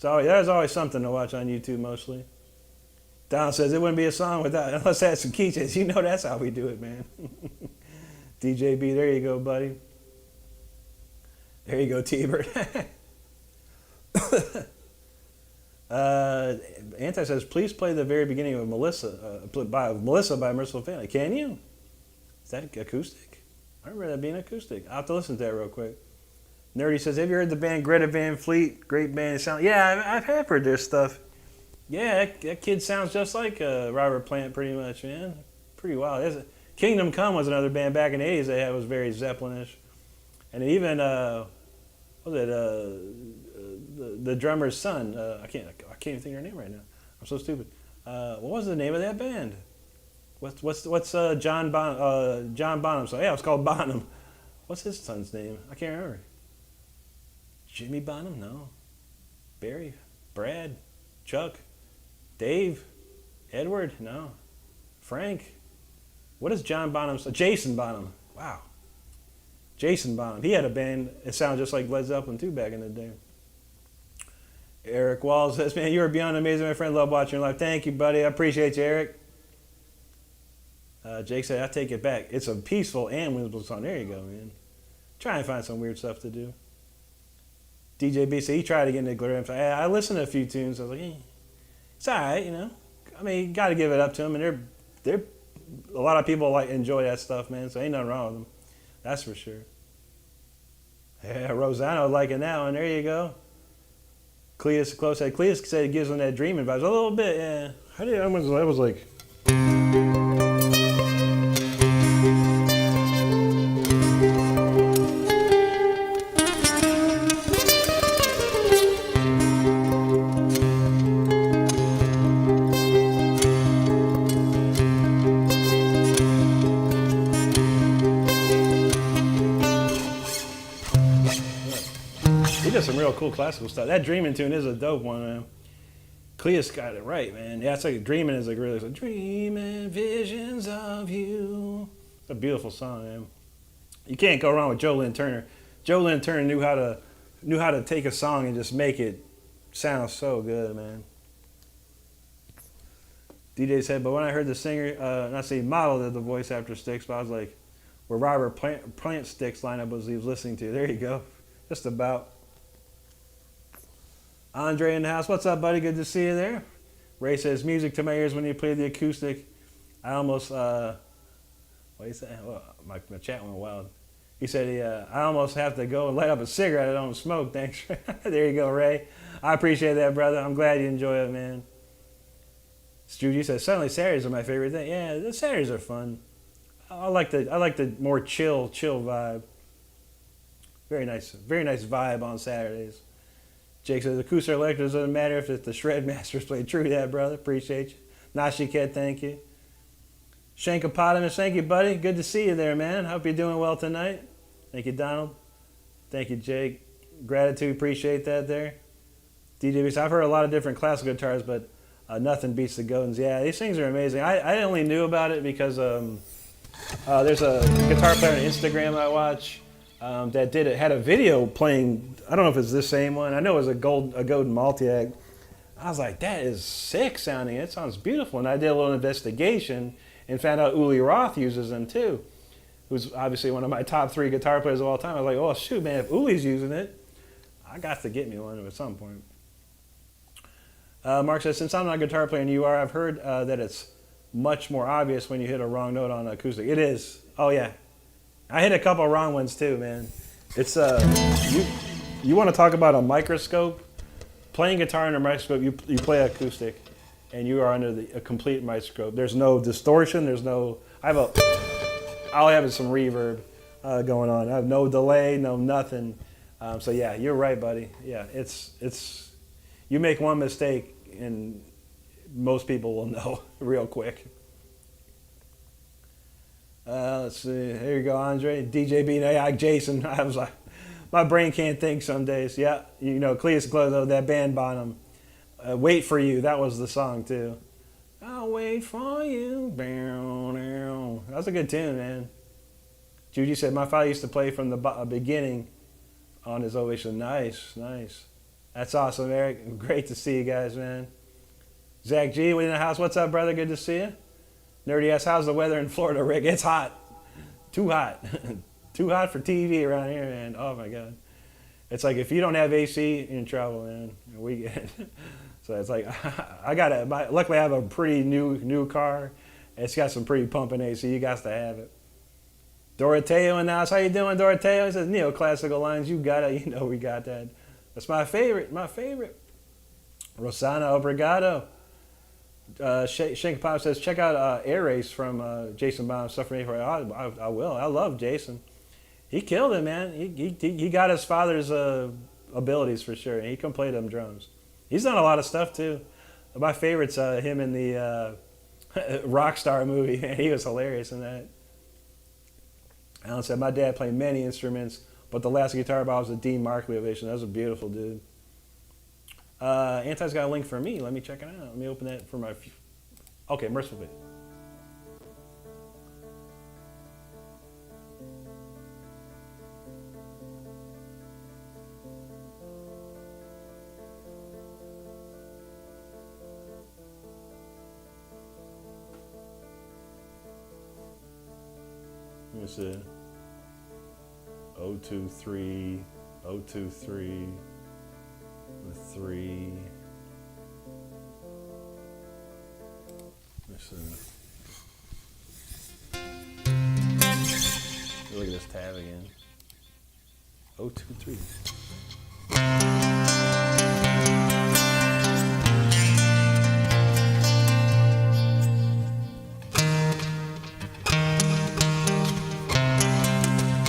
There's always something to watch on YouTube, mostly. Don says, it wouldn't be a song unless it had some key changes. You know that's how we do it, man. DJB, there you go, buddy. There you go, T-Bird. Anti says, please play the very beginning of Melissa by Merciful Fate. Can you? Is that acoustic? I remember that being acoustic. I'll have to listen to that real quick. Nerdy says, have you heard the band Greta Van Fleet? Great band. Yeah, I've heard their stuff. Yeah, that kid sounds just like Robert Plant pretty much, man. Pretty wild. Kingdom Come was another band back in the 80s that was very Zeppelin-ish. And even, the drummer's son, I can't even think of her name right now. I'm so stupid. What was the name of that band? What's John Bonham? So yeah, it's called Bonham. What's his son's name? I can't remember. Jimmy Bonham? No. Barry? Brad? Chuck? Dave? Edward? No. Frank? What is John Bonham's? Jason Bonham. Wow. Jason Bonham. He had a band. It sounded just like Led Zeppelin too back in the day. Eric Walls says, man, you are beyond amazing, my friend. Love watching your live. Thank you, buddy. I appreciate you, Eric. Jake said, I take it back. It's a peaceful and whimsical song. There you go, man. Try and find some weird stuff to do. DJ B said he tried to get into Glitter. I listened to a few tunes. I was like, it's all right, you know. I mean, you got to give it up to them, and they're a lot of people enjoy that stuff, man. So ain't nothing wrong with them. That's for sure. Yeah, Rosano liking that one. There you go. Cletus Close said it gives them that dreaming vibes a little bit. Yeah. That was like. Some real cool classical stuff. That Dreaming tune is a dope one, man. Cleus got it right, man. Yeah, it's like Dreaming is like really like dreaming visions of you. It's a beautiful song, man. You can't go wrong with Joe Lynn Turner. Joe Lynn Turner knew how to take a song and just make it sound so good, man. DJ said, but when I heard the singer, modeled the voice after Styx, but I was like, where Robert Plant Styx lineup was he was listening to. There you go. Just about. Andre in the house. What's up, buddy? Good to see you there. Ray says, music to my ears when you play the acoustic. I almost, what do you say? Well, my chat went wild. He said, I almost have to go and light up a cigarette. I don't smoke. Thanks. There you go, Ray. I appreciate that, brother. I'm glad you enjoy it, man. Judy says, suddenly Saturdays are my favorite thing. Yeah, the Saturdays are fun. I like the more chill vibe. Very nice vibe on Saturdays. Jake says, acoustic electric doesn't matter if it's the shred masters play. True that, brother. Appreciate you. Nashiket, thank you. Shankopotamus, thank you, buddy. Good to see you there, man. Hope you're doing well tonight. Thank you, Donald. Thank you, Jake. Gratitude, appreciate that there. DJ Beats, I've heard a lot of different classical guitars, but nothing beats the Godins. Yeah, these things are amazing. I only knew about it because there's a guitar player on Instagram I watch that had a video playing. I don't know if it's the same one. I know it was a Godin multi-act. I was like, that is sick sounding. It sounds beautiful. And I did a little investigation and found out Uli Roth uses them too, who's obviously one of my top 3 guitar players of all time. I was like, oh shoot, man, if Uli's using it, I got to get me one at some point. Mark says, since I'm not a guitar player and you are, I've heard that it's much more obvious when you hit a wrong note on acoustic. It is. Oh yeah. I hit a couple wrong ones too, man. It's you want to talk about a microscope? Playing guitar under a microscope, you play acoustic, and you are under a complete microscope. There's no distortion. There's no. All I have is some reverb going on. I have no delay, no nothing. So yeah, you're right, buddy. Yeah, it's. You make one mistake, and most people will know real quick. Let's see. Here you go, Andre. DJ B, Jason. I was like, my brain can't think some days. Yeah, you know, Cleus Clotho, that band bottom. Wait for You. That was the song too. I'll wait for you. That was a good tune, man. Judy said my father used to play from the beginning on his Ovation. Nice. That's awesome, Eric. Great to see you guys, man. Zach G, we in the house. What's up, brother? Good to see you. Nerdy ass, how's the weather in Florida, Rick? It's hot. Too hot. Too hot for TV around here, man. Oh, my God. It's like if you don't have AC, you're in trouble, man. We get so it's like, luckily I have a pretty new car. It's got some pretty pumping AC. You got to have it. Doroteo in the house. How you doing, Doroteo? He says, neoclassical lines. You got it. You know we got that. That's my favorite. Rosana Obrigado. Shank Pop says, check out Air Race from Jason Baum's Stuff for Me. I will. I love Jason. He killed it, man. He got his father's abilities for sure. And he can play them drums. He's done a lot of stuff too. My favorite's him in the Rockstar movie. Man, he was hilarious in that. Alan said, my dad played many instruments, but the last guitar bought was a Dean Markley Ovation. That was a beautiful dude. Anti's got a link for me. Let me check it out. Let me open that for my... Okay, Merciful Fate. Let me see. 023, 023, 3. Let's see. Look at this tab again. 023.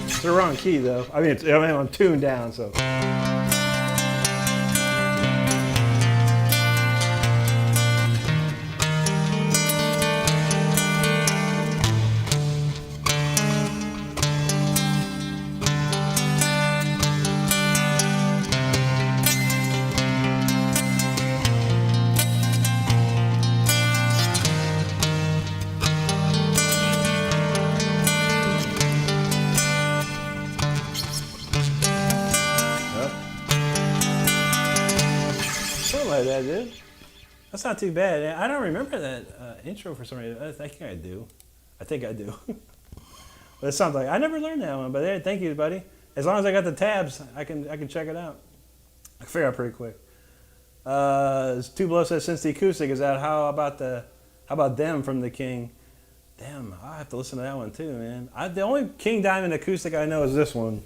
It's the wrong key though. I mean, I'm tuned down, so. That, dude. That's not too bad. I don't remember that intro for some reason. I think I do. But it sounds like I never learned that one. But hey, thank you, buddy. As long as I got the tabs, I can check it out. I can figure out pretty quick. Two Below says, since the acoustic is out, how about them from the King? Damn, I'll have to listen to that one too, man. The only King Diamond acoustic I know is this one.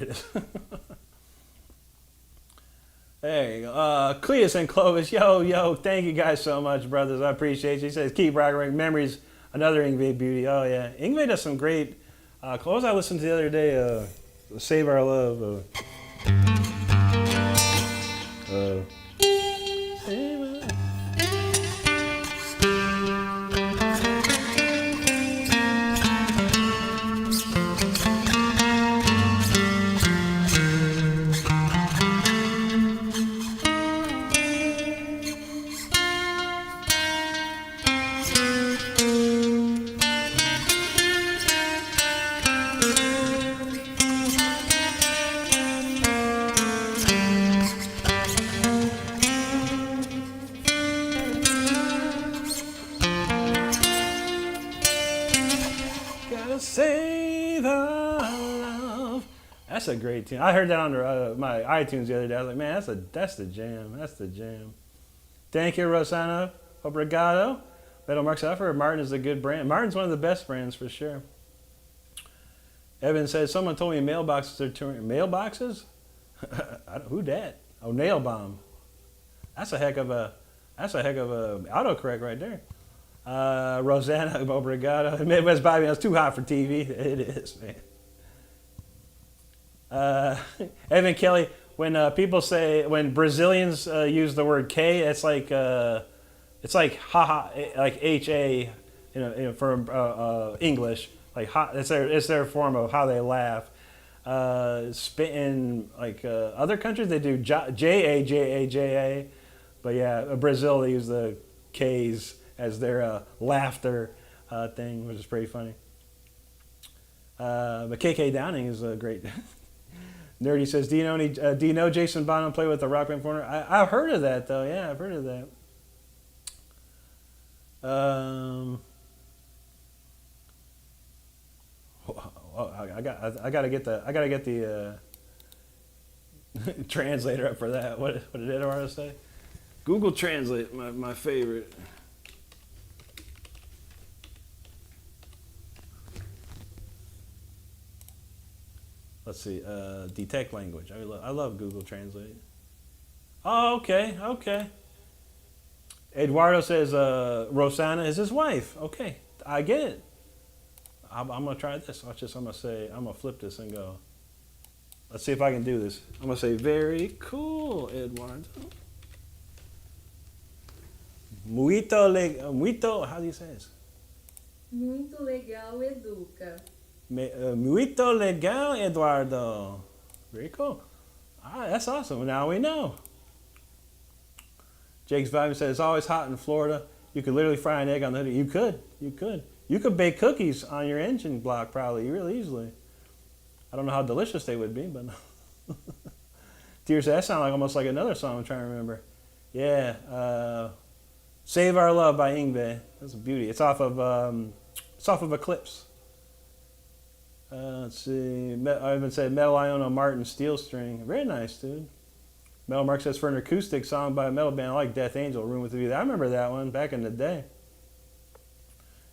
it is. There you go. Cletus and Clovis, yo, thank you guys so much, brothers. I appreciate you. He says, keep rocking memories. Another Ingve beauty. Oh, yeah. Ingve does some great. What was I listened to the other day? Save Our Love. Save our love. That's a great tune. I heard that on my iTunes the other day. I was like, man, that's the jam. That's the jam. Thank you, Rosanna. Obrigado. Metal Marks, I've heard Martin is a good brand. Martin's one of the best brands for sure. Evan says, someone told me mailboxes are touring. Mailboxes? Who dat? Oh, Nail Bomb. That's a heck of a autocorrect right there. Rosanna, obrigado. Midwest Bobby, it's too hot for TV. It is, man. Evan Kelly, when people say, when Brazilians use the word K, it's like haha, like HA, for English, like ha, it's their form of how they laugh. In other countries they do J-A, but yeah, Brazil they use the K's as their laughter thing, which is pretty funny. But KK Downing is a great. Nerdy says, do you know Jason Bonham play with the Rock Band Foreigner? I've heard of that though. Yeah, I've heard of that. I gotta get the translator up for that. What did Eduardo say? Google Translate, my favorite. Let's see, detect language. I love Google Translate. Oh, okay. Eduardo says Rosanna is his wife. Okay, I get it. I'm gonna try this. I'm gonna flip this and go. Let's see if I can do this. I'm gonna say very cool, Eduardo. Muito, how do you say this? Muito legal, Educa. Muito legal, Eduardo. Very cool. All right, that's awesome. Now we know. Jake's Vibe says, it's always hot in Florida. You could literally fry an egg on the hood. You could. You could bake cookies on your engine block probably really easily. I don't know how delicious they would be, but Tears, that sounds like almost like another song I'm trying to remember. Yeah, Save Our Love by Ingve. That's a beauty. It's off of Eclipse. Let's see. I even said Metal Iono Martin Steel String. Very nice, dude. Metal Mark says for an acoustic song by a metal band, I like Death Angel, Room with the View. I remember that one back in the day.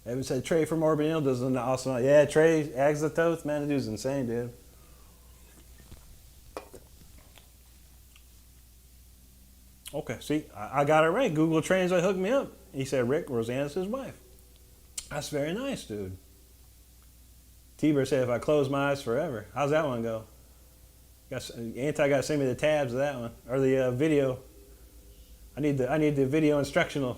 Evan said Trey from Morbid Ill does an awesome. Yeah, Trey Axatoth, man, the dude's insane, dude. Okay, see, I got it right. Google Translate hooked me up. He said Rick, Rosanna's his wife. That's very nice, dude. T-Bird said if I close my eyes forever. How's that one go? Anti got to send me the tabs of that one or the video. I need the video instructional.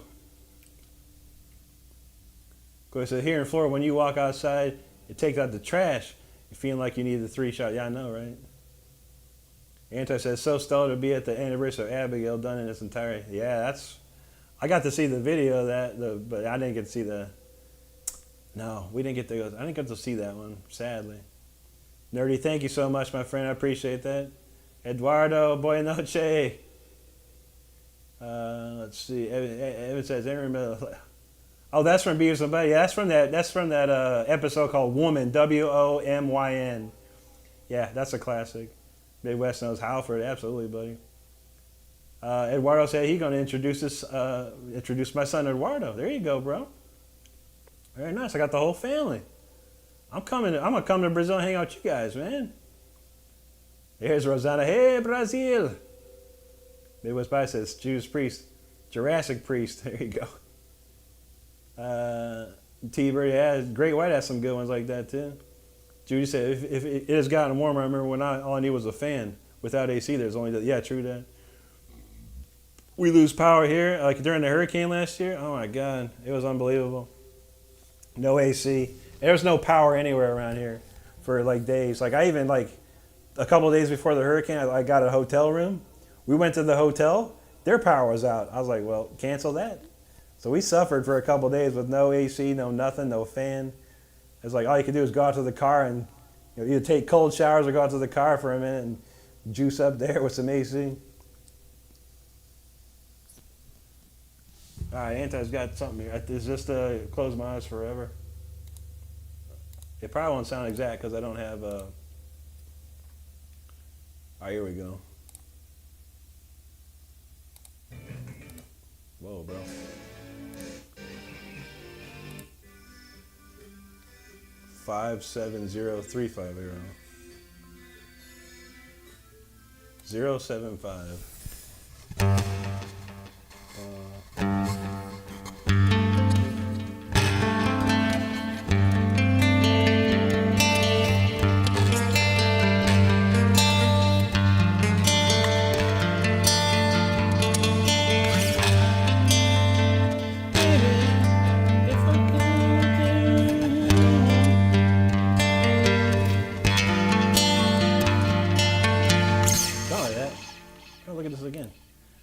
Of course, here in Florida, when you walk outside, it takes out the trash. You're feeling like you need the 3-shot. Yeah, I know, right? Anti says so stoked to be at the anniversary of Abigail done in its entirety. Yeah, I got to see the video of that, but I didn't get to see the. No, we didn't get to go. I didn't get to see that one, sadly. Nerdy, thank you so much, my friend. I appreciate that. Eduardo, buenas noches. Let's see. Evan says, oh, that's from Beavis and Buddy. Yeah, that's from that episode called Woman, WOMYN. Yeah, that's a classic. Midwest knows Halford, absolutely, buddy. Eduardo said he's going to introduce my son Eduardo. There you go, bro. Very nice. I got the whole family. I'm gonna come to Brazil and hang out with you guys, man. Here's Rosanna. Hey, Brazil. Midwest Pie says Jewish priest. Jurassic priest. There you go. T-Bird, yeah, Great White has some good ones like that too. Judy said, if it has gotten warmer, I remember when all I needed was a fan. Without AC, there's only yeah, true that. We lose power here, like during the hurricane last year. Oh my God, it was unbelievable. No AC. There was no power anywhere around here for like days. Like I even like a couple of days before the hurricane, I got a hotel room. We went to the hotel, their power was out. I was like, well, cancel that. So we suffered for a couple of days with no AC, no nothing, no fan. It's like all you could do is go out to the car and either take cold showers or go out to the car for a minute and juice up there with some AC. All right, Anti's got something here. It's just close my eyes forever. It probably won't sound exact because I don't have all right, here we go. Whoa, bro. Five 70350 075.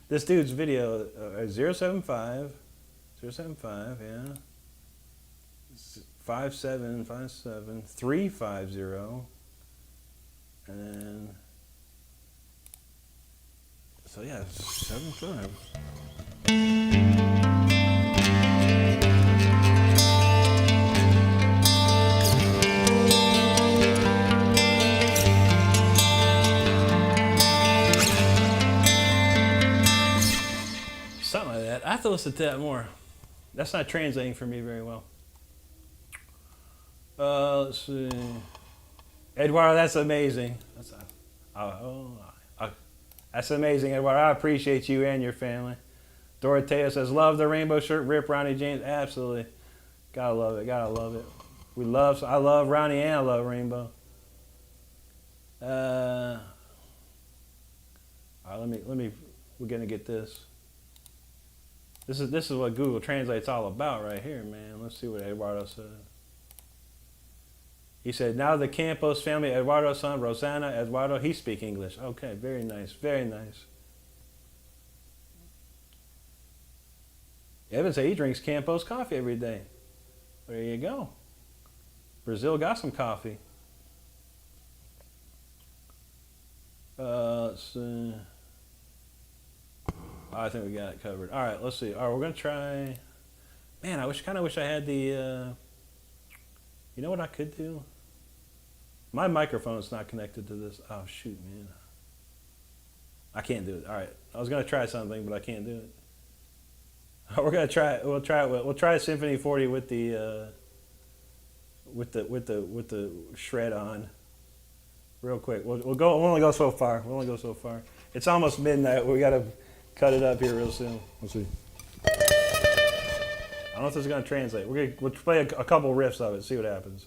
This dude's video, 075, yeah, 5757 350, and so yeah, 75. Something like that. I have to listen to that more. That's not translating for me very well. Let's see. Eduardo, that's amazing. That's amazing, Eduardo. I appreciate you and your family. Dorothea says, love the rainbow shirt. Rip Ronnie James. Absolutely. Gotta love it. Gotta love it. I love Ronnie and I love Rainbow. All right, we're gonna get this. This is what Google Translate's all about right here, man. Let's see what Eduardo said. He said, now the Campos family, Eduardo's son, Rosanna, Eduardo, he speak English. Okay, very nice, very nice. Evan said he drinks Campos coffee every day. There you go. Brazil got some coffee. Let's see. I think we got it covered. All right, let's see. All right, we're gonna try. Man, I wish I had the. You know what I could do? My microphone's not connected to this. Oh shoot, man. I can't do it. All right, I was gonna try something, but I can't do it. We're gonna try it. We'll try a Symphony 40 with the shred on. Real quick. We'll only go so far. It's almost midnight. We gotta cut it up here real soon. Let's see. I don't know if this is gonna translate. We'll play a couple riffs of it. See what happens.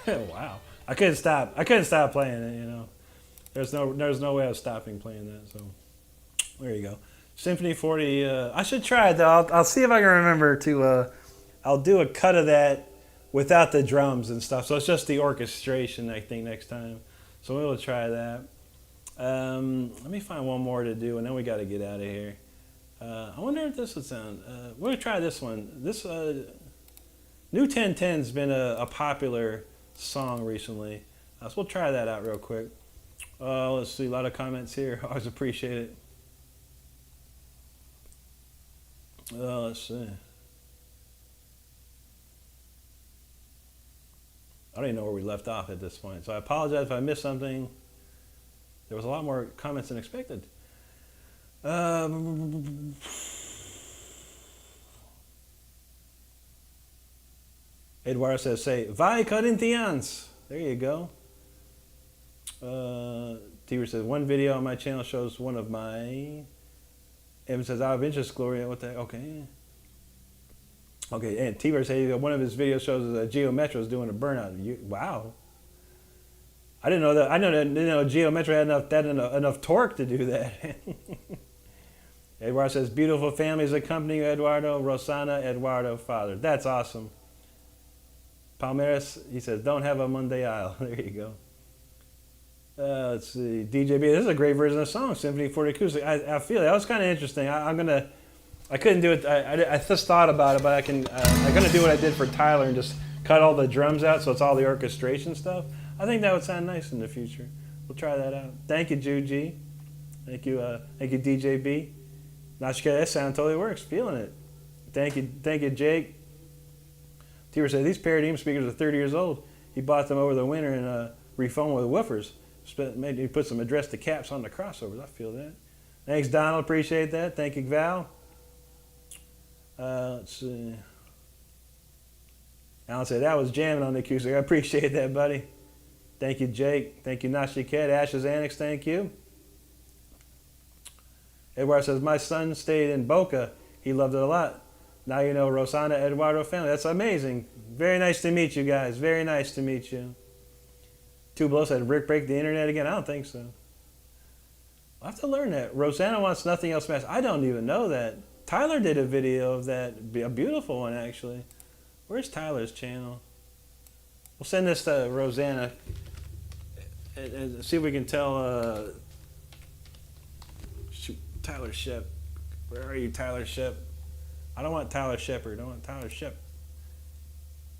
Wow. I couldn't stop. I couldn't stop playing it. You know, there's no way I was stopping playing that. So there you go. Symphony 40. I should try it though. I'll see if I can remember to. I'll do a cut of that without the drums and stuff. So it's just the orchestration, I think, next time. So we'll try that. Let me find one more to do, and then we got to get out of here. I wonder if this would sound. We're gonna try this one. This New 1010's been a popular song recently, so we'll try that out real quick. Let's see, a lot of comments here. Always appreciate it. Let's see. I don't even know where we left off at this point, so I apologize if I missed something. There was a lot more comments than expected. Eduardo says, say, Vai Corinthians. There you go. Tiber says, one video on my channel shows one of my... Evan says, out of interest, Gloria. What the heck? Okay. Okay, and Tiber says one of his videos shows Geo Metro's doing a burnout. Wow. I didn't know that. I didn't know Geo Metro had enough torque to do that. Eduardo says, beautiful families accompany you, Eduardo. Rosana, Eduardo, father. That's awesome. Palmeiras, he says, don't have a Mundial. There you go. Let's see. DJB, this is a great version of the song, Symphony 40 Acoustic. I feel it. That was kind of interesting. I couldn't do it. I just thought about it, but I'm going to do what I did for Tyler and just cut all the drums out so it's all the orchestration stuff. I think that would sound nice in the future. We'll try that out. Thank you, Juji. Thank you, DJB. Nashika, that sound totally works. Feeling it. Thank you, Jake. Tiber said these Paradigm speakers are 30 years old. He bought them over the winter and refoamed with woofers. He put some address to caps on the crossovers. I feel that. Thanks, Donald. Appreciate that. Thank you, Val. Let's see. Alan said that was jamming on the acoustic. I appreciate that, buddy. Thank you, Jake. Thank you, Nashiket. Ashes Annex, thank you. Eduardo says, my son stayed in Boca. He loved it a lot. Now you know Rosana, Eduardo family. That's amazing. Very nice to meet you guys. Very nice to meet you. Two Below said, Rick break the internet again? I don't think so. I'll have to learn that. Rosanna wants nothing else smashed. I don't even know that. Tyler did a video of that. A beautiful one, actually. Where's Tyler's channel? We'll send this to Rosanna and see if we can tell. Shoot, Tyler Shep. Where are you, Tyler Shep? I don't want Tyler Shepard. I want Tyler Shep.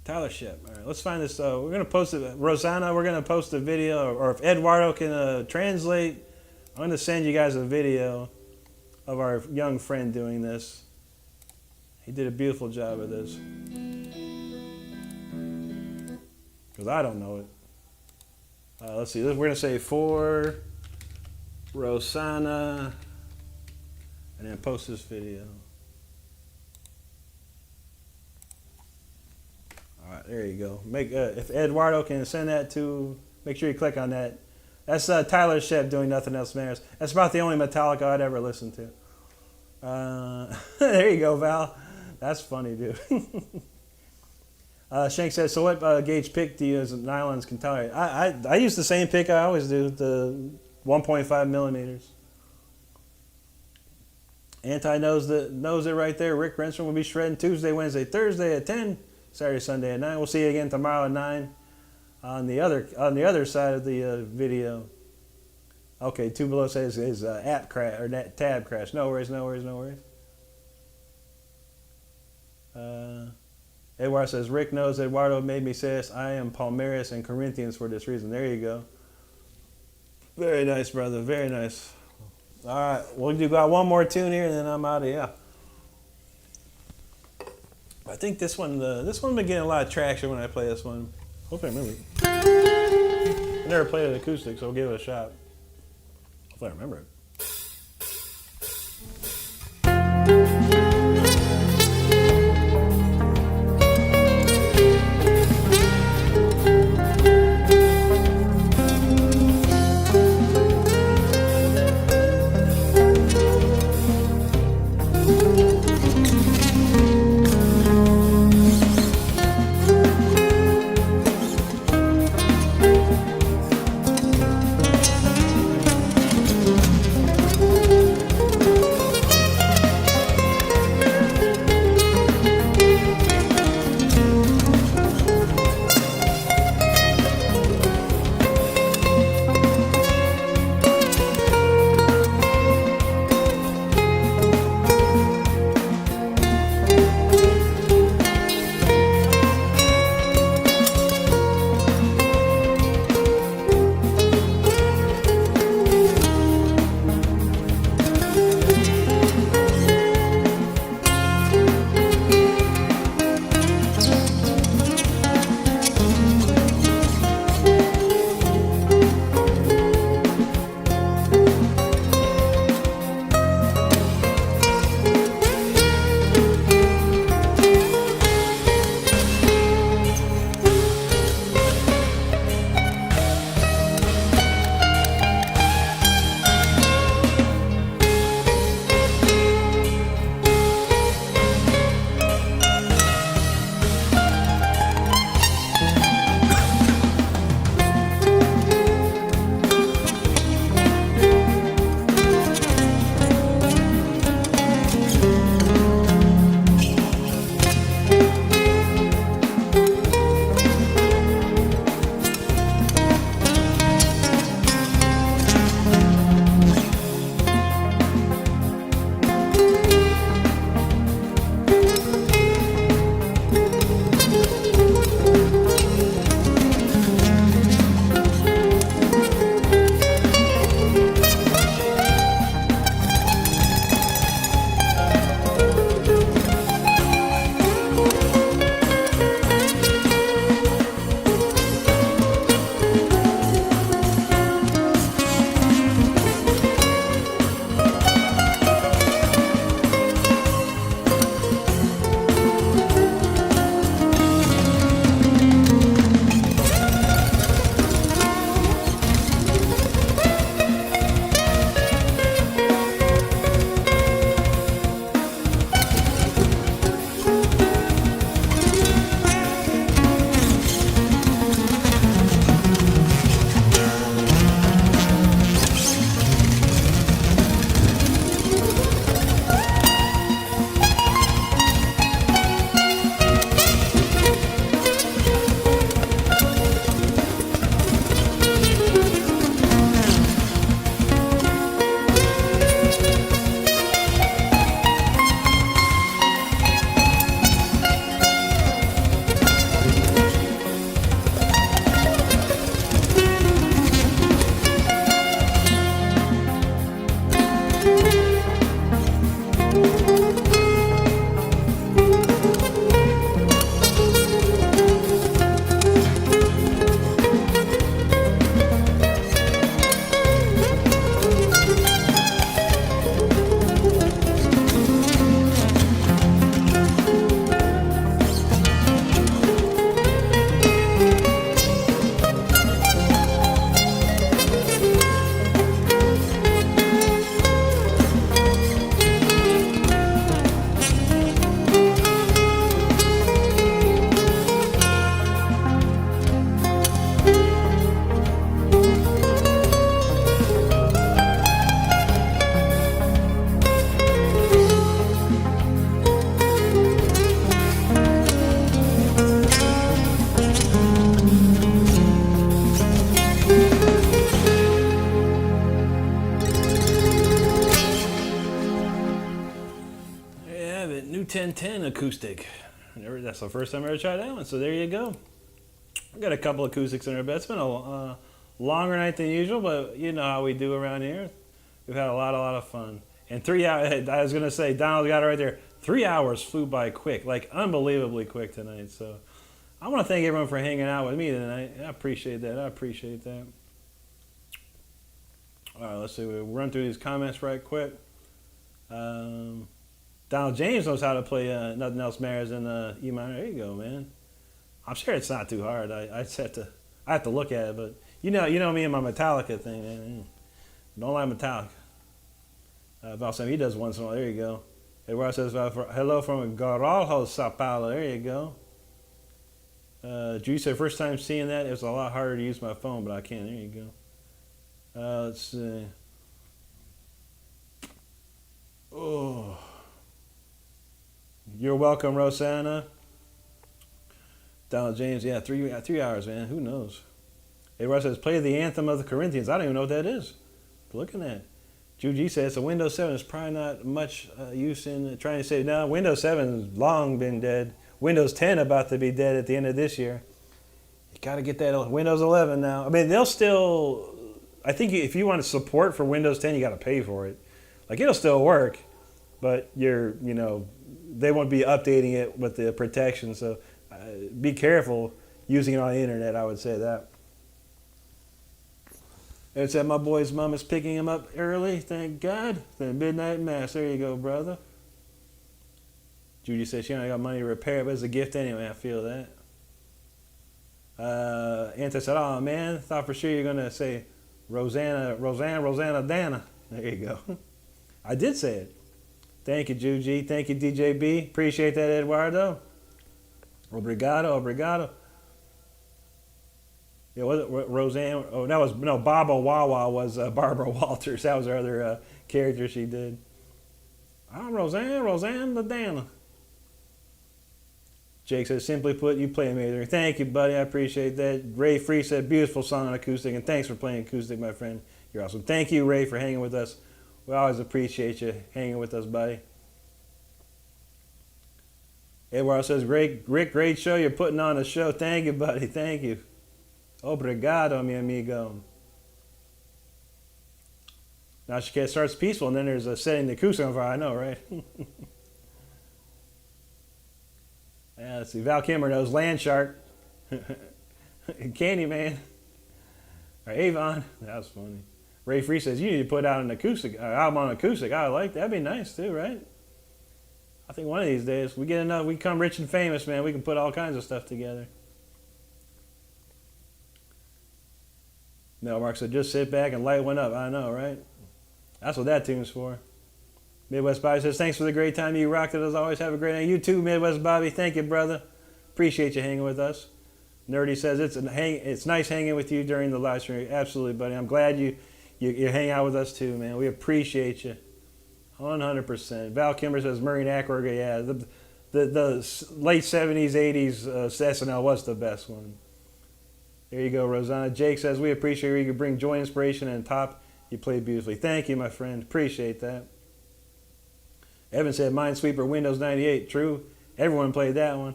Tyler Shep. All right, let's find this. We're going to post it. Rosanna, we're going to post a video, or if Eduardo can translate, I'm going to send you guys a video of our young friend doing this. He did a beautiful job of this. Because I don't know it. Let's see. We're going to say for Rosanna and then post this video. All right, there you go. If Eduardo can send that to, make sure you click on that. That's Tyler Shep doing Nothing Else Matters. That's about the only Metallica I'd ever listened to. There you go, Val. That's funny, dude. Shank says, so what gauge pick do you use? Nylons can tell you. I use the same pick I always do, the 1.5 millimeters. Anti knows it right there. Rick Renstrom will be shredding Tuesday, Wednesday, Thursday at 10, Saturday, Sunday at 9. We'll see you again tomorrow at 9 on the other side of the video. Okay, Two Below says his app crash or tab crash. No worries, no worries, no worries. Eduardo says, Rick knows Eduardo made me say this. I am Palmeiras and Corinthians for this reason. There you go. Very nice, brother. Very nice. All right, we'll got one more tune here, and then I'm out of here. I think this one been getting a lot of traction when I play this one. Hopefully I remember it. I never played it acoustic, so we'll give it a shot. Hopefully I remember it. 1010 acoustic. That's the first time I ever tried that one, so there you go. I got a couple acoustics in there, but it's been a longer night than usual, but you know how we do around here. We've had a lot of fun. And 3 hours, I was going to say, Donald got it right there. 3 hours flew by quick, like unbelievably quick tonight. So I want to thank everyone for hanging out with me tonight. I appreciate that. All right, let's see. We'll run through these comments right quick. Donald James knows how to play Nothing Else Matters in E minor. There you go, man. I'm sure it's not too hard. I have to look at it, but you know me and my Metallica thing, man. Don't like Metallica. Valsam, he does once in a while. There you go. Eduardo says, hello from Garalho, Sao Paulo. There you go. Drew said, first time seeing that, it was a lot harder to use my phone, but I can. There you go. Let's see. Oh. You're welcome, Rosanna. Donald James, yeah, 3 hours, man. Who knows? Eduardo says, play the anthem of the Corinthians. I don't even know what that is. Looking at it. Juji says, so Windows 7 is probably not much use in trying to say, no, Windows 7 has long been dead. Windows 10 about to be dead at the end of this year. You got to get that Windows 11 now. I mean, they'll still, I think if you want support for Windows 10, you got to pay for it. Like, it'll still work, but they won't be updating it with the protection. So be careful using it on the internet, I would say that. It said my boy's mom is picking him up early. Thank God. The midnight mass. There you go, brother. Judy says she only got money to repair it, but it's a gift anyway. I feel that. Anta said, oh, man, thought for sure you're going to say Rosanna, Dana. There you go. I did say it. Thank you, Juji. Thank you, DJB. Appreciate that, Eduardo. Obrigado. Yeah, was it Roseanne? Oh, that was, no, Baba Wawa was Barbara Walters. That was her other character she did. I'm Roseanne the Dana. Jake says, simply put, you play amazing. Thank you, buddy. I appreciate that. Ray Free said, beautiful song on acoustic, and thanks for playing acoustic, my friend. You're awesome. Thank you, Ray, for hanging with us. We always appreciate you hanging with us, buddy. Eduardo says, Rick, great show. You're putting on a show. Thank you, buddy. Thank you. Obrigado, mi amigo. Now she starts peaceful, and then there's a setting the acoustic on fire. I know, right? Yeah, let's see. Val Kimmer knows Land Shark. Candyman. Or Avon. That was funny. Ray Free says, you need to put out an acoustic album on acoustic. I like that. That'd be nice, too, right? I think one of these days, we get enough, we become rich and famous, man. We can put all kinds of stuff together. No, Mark said, just sit back and light one up. I know, right? That's what that tune's for. Midwest Bobby says, thanks for the great time. You rocked it as always. Have a great night. You too, Midwest Bobby. Thank you, brother. Appreciate you hanging with us. Nerdy says, it's nice hanging with you during the live stream. Absolutely, buddy. I'm glad you hang out with us too, man. We appreciate you. 100%. Val Kimber says, Murray and Ackroyd, yeah. The late 70s, 80s SNL was the best one. There you go, Rosanna. Jake says, we appreciate you can bring joy, inspiration, and top. You played beautifully. Thank you, my friend. Appreciate that. Evan said, Minesweeper, Windows 98. True. Everyone played that one.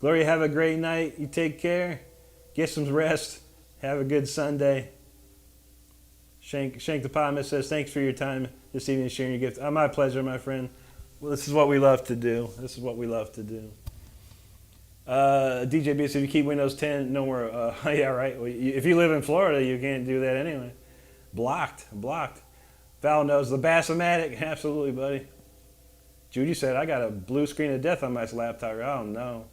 Gloria, have a great night. You take care. Get some rest. Have a good Sunday. Shank the Potman says, thanks for your time this evening sharing your gift. My pleasure, my friend. Well, this is what we love to do. DJ B says, if you keep Windows 10, no more. Yeah, right. Well, if you live in Florida, you can't do that anyway. Blocked. Val knows the Bassomatic. Absolutely, buddy. Judy said, I got a blue screen of death on my laptop. Oh, no.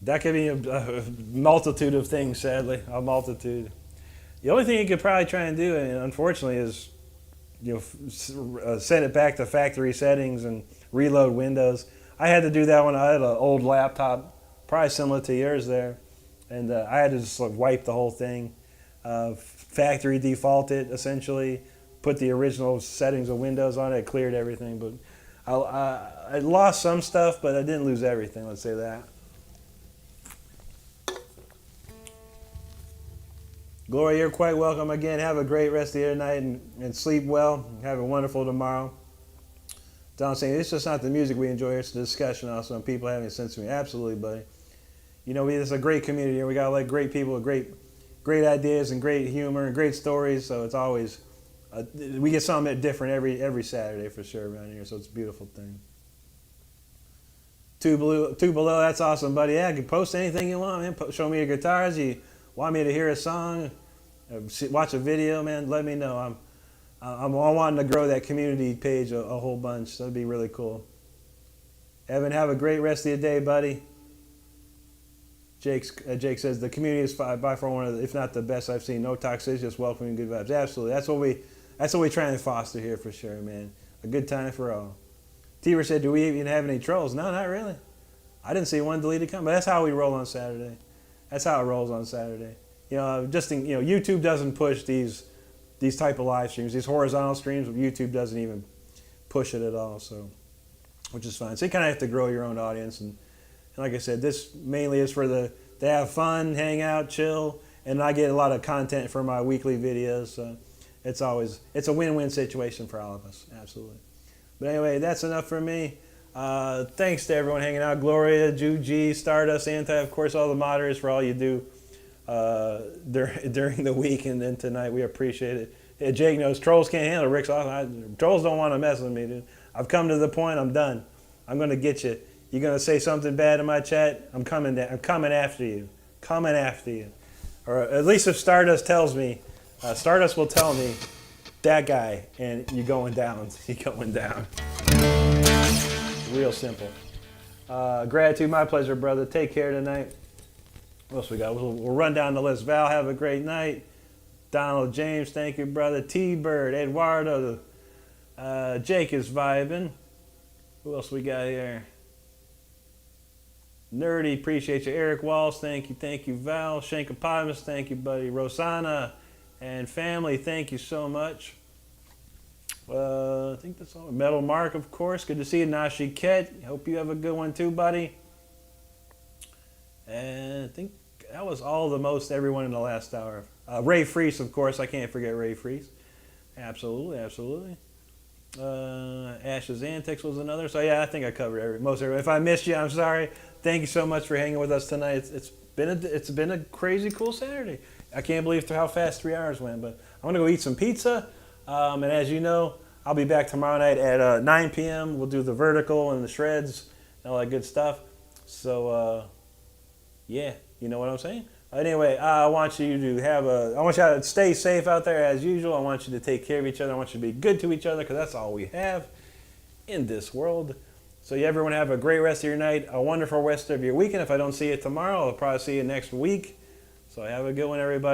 That could be a multitude of things, sadly. A multitude. The only thing you could probably try and do, and unfortunately, is send it back to factory settings and reload Windows. I had to do that when I had an old laptop, probably similar to yours there, and I had to just wipe the whole thing, factory default it essentially, put the original settings of Windows on it, it cleared everything. But I lost some stuff, but I didn't lose everything. Let's say that. Gloria, you're quite welcome again. Have a great rest of your night and sleep well. Have a wonderful tomorrow. all I'm saying. It's just not the music we enjoy. It's the discussion also, and people having a sense of me. Absolutely, buddy. You know, it's a great community here. We got like great people with great ideas and great humor and great stories. So it's always we get something different every Saturday for sure around here. So it's a beautiful thing. Two below. That's awesome, buddy. Yeah, you can post anything you want, man. Show me your guitars. You want me to hear a song, watch a video, man. Let me know. I'm all wanting to grow that community page a whole bunch. That'd be really cool. Evan, have a great rest of your day, buddy. Jake says the community is by far one of the, if not the best I've seen. No toxicity, just welcoming good vibes. Absolutely, that's what we try and foster here for sure, man. A good time for all. T-Ver said, do we even have any trolls? No, not really. I didn't see one deleted comment, but that's how we roll on Saturday. That's how it rolls on Saturday. You know, YouTube doesn't push these type of live streams, these horizontal streams. YouTube doesn't even push it at all, so which is fine. So you kind of have to grow your own audience, and like I said, this mainly is for to have fun, hang out, chill, and I get a lot of content for my weekly videos. So it's a win-win situation for all of us, absolutely. But anyway, that's enough for me. Thanks to everyone hanging out. Gloria, Juji, Stardust, Anti, of course, all the moderators for all you do during the week and then tonight. We appreciate it. Yeah, Jake knows trolls can't handle Rick's awesome. Trolls don't want to mess with me, dude. I've come to the point. I'm done. I'm going to get you. You're going to say something bad in my chat, I'm coming after you. Coming after you. Or at least if Stardust tells me, Stardust will tell me, that guy, and you're going down. You're going down. Real simple. Gratitude, my pleasure, brother. Take care tonight. What else we got? We'll run down the list. Val, have a great night. Donald James, thank you, brother. T-Bird, Eduardo. Jake is vibing. Who else we got here? Nerdy, appreciate you. Eric Walls, thank you. Thank you, Val. Shankopotamus, thank you, buddy. Rosanna and family, thank you so much. I think that's all. Metal Mark, of course. Good to see you. Nashi Ket. Hope you have a good one too, buddy. And I think that was everyone in the last hour. Ray Freese, of course. I can't forget Ray Freese. Absolutely, absolutely. Ash's Antics was another. So yeah, I think I covered most everyone. If I missed you, I'm sorry. Thank you so much for hanging with us tonight. It's been a crazy cool Saturday. I can't believe how fast 3 hours went. But I'm gonna go eat some pizza. And as you know, I'll be back tomorrow night at 9 p.m. We'll do the vertical and the shreds and all that good stuff. So yeah, you know what I'm saying. Anyway, I want you to stay safe out there as usual. I want you to take care of each other. I want you to be good to each other because that's all we have in this world. So yeah, everyone have a great rest of your night, a wonderful rest of your weekend. If I don't see you tomorrow, I'll probably see you next week. So have a good one, everybody.